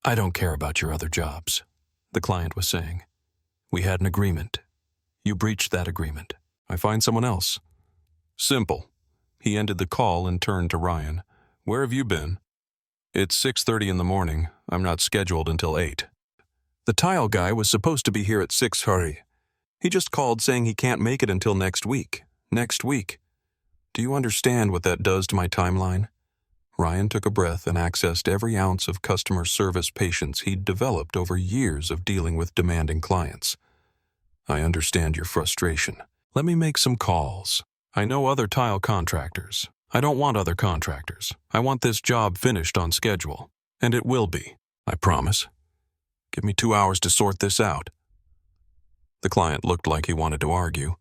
"I don't care about your other jobs," the client was saying. "We had an agreement. You breached that agreement. I find someone else." "Simple." He ended the call and turned to Ryan. "Where have you been?" "It's 6:30 in the morning. I'm not scheduled until 8. The tile guy was supposed to be here at 6:30. He just called saying he can't make it until next week. Next week. Do you understand what that does to my timeline?" Ryan took a breath and accessed every ounce of customer service patience he'd developed over years of dealing with demanding clients. "I understand your frustration. Let me make some calls. I know other tile contractors. I don't want other contractors. I want this job finished on schedule. And it will be. I promise. Give me 2 hours to sort this out." The client looked like he wanted to argue,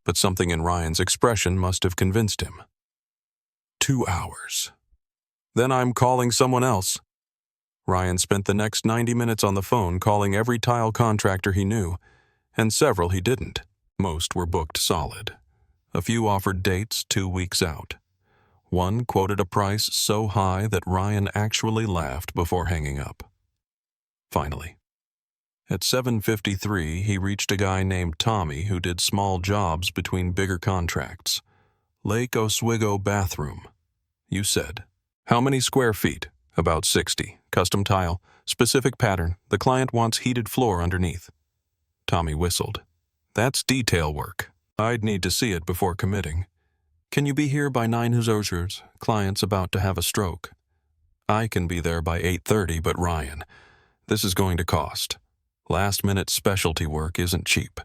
but something in Ryan's expression must have convinced him. 2 hours. "Then I'm calling someone else." Ryan spent the next 90 minutes on the phone calling every tile contractor he knew, and several he didn't. Most were booked solid. A few offered dates 2 weeks out. One quoted a price so high that Ryan actually laughed before hanging up. Finally, at 7:53, he reached a guy named Tommy who did small jobs between bigger contracts. "Lake Oswego bathroom." "You said." "How many square feet?" "About 60. Custom tile. Specific pattern. The client wants heated floor underneath." Tommy whistled. "That's detail work. I'd need to see it before committing. Can you be here by 9:00? Client's about to have a stroke." "I can be there by 8:30, but Ryan, this is going to cost. Last-minute specialty work isn't cheap."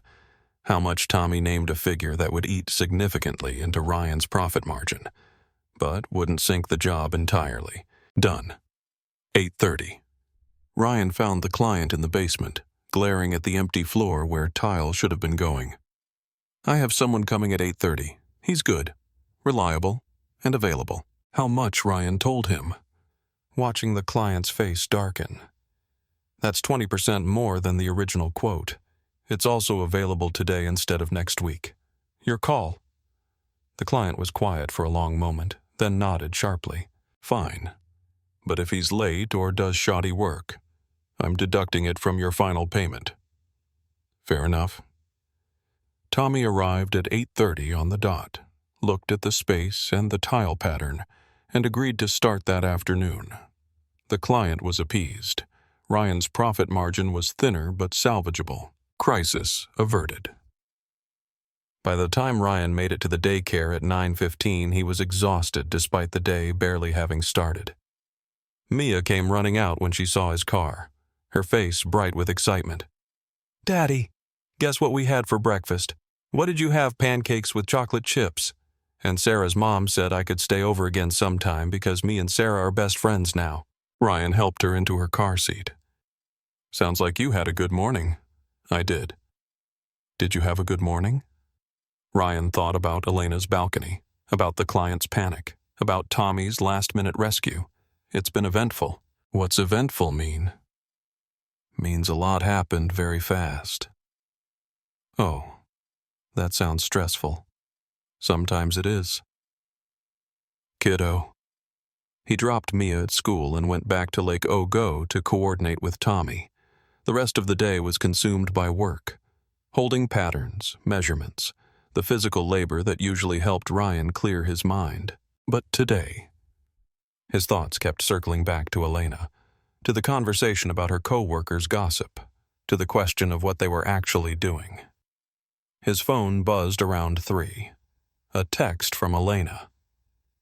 How much Tommy named a figure that would eat significantly into Ryan's profit margin, but wouldn't sink the job entirely. Done. 8:30. Ryan found the client in the basement, glaring at the empty floor where tile should have been going. "I have someone coming at 8:30. He's good, reliable, and available." How much Ryan told him, watching the client's face darken. "That's 20% more than the original quote. It's also available today instead of next week. Your call." The client was quiet for a long moment, then nodded sharply. "Fine. But if he's late or does shoddy work, I'm deducting it from your final payment." "Fair enough." Tommy arrived at 8:30 on the dot, looked at the space and the tile pattern, and agreed to start that afternoon. The client was appeased. Ryan's profit margin was thinner but salvageable. Crisis averted. By the time Ryan made it to the daycare at 9:15, he was exhausted despite the day barely having started. Mia came running out when she saw his car, her face bright with excitement. "Daddy, guess what we had for breakfast? What did you have? Pancakes with chocolate chips. And Sarah's mom said I could stay over again sometime because me and Sarah are best friends now." Ryan helped her into her car seat. "Sounds like you had a good morning." "I did." "Did you have a good morning?" Ryan thought about Elena's balcony, about the client's panic, about Tommy's last-minute rescue. It's been eventful. What's eventful mean? Means a lot happened very fast. Oh, that sounds stressful. Sometimes it is. Kiddo. He dropped Mia at school and went back to Lake Ogo to coordinate with Tommy. The rest of the day was consumed by work, holding patterns, measurements, the physical labor that usually helped Ryan clear his mind. But today, his thoughts kept circling back to Elena, to the conversation about her co-workers' gossip, to the question of what they were actually doing. His phone buzzed around 3. A text from Elena.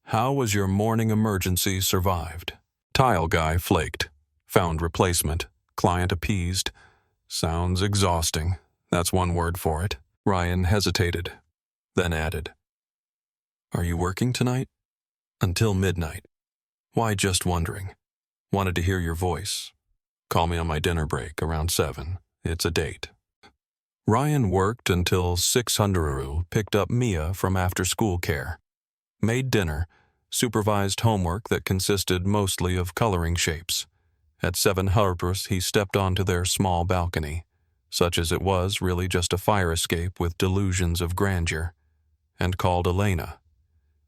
"How was your morning emergency survived? Tile guy flaked. Found replacement. Client appeased. Sounds exhausting. That's one word for it." Ryan hesitated, then added, "Are you working tonight?" "Until midnight." "Why, just wondering. Wanted to hear your voice. Call me on my dinner break around 7. It's a date." Ryan worked until 600 picked up Mia from after-school care, made dinner, supervised homework that consisted mostly of coloring shapes. At 700 he stepped onto their small balcony, such as it was really just a fire escape with delusions of grandeur, and called Elena.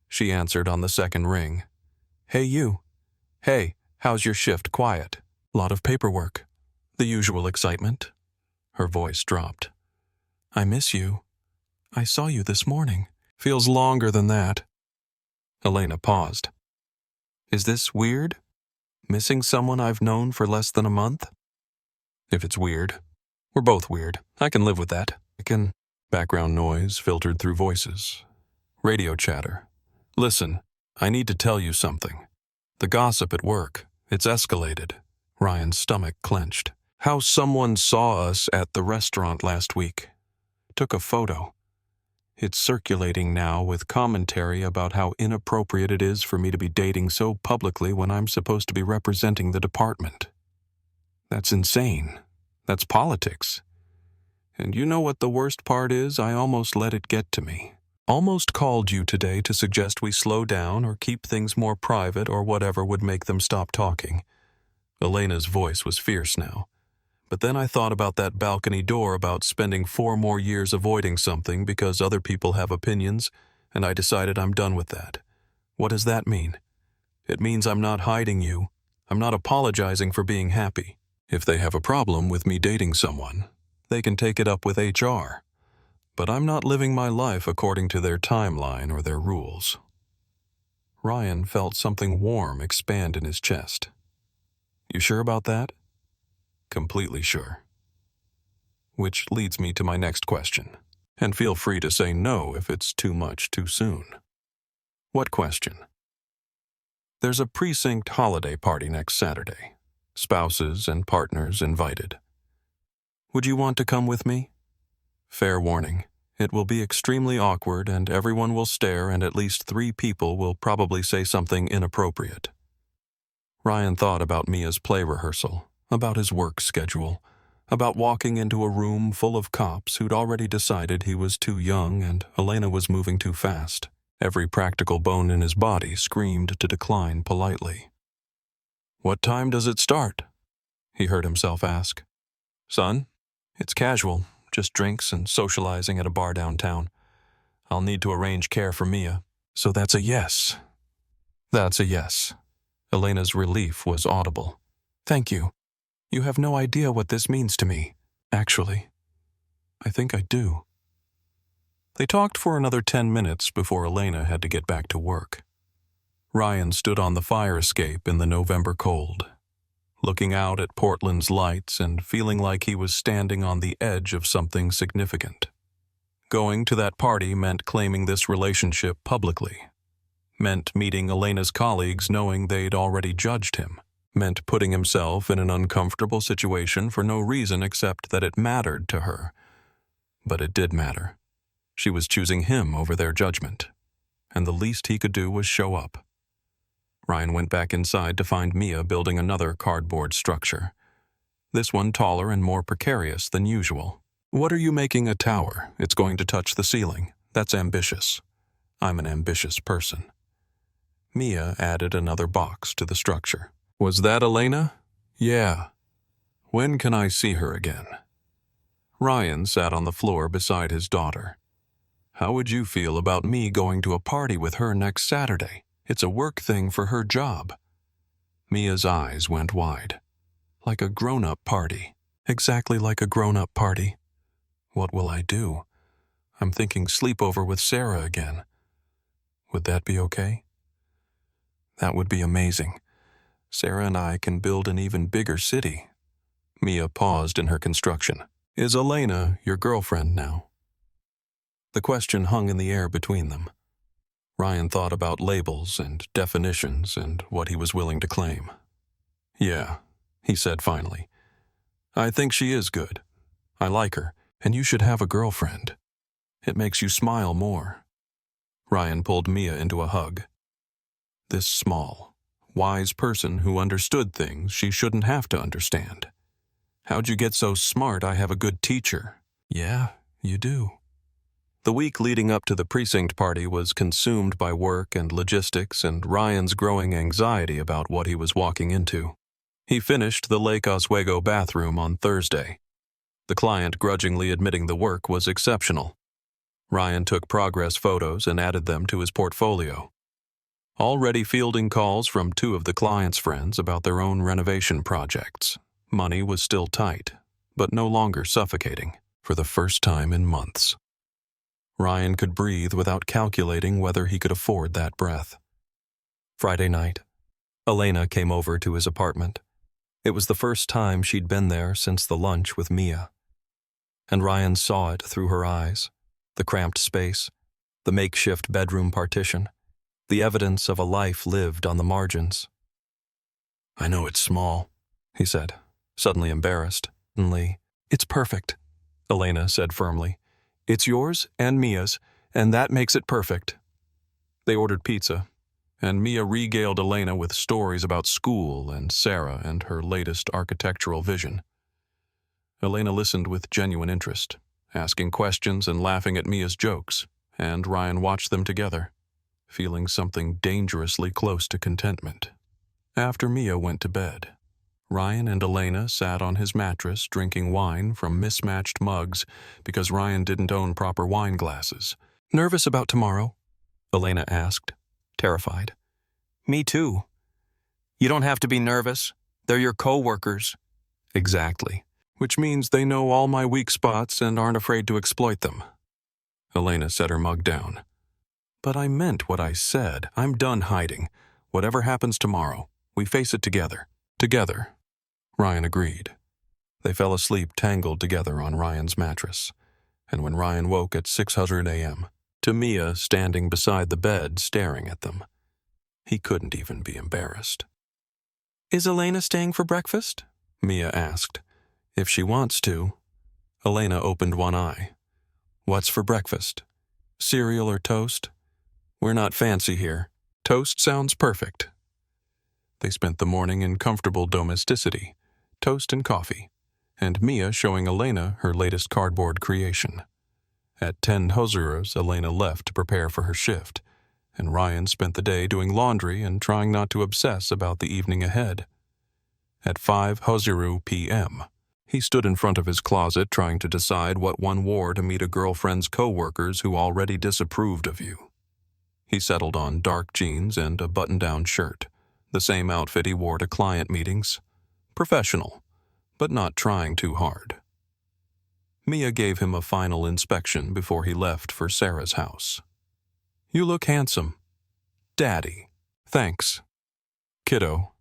She answered on the second ring. "Hey, you. Hey, how's your shift? Quiet. Lot of paperwork. The usual excitement." Her voice dropped. "I miss you. I saw you this morning. Feels longer than that." Elena paused. "Is this weird? Missing someone I've known for less than a month?" "If it's weird. We're both weird. I can live with that. I can..." Background noise filtered through voices. Radio chatter. "Listen, I need to tell you something. The gossip at work, it's escalated." Ryan's stomach clenched. "How someone saw us at the restaurant last week. Took a photo. It's circulating now with commentary about how inappropriate it is for me to be dating so publicly when I'm supposed to be representing the department. That's insane. That's politics. And you know what the worst part is? I almost let it get to me. Almost called you today to suggest we slow down or keep things more private or whatever would make them stop talking." Elena's voice was fierce now. "But then I thought about that balcony door about spending 4 more years avoiding something because other people have opinions, and I decided I'm done with that. What does that mean? It means I'm not hiding you. I'm not apologizing for being happy. If they have a problem with me dating someone, they can take it up with HR. But I'm not living my life according to their timeline or their rules." Ryan felt something warm expand in his chest. "You sure about that?" "Completely sure." Which leads me to my next question. And feel free to say no if it's too much too soon. What question? There's a precinct holiday party next Saturday. Spouses and partners invited. Would you want to come with me? Fair warning. It will be extremely awkward and everyone will stare and at least 3 people will probably say something inappropriate. Ryan thought about Mia's play rehearsal, about his work schedule, about walking into a room full of cops who'd already decided he was too young and Elena was moving too fast. Every practical bone in his body screamed to decline politely. What time does it start? He heard himself ask. Son, it's casual, just drinks and socializing at a bar downtown. I'll need to arrange care for Mia. So that's a yes. That's a yes. Elena's relief was audible. Thank you. You have no idea what this means to me. Actually, I think I do. They talked for another 10 minutes before Elena had to get back to work. Ryan stood on the fire escape in the November cold. looking out at Portland's lights and feeling like he was standing on the edge of something significant. Going to that party meant claiming this relationship publicly. Meant meeting Elena's colleagues knowing they'd already judged him. Meant putting himself in an uncomfortable situation for no reason except that it mattered to her. But it did matter. She was choosing him over their judgment, and the least he could do was show up. Ryan went back inside to find Mia building another cardboard structure. This one taller and more precarious than usual. "What are you making a tower? It's going to touch the ceiling. That's ambitious. I'm an ambitious person." Mia added another box to the structure. "Was that Elena?" "Yeah." "When can I see her again?" Ryan sat on the floor beside his daughter. "How would you feel about me going to a party with her next Saturday? It's a work thing for her job." Mia's eyes went wide. "Like a grown-up party." "Exactly like a grown-up party." "What will I do? I'm thinking sleepover with Sarah again." "Would that be okay?" "That would be amazing. Sarah and I can build an even bigger city." Mia paused in her construction. "Is Elena your girlfriend now?" The question hung in the air between them. Ryan thought about labels and definitions and what he was willing to claim. "Yeah," he said finally. "I think she is good. I like her, and you should have a girlfriend. It makes you smile more." Ryan pulled Mia into a hug. This small, wise person who understood things she shouldn't have to understand. "How'd you get so smart I have a good teacher?" "Yeah, you do." The week leading up to the precinct party was consumed by work and logistics and Ryan's growing anxiety about what he was walking into. He finished the Lake Oswego bathroom on Thursday. The client grudgingly admitting the work was exceptional. Ryan took progress photos and added them to his portfolio. Already fielding calls from two of the client's friends about their own renovation projects. Money was still tight, but no longer suffocating, for the first time in months. Ryan could breathe without calculating whether he could afford that breath. Friday night, Elena came over to his apartment. It was the first time she'd been there since the lunch with Mia. And Ryan saw it through her eyes, the cramped space, the makeshift bedroom partition, the evidence of a life lived on the margins. "I know it's small," he said, suddenly embarrassed. "It's perfect," Elena said firmly. "It's yours and Mia's, and that makes it perfect." They ordered pizza, and Mia regaled Elena with stories about school and Sarah and her latest architectural vision. Elena listened with genuine interest, asking questions and laughing at Mia's jokes, and Ryan watched them together, feeling something dangerously close to contentment. After Mia went to bed, Ryan and Elena sat on his mattress drinking wine from mismatched mugs because Ryan didn't own proper wine glasses. "Nervous about tomorrow?" Elena asked, terrified. "Me too." "You don't have to be nervous. They're your co-workers." "Exactly. Which means they know all my weak spots and aren't afraid to exploit them." Elena set her mug down. "But I meant what I said. I'm done hiding. Whatever happens tomorrow, we face it together." "Together," Ryan agreed. They fell asleep tangled together on Ryan's mattress, and when Ryan woke at 6:00 a.m., to Mia standing beside the bed staring at them, he couldn't even be embarrassed. "Is Elena staying for breakfast?" Mia asked. "If she wants to." Elena opened one eye. "What's for breakfast? Cereal or toast?" "We're not fancy here. Toast sounds perfect." They spent the morning in comfortable domesticity, toast and coffee, and Mia showing Elena her latest cardboard creation. At 10 Hoserus, Elena left to prepare for her shift, and Ryan spent the day doing laundry and trying not to obsess about the evening ahead. At 5 Hoseru p.m., he stood in front of his closet trying to decide what one wore to meet a girlfriend's co-workers who already disapproved of you. He settled on dark jeans and a button-down shirt, the same outfit he wore to client meetings. Professional, but not trying too hard. Mia gave him a final inspection before he left for Sarah's house. "You look handsome." "Daddy." "Thanks." "Kiddo."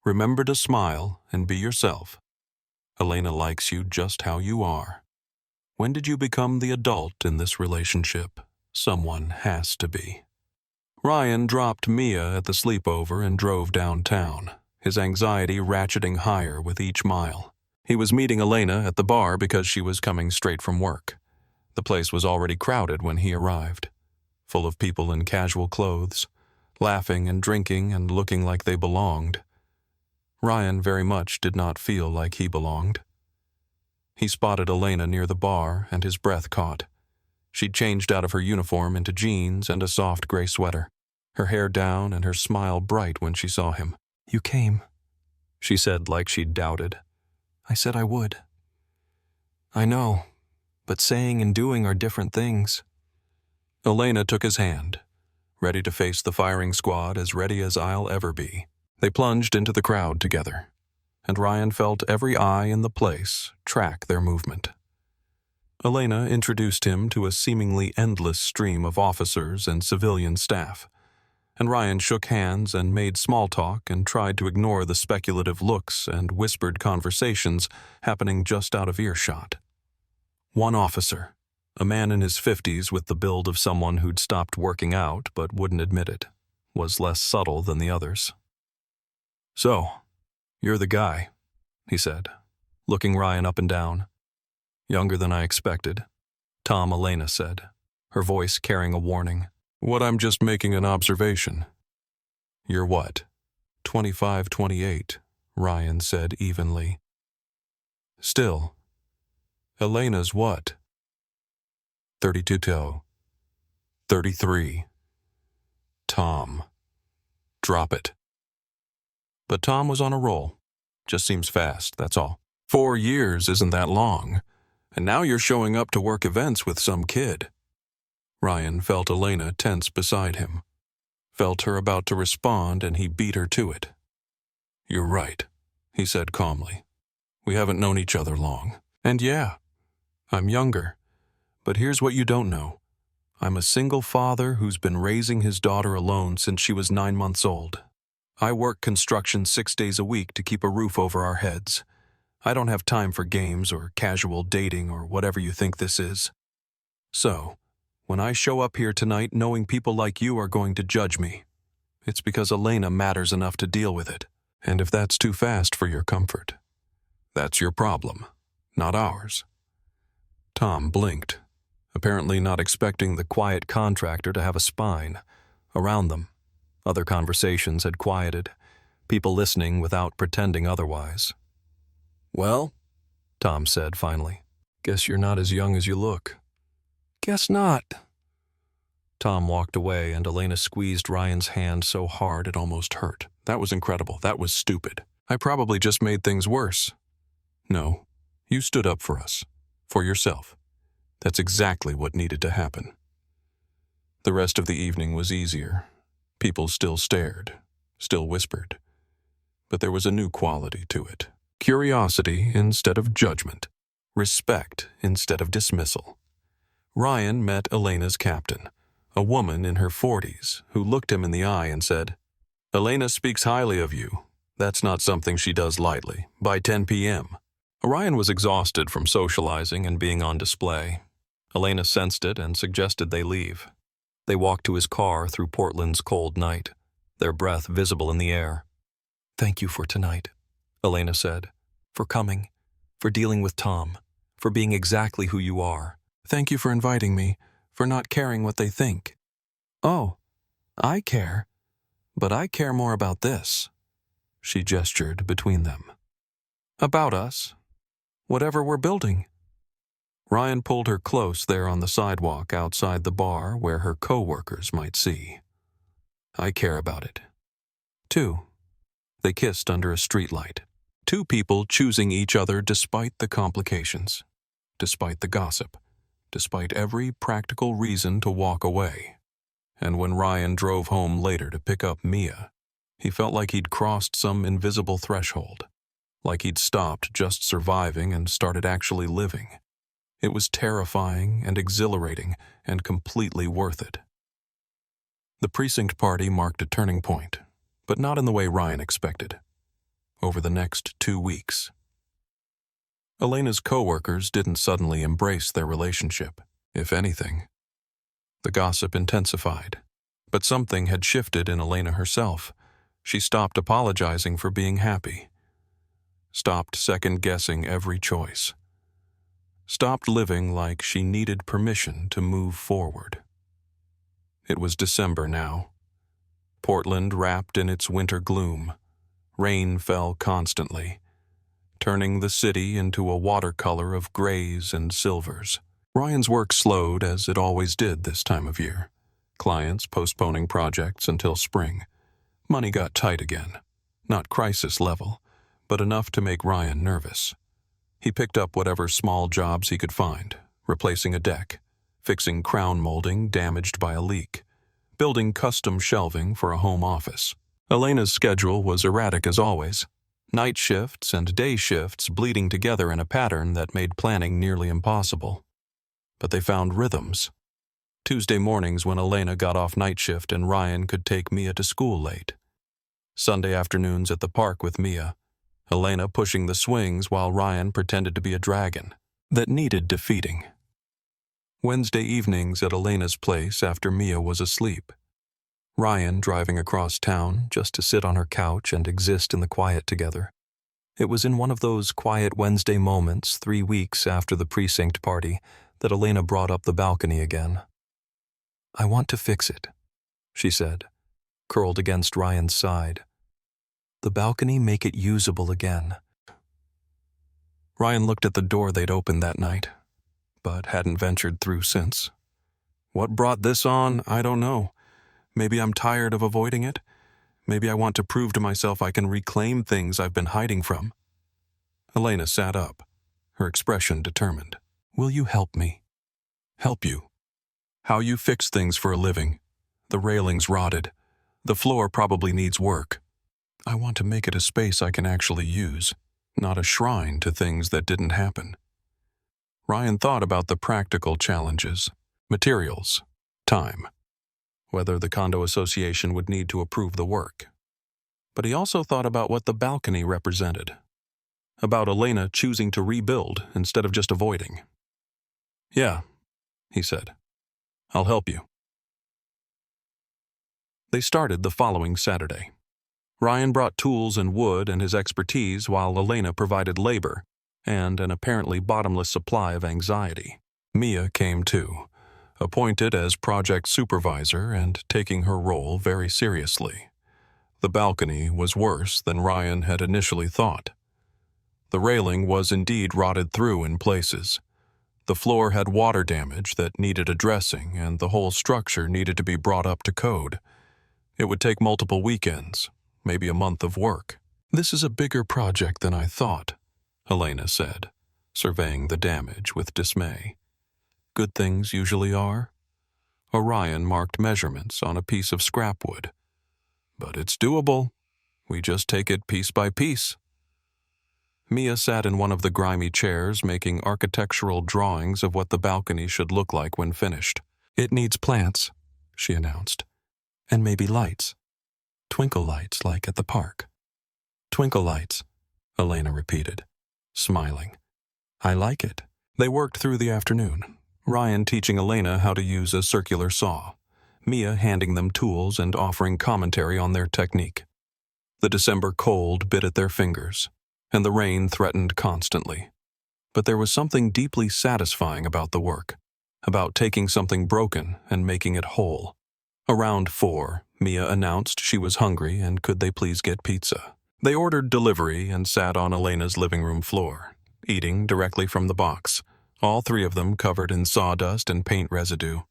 Remember to smile and be yourself. Elena likes you just how you are. When did you become the adult in this relationship? Someone has to be. Ryan dropped Mia at the sleepover and drove downtown, his anxiety ratcheting higher with each mile. He was meeting Elena at the bar because she was coming straight from work. The place was already crowded when he arrived, full of people in casual clothes, laughing and drinking and looking like they belonged. Ryan very much did not feel like he belonged. He spotted Elena near the bar and his breath caught. She'd changed out of her uniform into jeans and a soft gray sweater, her hair down and her smile bright when she saw him. "You came," she said like she'd doubted. "I said I would." "I know, but saying and doing are different things." Elena took his hand, ready to face the firing squad, as ready as I'll ever be. They plunged into the crowd together, and Ryan felt every eye in the place track their movement. Elena introduced him to a seemingly endless stream of officers and civilian staff, and Ryan shook hands and made small talk and tried to ignore the speculative looks and whispered conversations happening just out of earshot. One officer, a man in his 50s with the build of someone who'd stopped working out but wouldn't admit it, was less subtle than the others. "So, you're the guy," he said, looking Ryan up and down. "Younger than I expected," Tom, Elena said, her voice carrying a warning. "What, I'm just making an observation." "You're what? 25, 28, Ryan said evenly. "Still, Elena's what?" 32. 33. Tom. "Drop it." But Tom was on a roll. "Just seems fast, that's all. 4 years isn't that long. And now you're showing up to work events with some kid." Ryan felt Elena tense beside him. Felt her about to respond, and he beat her to it. "You're right," he said calmly. "We haven't known each other long. And yeah, I'm younger. But here's what you don't know. I'm a single father who's been raising his daughter alone since she was 9 months old. I work construction 6 days a week to keep a roof over our heads. I don't have time for games or casual dating or whatever you think this is. So, when I show up here tonight knowing people like you are going to judge me, it's because Elena matters enough to deal with it. And if that's too fast for your comfort, that's your problem, not ours." Tom blinked, apparently not expecting the quiet contractor to have a spine. Around them, other conversations had quieted, people listening without pretending otherwise. "Well," Tom said finally, "guess you're not as young as you look." "Guess not." Tom walked away, and Elena squeezed Ryan's hand so hard it almost hurt. "That was incredible. That was stupid. I probably just made things worse." "No, you stood up for us. For yourself. That's exactly what needed to happen." The rest of the evening was easier. People still stared, still whispered. But there was a new quality to it. Curiosity instead of judgment. Respect instead of dismissal. Ryan met Elena's captain, a woman in her 40s, who looked him in the eye and said, "Elena speaks highly of you. That's not something she does lightly. By 10 p.m. Ryan was exhausted from socializing and being on display. Elena sensed it and suggested they leave. They walked to his car through Portland's cold night, their breath visible in the air. "Thank you for tonight," Elena said. "For coming, for dealing with Tom, for being exactly who you are. Thank you for inviting me, for not caring what they think." "Oh, I care. But I care more about this." She gestured between them. "About us. Whatever we're building." Ryan pulled her close there on the sidewalk outside the bar where her co-workers might see. "I care about it, too." They kissed under a streetlight. Two people choosing each other despite the complications, despite the gossip, despite every practical reason to walk away. And when Ryan drove home later to pick up Mia, he felt like he'd crossed some invisible threshold, like he'd stopped just surviving and started actually living. It was terrifying and exhilarating and completely worth it. The precinct party marked a turning point, but not in the way Ryan expected. over the next 2 weeks. Elena's coworkers didn't suddenly embrace their relationship. If anything, the gossip intensified. But something had shifted in Elena herself. She stopped apologizing for being happy. Stopped second-guessing every choice. Stopped living like she needed permission to move forward. It was December now. Portland wrapped in its winter gloom. Rain fell constantly, turning the city into a watercolor of grays and silvers. Ryan's work slowed as it always did this time of year. Clients postponing projects until spring. Money got tight again. Not crisis level, but enough to make Ryan nervous. He picked up whatever small jobs he could find, replacing a deck, fixing crown molding damaged by a leak, building custom shelving for a home office. Elena's schedule was erratic as always. Night shifts and day shifts bleeding together in a pattern that made planning nearly impossible. But they found rhythms. Tuesday mornings when Elena got off night shift and Ryan could take Mia to school late. Sunday afternoons at the park with Mia, Elena pushing the swings while Ryan pretended to be a dragon that needed defeating. Wednesday evenings at Elena's place after Mia was asleep. Ryan driving across town just to sit on her couch and exist in the quiet together. It was in one of those quiet Wednesday moments 3 weeks after the precinct party that Elena brought up the balcony again. "I want to fix it," she said, curled against Ryan's side. "The balcony, make it usable again." Ryan looked at the door they'd opened that night, but hadn't ventured through since. What brought this on, I don't know. Maybe I'm tired of avoiding it. Maybe I want to prove to myself I can reclaim things I've been hiding from. Elena sat up, her expression determined. "Will you help me?" "Help you? How you fix things for a living? The railing's rotted. The floor probably needs work. I want to make it a space I can actually use, not a shrine to things that didn't happen." Ryan thought about the practical challenges, materials, time, whether the condo association would need to approve the work. But he also thought about what the balcony represented, about Elena choosing to rebuild instead of just avoiding. "Yeah," he said. "I'll help you." They started the following Saturday. Ryan brought tools and wood and his expertise while Elena provided labor and an apparently bottomless supply of anxiety. Mia came too, appointed as project supervisor and taking her role very seriously. The balcony was worse than Ryan had initially thought. The railing was indeed rotted through in places. The floor had water damage that needed addressing, and the whole structure needed to be brought up to code. It would take multiple weekends, maybe a month of work. "This is a bigger project than I thought," Elena said, surveying the damage with dismay. "Good things usually are." Orion marked measurements on a piece of scrap wood. "But it's doable. We just take it piece by piece." Mia sat in one of the grimy chairs making architectural drawings of what the balcony should look like when finished. "It needs plants," she announced. "And maybe lights. Twinkle lights like at the park." "Twinkle lights," Elena repeated, smiling. "I like it." They worked through the afternoon, Ryan teaching Elena how to use a circular saw, Mia handing them tools and offering commentary on their technique. The December cold bit at their fingers, and the rain threatened constantly. But there was something deeply satisfying about the work, about taking something broken and making it whole. Around 4, Mia announced she was hungry and could they please get pizza. They ordered delivery and sat on Elena's living room floor, eating directly from the box, all 3 of them covered in sawdust and paint residue.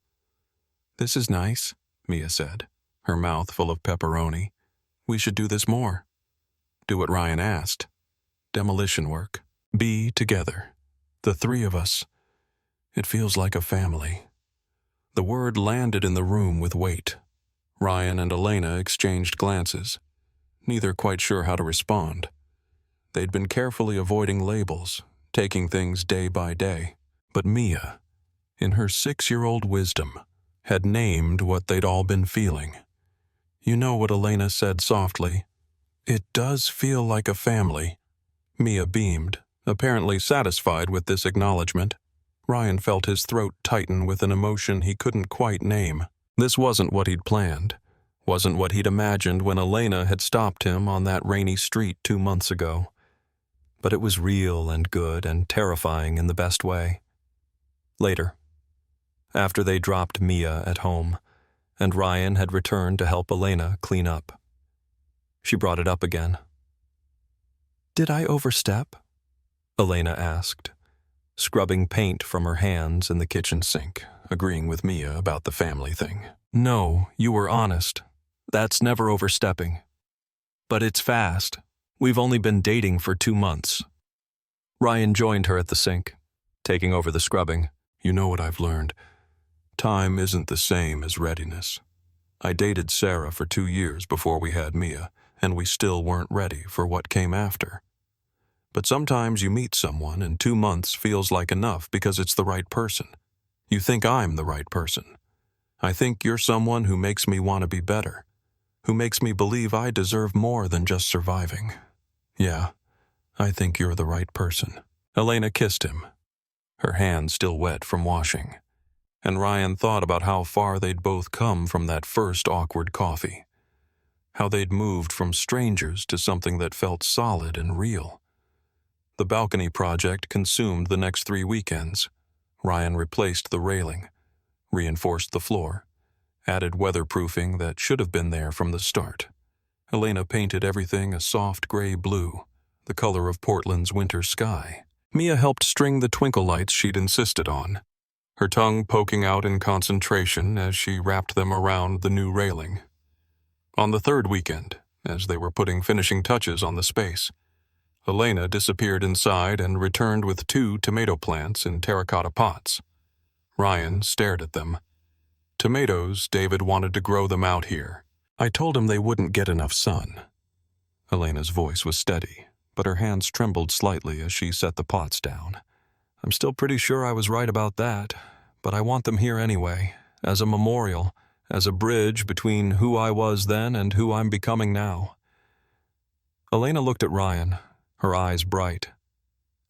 "This is nice," Mia said, her mouth full of pepperoni. "We should do this more." Do what Ryan asked. Demolition work. Be together. The 3 of us. It feels like a family. The word landed in the room with weight. Ryan and Elena exchanged glances, neither quite sure how to respond. They'd been carefully avoiding labels, taking things day by day. But Mia, in her 6-year-old wisdom, had named what they'd all been feeling. "You know what Elena said softly? It does feel like a family. Mia beamed, apparently satisfied with this acknowledgement. Ryan felt his throat tighten with an emotion he couldn't quite name. This wasn't what he'd planned, wasn't what he'd imagined when Elena had stopped him on that rainy street 2 months ago. But it was real and good and terrifying in the best way. Later, after they dropped Mia at home, and Ryan had returned to help Elena clean up, she brought it up again. "Did I overstep?" Elena asked, scrubbing paint from her hands in the kitchen sink, agreeing with Mia about the family thing. "No, you were honest. That's never overstepping. But it's fast. We've only been dating for 2 months." Ryan joined her at the sink, taking over the scrubbing. "You know what I've learned? Time isn't the same as readiness. I dated Sarah for 2 years before we had Mia, and we still weren't ready for what came after. But sometimes you meet someone and 2 months feels like enough because it's the right person. You think I'm the right person. I think you're someone who makes me want to be better, who makes me believe I deserve more than just surviving. Yeah, I think you're the right person." Elena kissed him, her hands still wet from washing, and Ryan thought about how far they'd both come from that first awkward coffee, how they'd moved from strangers to something that felt solid and real. The balcony project consumed the next 3 weekends. Ryan replaced the railing, reinforced the floor, added weatherproofing that should have been there from the start. Elena painted everything a soft gray blue, the color of Portland's winter sky. Mia helped string the twinkle lights she'd insisted on, her tongue poking out in concentration as she wrapped them around the new railing. On the 3rd weekend, as they were putting finishing touches on the space, Elena disappeared inside and returned with 2 tomato plants in terracotta pots. Ryan stared at them. Tomatoes, David wanted to grow them out here. I told him they wouldn't get enough sun. Elena's voice was steady, but her hands trembled slightly as she set the pots down. I'm still pretty sure I was right about that, but I want them here anyway, as a memorial, as a bridge between who I was then and who I'm becoming now. Elena looked at Ryan, her eyes bright.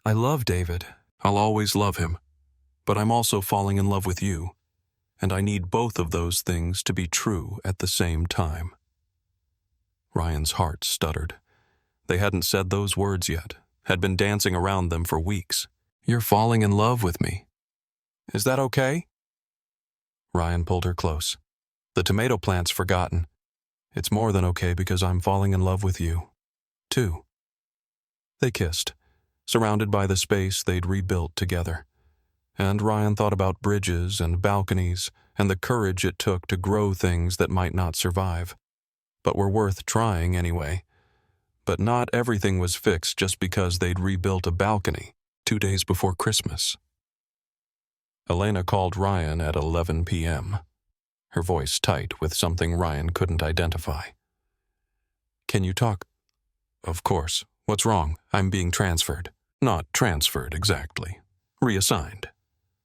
I love David. I'll always love him. But I'm also falling in love with you, and I need both of those things to be true at the same time. Ryan's heart stuttered. They hadn't said those words yet, had been dancing around them for weeks. You're falling in love with me. Is that okay? Ryan pulled her close. The tomato plant's forgotten. It's more than okay because I'm falling in love with you, too. They kissed, surrounded by the space they'd rebuilt together. And Ryan thought about bridges and balconies and the courage it took to grow things that might not survive, but were worth trying anyway. But not everything was fixed just because they'd rebuilt a balcony 2 days before Christmas. Elena called Ryan at 11 p.m., her voice tight with something Ryan couldn't identify. Can you talk? Of course. What's wrong? I'm being transferred. Not transferred exactly. Reassigned.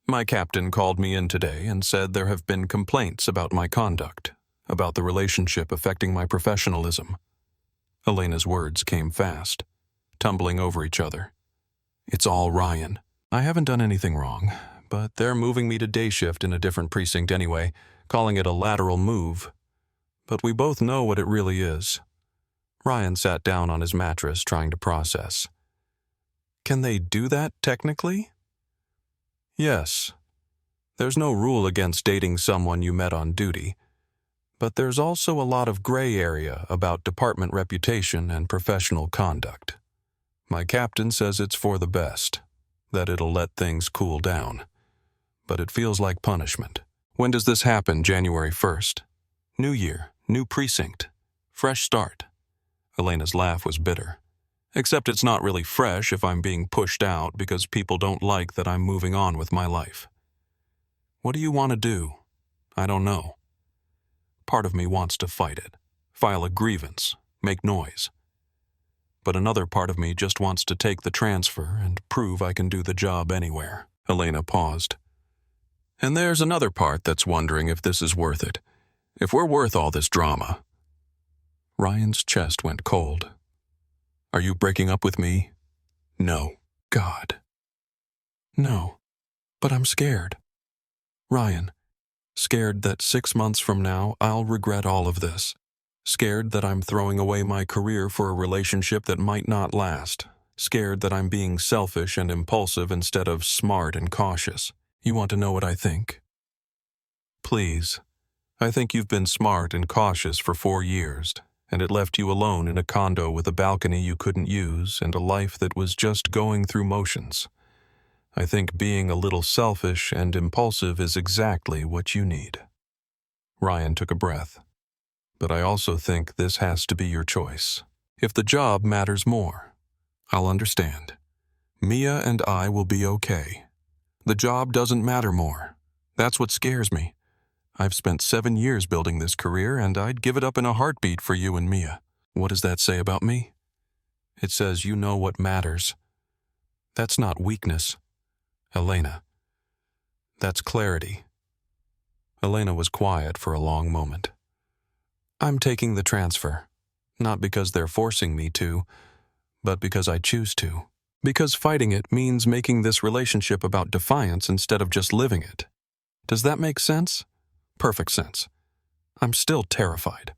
My captain called me in today and said there have been complaints about my conduct, about the relationship affecting my professionalism. Elena's words came fast, tumbling over each other. It's all Ryan. I haven't done anything wrong, but they're moving me to day shift in a different precinct anyway, calling it a lateral move. But we both know what it really is. Ryan sat down on his mattress trying to process. Can they do that technically? Yes. There's no rule against dating someone you met on duty, but there's also a lot of gray area about department reputation and professional conduct. My captain says it's for the best, that it'll let things cool down. But it feels like punishment. When does this happen? January 1st. New year, new precinct, fresh start. Elena's laugh was bitter. Except it's not really fresh if I'm being pushed out because people don't like that I'm moving on with my life. What do you want to do? I don't know. Part of me wants to fight it, file a grievance, make noise. But another part of me just wants to take the transfer and prove I can do the job anywhere. Elena paused. And there's another part that's wondering if this is worth it, if we're worth all this drama. Ryan's chest went cold, Are you breaking up with me? No. God. No. But I'm scared. Ryan, scared that 6 months from now I'll regret all of this. Scared that I'm throwing away my career for a relationship that might not last. Scared that I'm being selfish and impulsive instead of smart and cautious. You want to know what I think? Please. I think you've been smart and cautious for 4 years, and it left you alone in a condo with a balcony you couldn't use and a life that was just going through motions. I think being a little selfish and impulsive is exactly what you need. Ryan took a breath. But I also think this has to be your choice. If the job matters more, I'll understand. Mia and I will be okay. The job doesn't matter more. That's what scares me. I've spent 7 years building this career, and I'd give it up in a heartbeat for you and Mia. What does that say about me? It says you know what matters. That's not weakness, Elena. That's clarity. Elena was quiet for a long moment. I'm taking the transfer, not because they're forcing me to, but because I choose to. Because fighting it means making this relationship about defiance instead of just living it. Does that make sense? Perfect sense. I'm still terrified.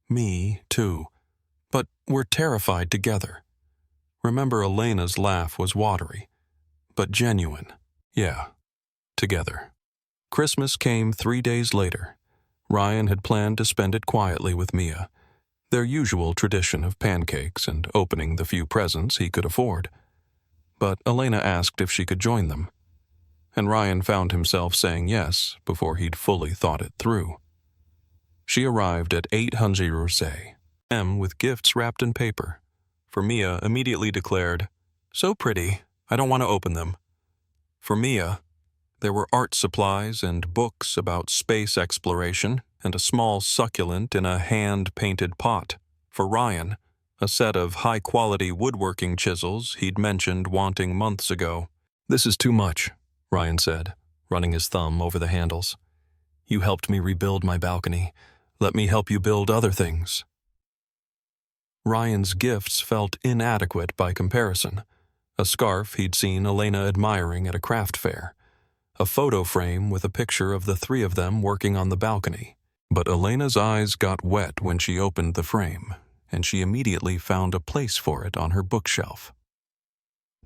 Me, too. But we're terrified together. Remember, Elena's laugh was watery, but genuine. Yeah, together. Christmas came 3 days later. Ryan had planned to spend it quietly with Mia, their usual tradition of pancakes and opening the few presents he could afford. But Elena asked if she could join them, and Ryan found himself saying yes before he'd fully thought it through. She arrived at 800 m with gifts wrapped in paper, for Mia immediately declared, "So pretty, I don't want to open them." For Mia, there were art supplies and books about space exploration and a small succulent in a hand-painted pot. For Ryan, a set of high-quality woodworking chisels he'd mentioned wanting months ago. "This is too much," Ryan said, running his thumb over the handles. "You helped me rebuild my balcony. Let me help you build other things." Ryan's gifts felt inadequate by comparison. A scarf he'd seen Elena admiring at a craft fair. A photo frame with a picture of the 3 of them working on the balcony. But Elena's eyes got wet when she opened the frame, and she immediately found a place for it on her bookshelf.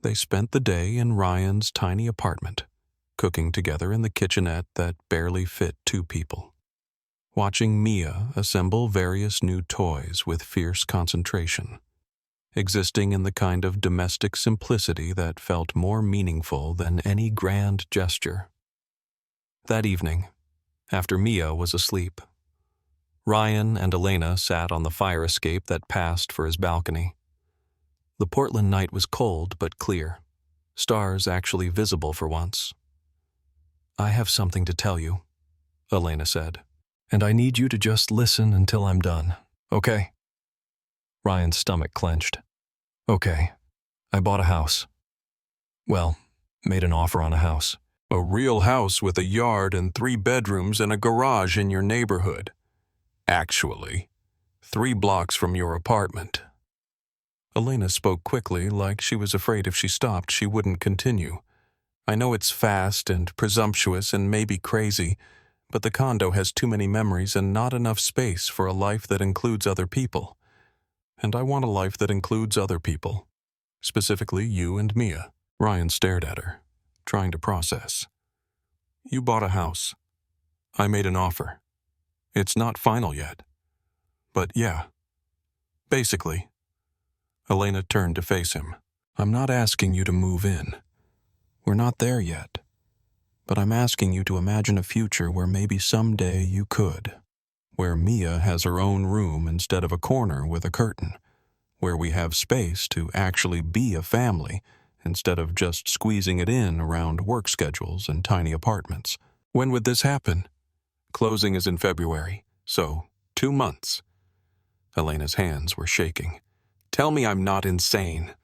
They spent the day in Ryan's tiny apartment, cooking together in the kitchenette that barely fit 2 people. Watching Mia assemble various new toys with fierce concentration, existing in the kind of domestic simplicity that felt more meaningful than any grand gesture. That evening, after Mia was asleep, Ryan and Elena sat on the fire escape that passed for his balcony. The Portland night was cold but clear, stars actually visible for once. "I have something to tell you," Elena said, "and I need you to just listen until I'm done, okay?" Ryan's stomach clenched. "Okay, I bought a house. Well, made an offer on a house. A real house with a yard and 3 bedrooms and a garage in your neighborhood. Actually, 3 blocks from your apartment." Elena spoke quickly, like she was afraid if she stopped she wouldn't continue. "I know it's fast and presumptuous and maybe crazy, but the condo has too many memories and not enough space for a life that includes other people. And I want a life that includes other people. Specifically you and Mia." Ryan stared at her, trying to process. "You bought a house. I made an offer. It's not final yet. But yeah. Basically." Elena turned to face him. "I'm not asking you to move in. We're not there yet. But I'm asking you to imagine a future where maybe someday you could. Where Mia has her own room instead of a corner with a curtain. Where we have space to actually be a family instead of just squeezing it in around work schedules and tiny apartments. When would this happen?" "Closing is in February, so 2 months." Elena's hands were shaking. "Tell me I'm not insane."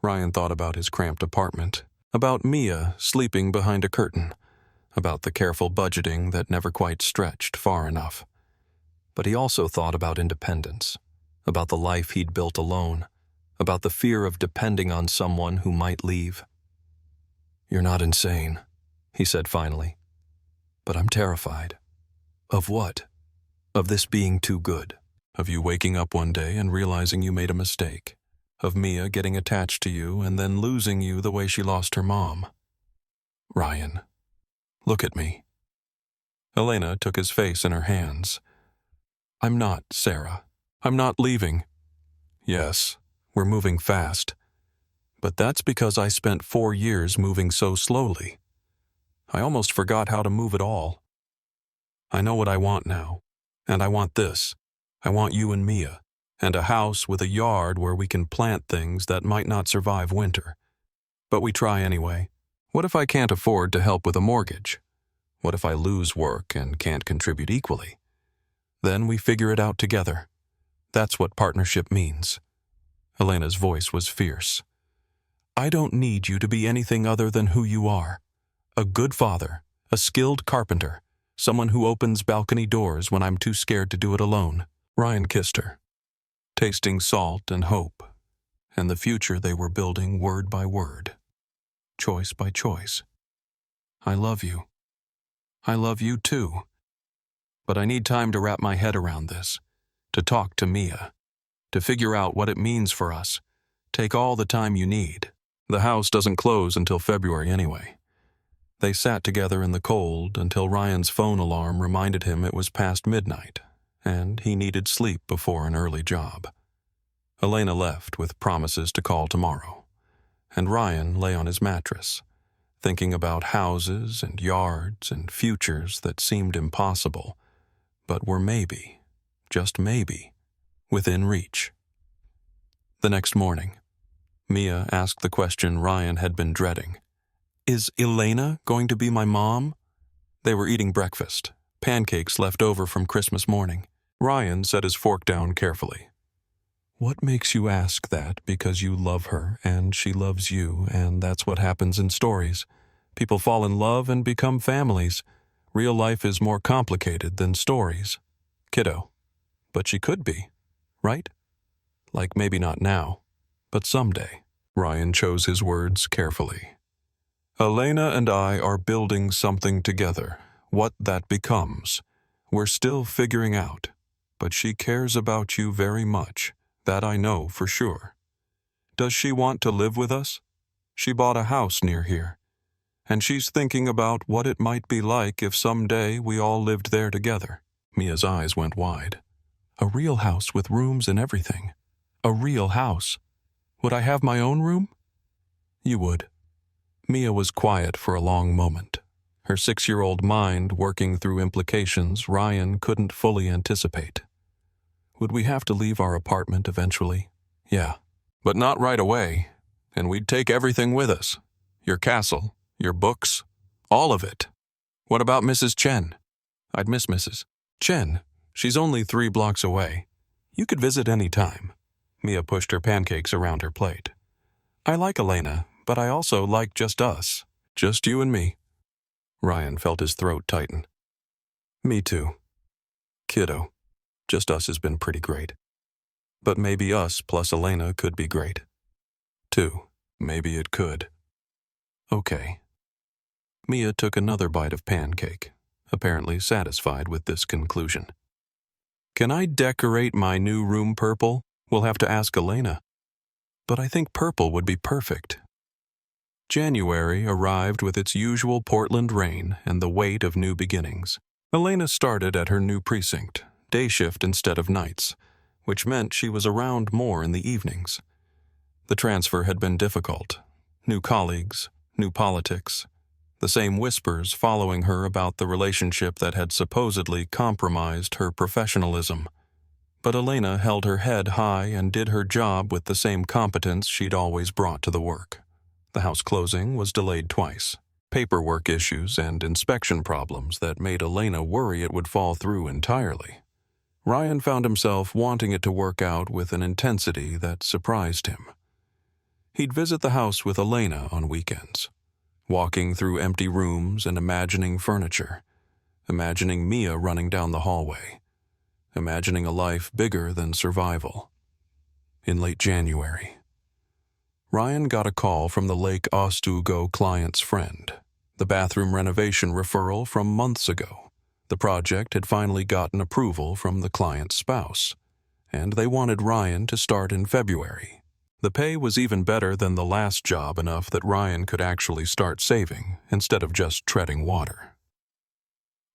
Ryan thought about his cramped apartment, about Mia sleeping behind a curtain, about the careful budgeting that never quite stretched far enough. But he also thought about independence, about the life he'd built alone, about the fear of depending on someone who might leave. "You're not insane," he said finally. "But I'm terrified." "Of what?" "Of this being too good. Of you waking up one day and realizing you made a mistake. Of Mia getting attached to you and then losing you the way she lost her mom." "Ryan, look at me." Elena took his face in her hands. "I'm not, Sarah. I'm not leaving. Yes, we're moving fast. But that's because I spent 4 years moving so slowly. I almost forgot how to move at all. I know what I want now, and I want this. I want you and Mia, and a house with a yard where we can plant things that might not survive winter. But we try anyway. What if I can't afford to help with a mortgage? What if I lose work and can't contribute equally? Then we figure it out together. That's what partnership means." Elena's voice was fierce. "I don't need you to be anything other than who you are. A good father, a skilled carpenter, someone who opens balcony doors when I'm too scared to do it alone." Ryan kissed her, tasting salt and hope, and the future they were building word by word, choice by choice. "I love you. I love you too. But I need time to wrap my head around this, to talk to Mia, to figure out what it means for us. Take all the time you need. The house doesn't close until February anyway." They sat together in the cold until Ryan's phone alarm reminded him it was past midnight, and he needed sleep before an early job. Elena left with promises to call tomorrow, and Ryan lay on his mattress, thinking about houses and yards and futures that seemed impossible, but were maybe, just maybe, within reach. The next morning, Mia asked the question Ryan had been dreading. "Is Elena going to be my mom?" They were eating breakfast, pancakes left over from Christmas morning. Ryan set his fork down carefully. "What makes you ask that? Because you love her, and she loves you, and that's what happens in stories. People fall in love and become families. Real life is more complicated than stories. Kiddo. But she could be, right? Like maybe not now, but someday." Ryan chose his words carefully. "Elena and I are building something together. What that becomes, we're still figuring out. But she cares about you very much. That I know for sure. Does she want to live with us? She bought a house near here. And she's thinking about what it might be like if someday we all lived there together." Mia's eyes went wide. "A real house with rooms and everything. A real house. Would I have my own room?" "You would." Mia was quiet for a long moment, her 6-year-old mind working through implications Ryan couldn't fully anticipate. "Would we have to leave our apartment eventually?" "Yeah. But not right away. And we'd take everything with us. Your castle, your books, all of it. What about Mrs. Chen?" "I'd miss Mrs. Chen. She's only 3 blocks away. You could visit any time." Mia pushed her pancakes around her plate. "I like Elena, but I also like just us. Just you and me." Ryan felt his throat tighten. "Me too. Kiddo. Just us has been pretty great. But maybe us plus Elena could be great. Too. Maybe it could." "Okay." Mia took another bite of pancake, apparently satisfied with this conclusion. "Can I decorate my new room purple? We'll have to ask Elena. But I think purple would be perfect." January arrived with its usual Portland rain and the weight of new beginnings. Elena started at her new precinct, day shift instead of nights, which meant she was around more in the evenings. The transfer had been difficult. New colleagues, new politics, the same whispers following her about the relationship that had supposedly compromised her professionalism. But Elena held her head high and did her job with the same competence she'd always brought to the work. The house closing was delayed twice. Paperwork issues and inspection problems that made Elena worry it would fall through entirely. Ryan found himself wanting it to work out with an intensity that surprised him. He'd visit the house with Elena on weekends, walking through empty rooms and imagining furniture, imagining Mia running down the hallway, imagining a life bigger than survival. In late January, Ryan got a call from the Lake Ostugo client's friend. The bathroom renovation referral from months ago. The project had finally gotten approval from the client's spouse, and they wanted Ryan to start in February. The pay was even better than the last job, enough that Ryan could actually start saving instead of just treading water.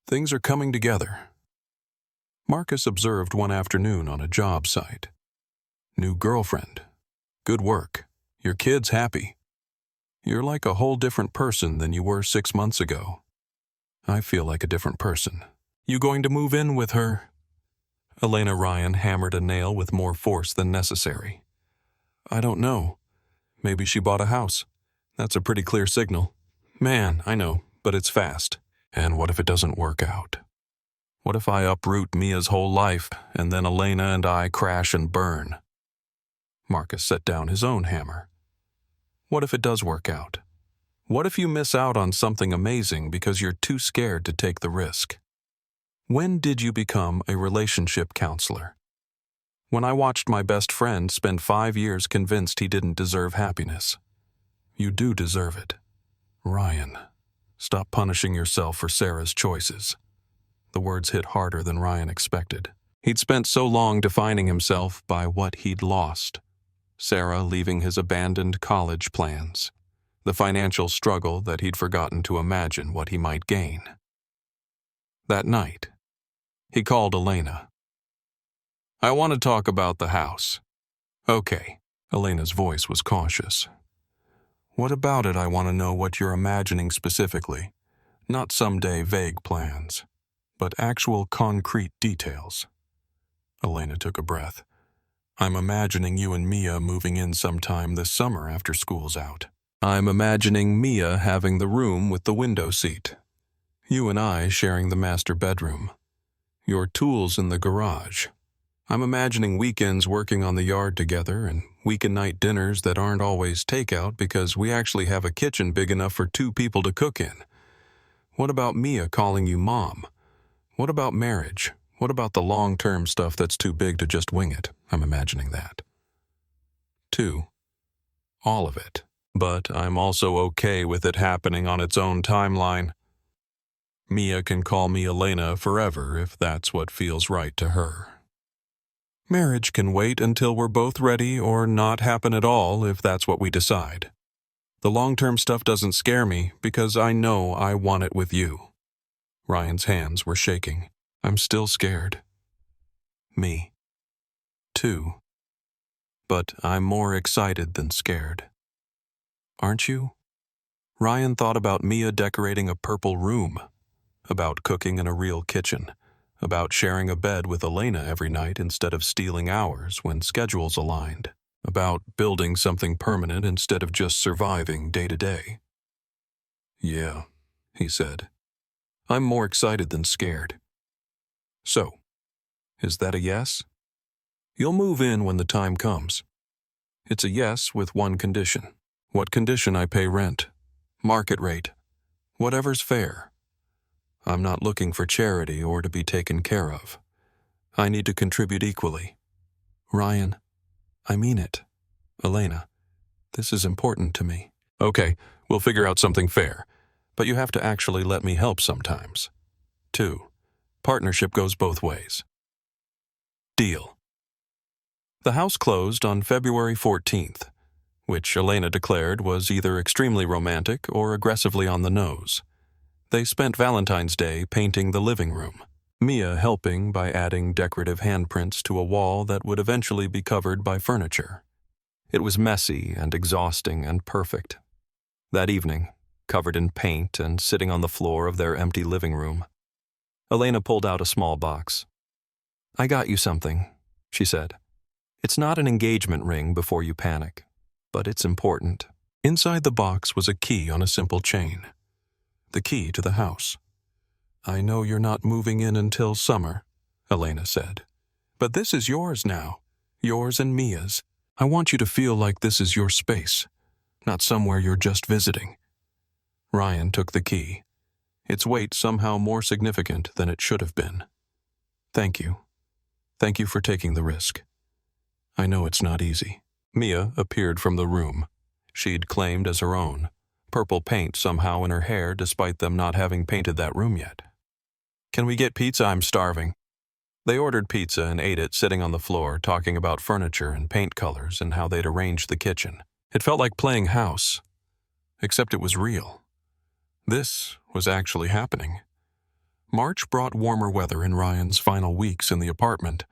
Things are coming together. Marcus observed one afternoon on a job site. New girlfriend. Good work. Your kid's happy. You're like a whole different person than you were 6 months ago. I feel like a different person. You going to move in with her? Elena Ryan hammered a nail with more force than necessary. I don't know. Maybe she bought a house. That's a pretty clear signal. Man, I know, but it's fast. And what if it doesn't work out? What if I uproot Mia's whole life, and then Elena and I crash and burn? Marcus set down his own hammer. What if it does work out? What if you miss out on something amazing because you're too scared to take the risk? When did you become a relationship counselor? When I watched my best friend spend 5 years convinced he didn't deserve happiness. You do deserve it. Ryan, stop punishing yourself for Sarah's choices. The words hit harder than Ryan expected. He'd spent so long defining himself by what he'd lost. Sarah leaving his abandoned college plans. The financial struggle that he'd forgotten to imagine what he might gain. That night, he called Elena. I want to talk about the house. Okay. Elena's voice was cautious. What about it? I want to know what you're imagining specifically. Not someday vague plans, but actual concrete details. Elena took a breath. I'm imagining you and Mia moving in sometime this summer after school's out. I'm imagining Mia having the room with the window seat. You and I sharing the master bedroom. Your tools in the garage. I'm imagining weekends working on the yard together and weekend night dinners that aren't always takeout because we actually have a kitchen big enough for 2 people to cook in. What about Mia calling you mom? What about marriage? What about the long-term stuff that's too big to just wing it? I'm imagining that. 2. All of it. But I'm also okay with it happening on its own timeline. Mia can call me Elena forever if that's what feels right to her. Marriage can wait until we're both ready or not happen at all if that's what we decide. The long-term stuff doesn't scare me because I know I want it with you. Ryan's hands were shaking. I'm still scared. Me. Too. But I'm more excited than scared. Aren't you? Ryan thought about Mia decorating a purple room, about cooking in a real kitchen, about sharing a bed with Elena every night instead of stealing hours when schedules aligned, about building something permanent instead of just surviving day to day. Yeah, he said. I'm more excited than scared. So, is that a yes? You'll move in when the time comes. It's a yes with one condition. What condition? I pay rent. Market rate. Whatever's fair. I'm not looking for charity or to be taken care of. I need to contribute equally. Ryan, I mean it. Elena, this is important to me. Okay, we'll figure out something fair. But you have to actually let me help sometimes. 2. Partnership goes both ways. Deal. The house closed on February 14th, which Elena declared was either extremely romantic or aggressively on the nose. They spent Valentine's Day painting the living room, Mia helping by adding decorative handprints to a wall that would eventually be covered by furniture. It was messy and exhausting and perfect. That evening, covered in paint and sitting on the floor of their empty living room, Elena pulled out a small box. I got you something, she said. It's not an engagement ring before you panic, but it's important. Inside the box was a key on a simple chain. The key to the house. I know you're not moving in until summer, Elena said. But this is yours now. Yours and Mia's. I want you to feel like this is your space, not somewhere you're just visiting. Ryan took the key. Its weight somehow more significant than it should have been. Thank you. Thank you for taking the risk. I know it's not easy. Mia appeared from the room. she'd claimed as her own, purple paint somehow in her hair despite them not having painted that room yet. "Can we get pizza? I'm starving." They ordered pizza and ate it sitting on the floor, talking about furniture and paint colors and how they'd arranged the kitchen. It felt like playing house, except it was real. This was actually happening. March brought warmer weather in Ryan's final weeks in the apartment.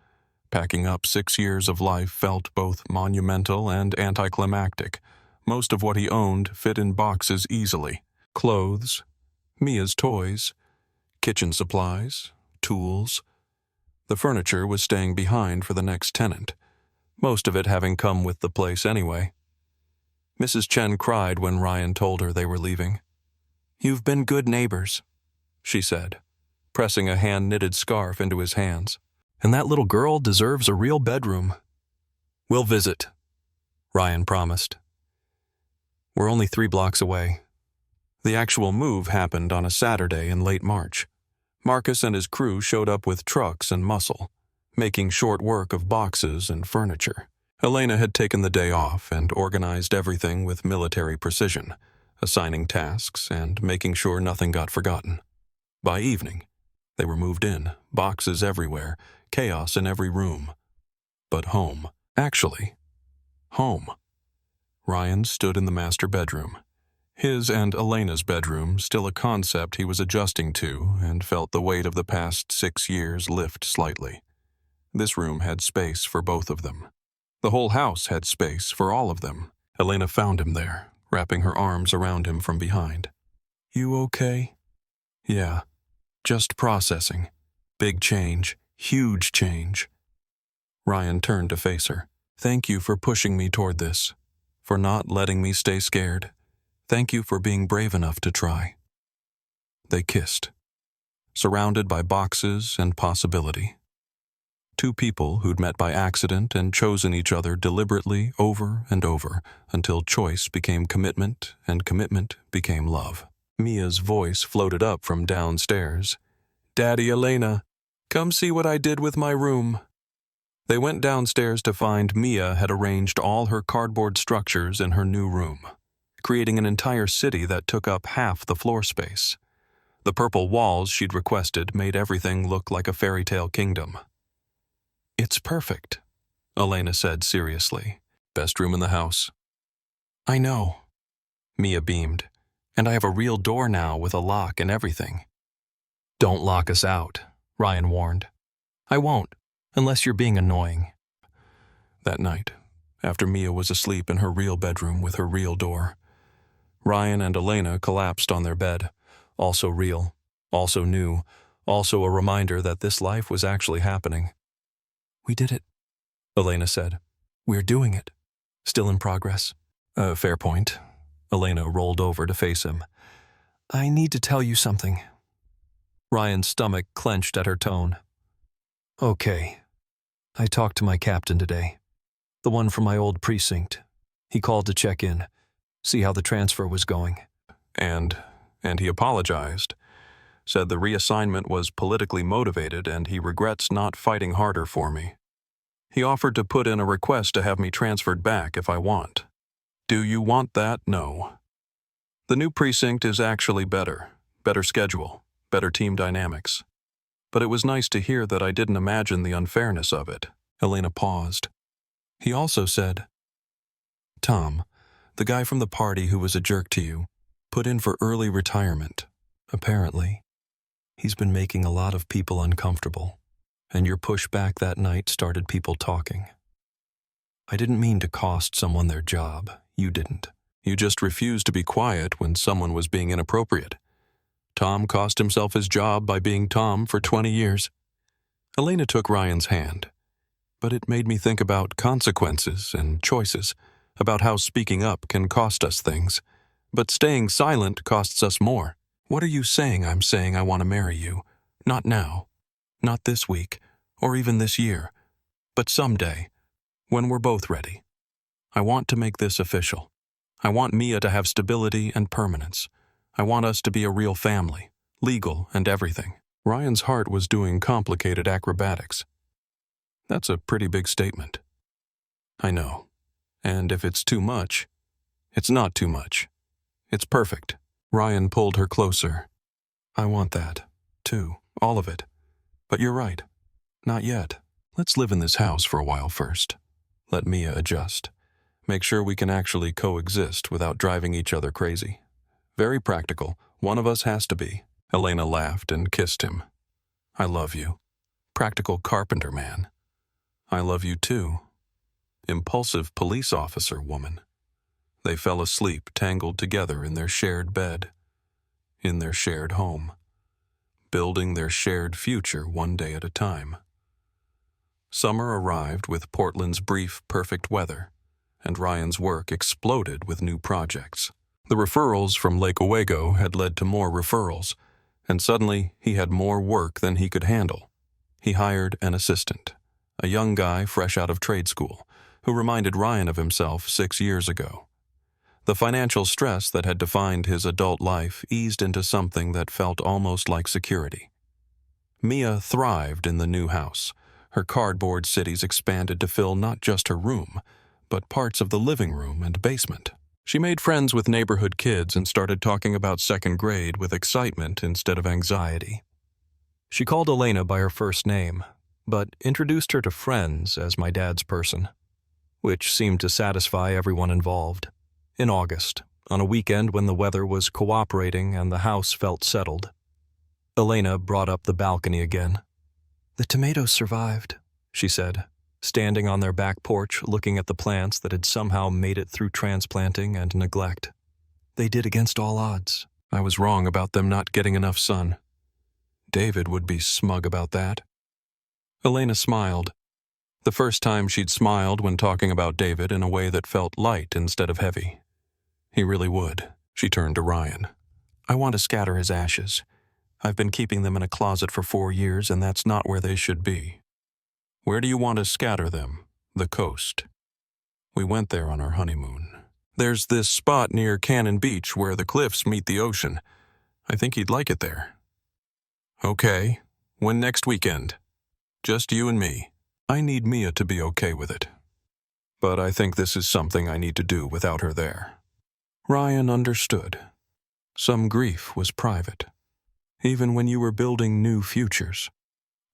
Packing up 6 years of life felt both monumental and anticlimactic. Most of what he owned fit in boxes easily. Clothes, Mia's toys, kitchen supplies, tools. The furniture was staying behind for the next tenant, most of it having come with the place anyway. Mrs. Chen cried when Ryan told her they were leaving. "You've been good neighbors," she said, pressing a hand-knitted scarf into his hands. "And that little girl deserves a real bedroom." "We'll visit," Ryan promised. "We're only 3 blocks away." The actual move happened on a Saturday in late March. Marcus and his crew showed up with trucks and muscle, making short work of boxes and furniture. Elena had taken the day off and organized everything with military precision, assigning tasks and making sure nothing got forgotten. By evening, they were moved in, boxes everywhere, chaos in every room. But home. Actually, home. Ryan stood in the master bedroom. His and Elena's bedroom, still a concept he was adjusting to, and felt the weight of the past 6 years lift slightly. This room had space for both of them. The whole house had space for all of them. Elena found him there, wrapping her arms around him from behind. "You okay?" "Yeah, just processing. Big change, huge change." Ryan turned to face her. "Thank you for pushing me toward this, for not letting me stay scared. Thank you for being brave enough to try." They kissed, surrounded by boxes and possibility. 2 people who'd met by accident and chosen each other deliberately over and over until choice became commitment and commitment became love. Mia's voice floated up from downstairs. "Daddy, Elena, come see what I did with my room." They went downstairs to find Mia had arranged all her cardboard structures in her new room, creating an entire city that took up half the floor space. The purple walls she'd requested made everything look like a fairy tale kingdom. "It's perfect," Elena said seriously. "Best room in the house." "I know," Mia beamed. "And I have a real door now with a lock and everything." "Don't lock us out," Ryan warned. "I won't, unless you're being annoying." That night, after Mia was asleep in her real bedroom with her real door, Ryan and Elena collapsed on their bed, also real, also new, also a reminder that this life was actually happening. "We did it," Elena said. "We're doing it. Still in progress." Fair point." Elena rolled over to face him. "I need to tell you something." Ryan's stomach clenched at her tone. "Okay. I talked to my captain today. The one from my old precinct. He called to check in, see how the transfer was going." And he apologized. Said the reassignment was politically motivated and he regrets not fighting harder for me. He offered to put in a request to have me transferred back if I want. Do you want that? No. The new precinct is actually better schedule, better team dynamics. But it was nice to hear that I didn't imagine the unfairness of it. Elena paused. He also said, "Tom, the guy from the party who was a jerk to you, put in for early retirement, apparently. He's been making a lot of people uncomfortable, and your pushback that night started people talking. I didn't mean to cost someone their job. You didn't. You just refused to be quiet when someone was being inappropriate. Tom cost himself his job by being Tom for 20 years. Elena took Ryan's hand, but it made me think about consequences and choices, about how speaking up can cost us things, but staying silent costs us more. What are you saying? I'm saying I want to marry you. Not now, not this week, or even this year, but someday, when we're both ready. I want to make this official. I want Mia to have stability and permanence. I want us to be a real family, legal and everything." Ryan's heart was doing complicated acrobatics. That's a pretty big statement. I know. And if it's too much, It's not too much. It's perfect. Ryan pulled her closer. I want that, too, all of it. But you're right. Not yet. Let's live in this house for a while first. Let Mia adjust. Make sure we can actually coexist without driving each other crazy. Very practical. One of us has to be. Elena laughed and kissed him. I love you. Practical carpenter man. I love you too. Impulsive police officer woman. They fell asleep tangled together in their shared bed, in their shared home, building their shared future one day at a time. Summer arrived with Portland's brief, perfect weather, and Ryan's work exploded with new projects. The referrals from Lake Owego had led to more referrals, and suddenly he had more work than he could handle. He hired an assistant, a young guy fresh out of trade school, who reminded Ryan of himself 6 years ago. The financial stress that had defined his adult life eased into something that felt almost like security. Mia thrived in the new house. Her cardboard cities expanded to fill not just her room, but parts of the living room and basement. She made friends with neighborhood kids and started talking about second grade with excitement instead of anxiety. She called Elena by her first name, but introduced her to friends as my dad's person, which seemed to satisfy everyone involved. In August, on a weekend when the weather was cooperating and the house felt settled, Elena brought up the balcony again. The tomatoes survived, she said, standing on their back porch looking at the plants that had somehow made it through transplanting and neglect. They did against all odds. I was wrong about them not getting enough sun. David would be smug about that. Elena smiled. The first time she'd smiled when talking about David in a way that felt light instead of heavy. He really would. She turned to Ryan. I want to scatter his ashes. I've been keeping them in a closet for 4 years, and that's not where they should be. Where do you want to scatter them? The coast. We went there on our honeymoon. There's this spot near Cannon Beach where the cliffs meet the ocean. I think he'd like it there. Okay. When next weekend? Just you and me. I need Mia to be okay with it. But I think this is something I need to do without her there. Ryan understood. Some grief was private, even when you were building new futures.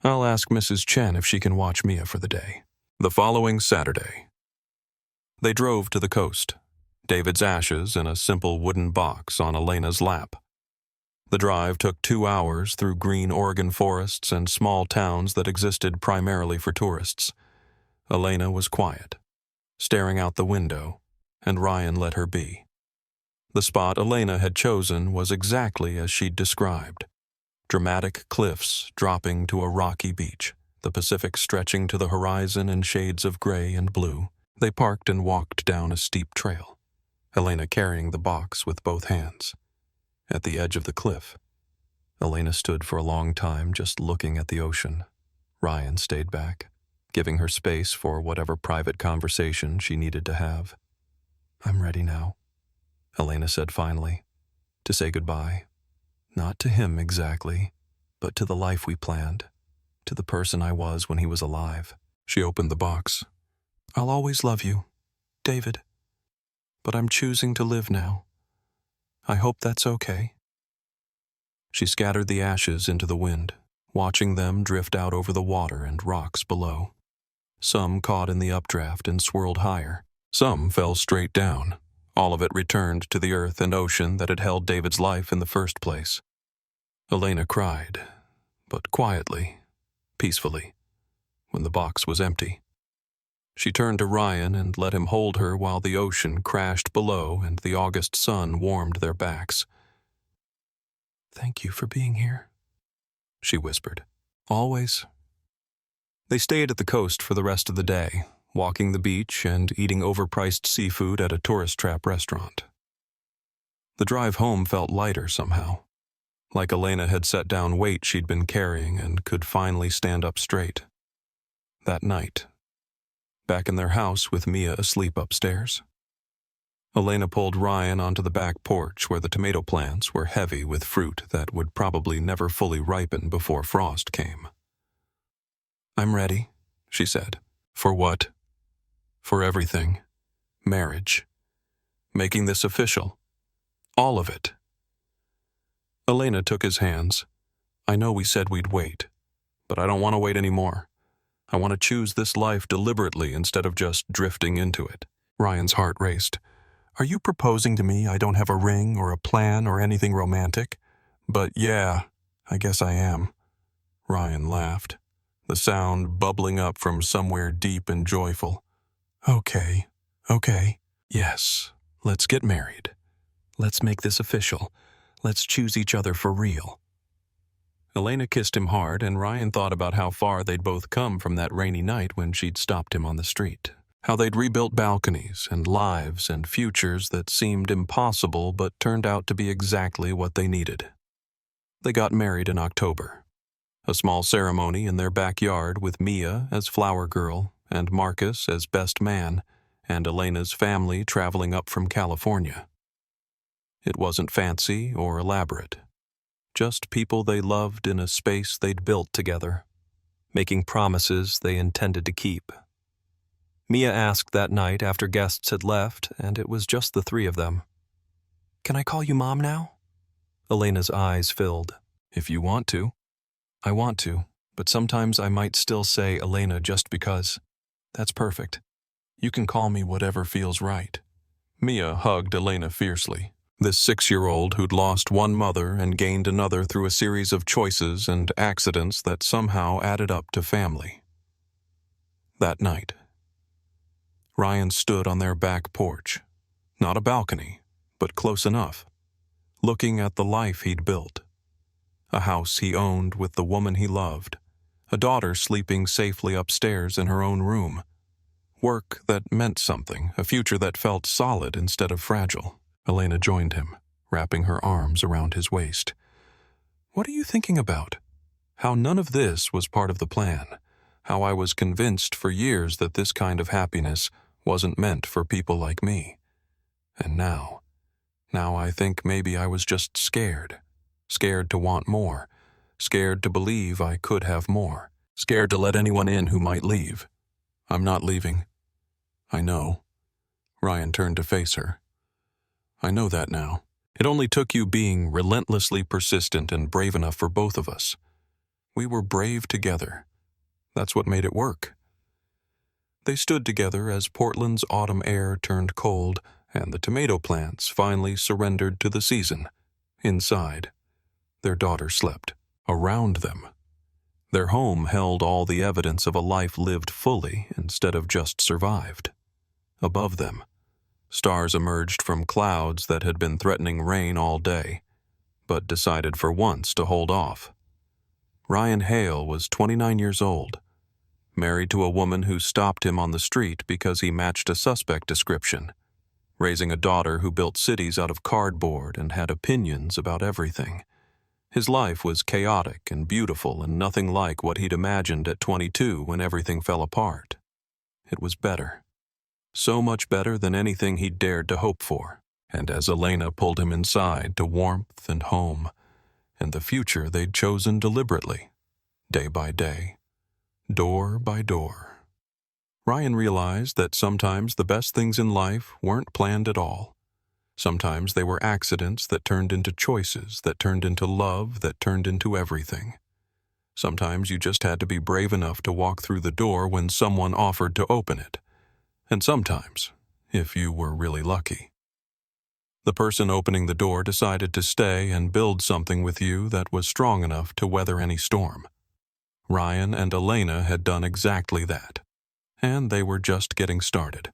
I'll ask Mrs. Chen if she can watch Mia for the day. The following Saturday. They drove to the coast, David's ashes in a simple wooden box on Elena's lap. The drive took 2 hours through green Oregon forests and small towns that existed primarily for tourists. Elena was quiet, staring out the window, and Ryan let her be. The spot Elena had chosen was exactly as she'd described. Dramatic cliffs dropping to a rocky beach, the Pacific stretching to the horizon in shades of gray and blue. They parked and walked down a steep trail, Elena carrying the box with both hands. At the edge of the cliff, Elena stood for a long time just looking at the ocean. Ryan stayed back, giving her space for whatever private conversation she needed to have. I'm ready now, Elena said finally, to say goodbye. Not to him exactly, but to the life we planned, to the person I was when he was alive. She opened the box. I'll always love you, David, but I'm choosing to live now. I hope that's okay. She scattered the ashes into the wind, watching them drift out over the water and rocks below. Some caught in the updraft and swirled higher. Some fell straight down. All of it returned to the earth and ocean that had held David's life in the first place. Elena cried, but quietly, peacefully, when the box was empty. She turned to Ryan and let him hold her while the ocean crashed below and the August sun warmed their backs. Thank you for being here, she whispered. Always. They stayed at the coast for the rest of the day, walking the beach and eating overpriced seafood at a tourist trap restaurant. The drive home felt lighter somehow, like Elena had set down weight she'd been carrying and could finally stand up straight. That night, back in their house with Mia asleep upstairs, Elena pulled Ryan onto the back porch where the tomato plants were heavy with fruit that would probably never fully ripen before frost came. I'm ready, she said. For what? For everything. Marriage. making this official. All of it. Elena took his hands. I know we said we'd wait, but I don't want to wait anymore. I want to choose this life deliberately instead of just drifting into it. Ryan's heart raced. Are you proposing to me I don't have a ring or a plan or anything romantic? But yeah, I guess I am. Ryan laughed, the sound bubbling up from somewhere deep and joyful. Okay. Yes, let's get married. Let's make this official. Let's choose each other for real. Elena kissed him hard, and Ryan thought about how far they'd both come from that rainy night when she'd stopped him on the street. How they'd rebuilt balconies and lives and futures that seemed impossible but turned out to be exactly what they needed. They got married in October. A small ceremony in their backyard with Mia as flower girl and Marcus as best man, and Elena's family traveling up from California. It wasn't fancy or elaborate. Just people they loved in a space they'd built together, making promises they intended to keep. Mia asked that night after guests had left, and it was just the three of them. Can I call you Mom now? Elena's eyes filled. If you want to. I want to, but sometimes I might still say Elena just because. That's perfect. You can call me whatever feels right. Mia hugged Elena fiercely. This 6-year-old who'd lost one mother and gained another through a series of choices and accidents that somehow added up to family. That night, Ryan stood on their back porch, not a balcony, but close enough, looking at the life he'd built. A house he owned with the woman he loved, a daughter sleeping safely upstairs in her own room, work that meant something, a future that felt solid instead of fragile. Elena joined him, wrapping her arms around his waist. What are you thinking about? How none of this was part of the plan. How I was convinced for years that this kind of happiness wasn't meant for people like me. And now I think maybe I was just scared. Scared to want more. Scared to believe I could have more. Scared to let anyone in who might leave. I'm not leaving. I know. Ryan turned to face her. I know that now. It only took you being relentlessly persistent and brave enough for both of us. We were brave together. That's what made it work. They stood together as Portland's autumn air turned cold and the tomato plants finally surrendered to the season. Inside, their daughter slept. Around them, their home held all the evidence of a life lived fully instead of just survived. Above them, stars emerged from clouds that had been threatening rain all day, but decided for once to hold off. Ryan Hale was 29 years old, married to a woman who stopped him on the street because he matched a suspect description, raising a daughter who built cities out of cardboard and had opinions about everything. His life was chaotic and beautiful and nothing like what he'd imagined at 22 when everything fell apart. It was better. So much better than anything he'd dared to hope for. And as Elena pulled him inside to warmth and home, and the future they'd chosen deliberately, day by day, door by door, Ryan realized that sometimes the best things in life weren't planned at all. Sometimes they were accidents that turned into choices, that turned into love, that turned into everything. Sometimes you just had to be brave enough to walk through the door when someone offered to open it. And sometimes, if you were really lucky, the person opening the door decided to stay and build something with you that was strong enough to weather any storm. Ryan and Elena had done exactly that, and they were just getting started.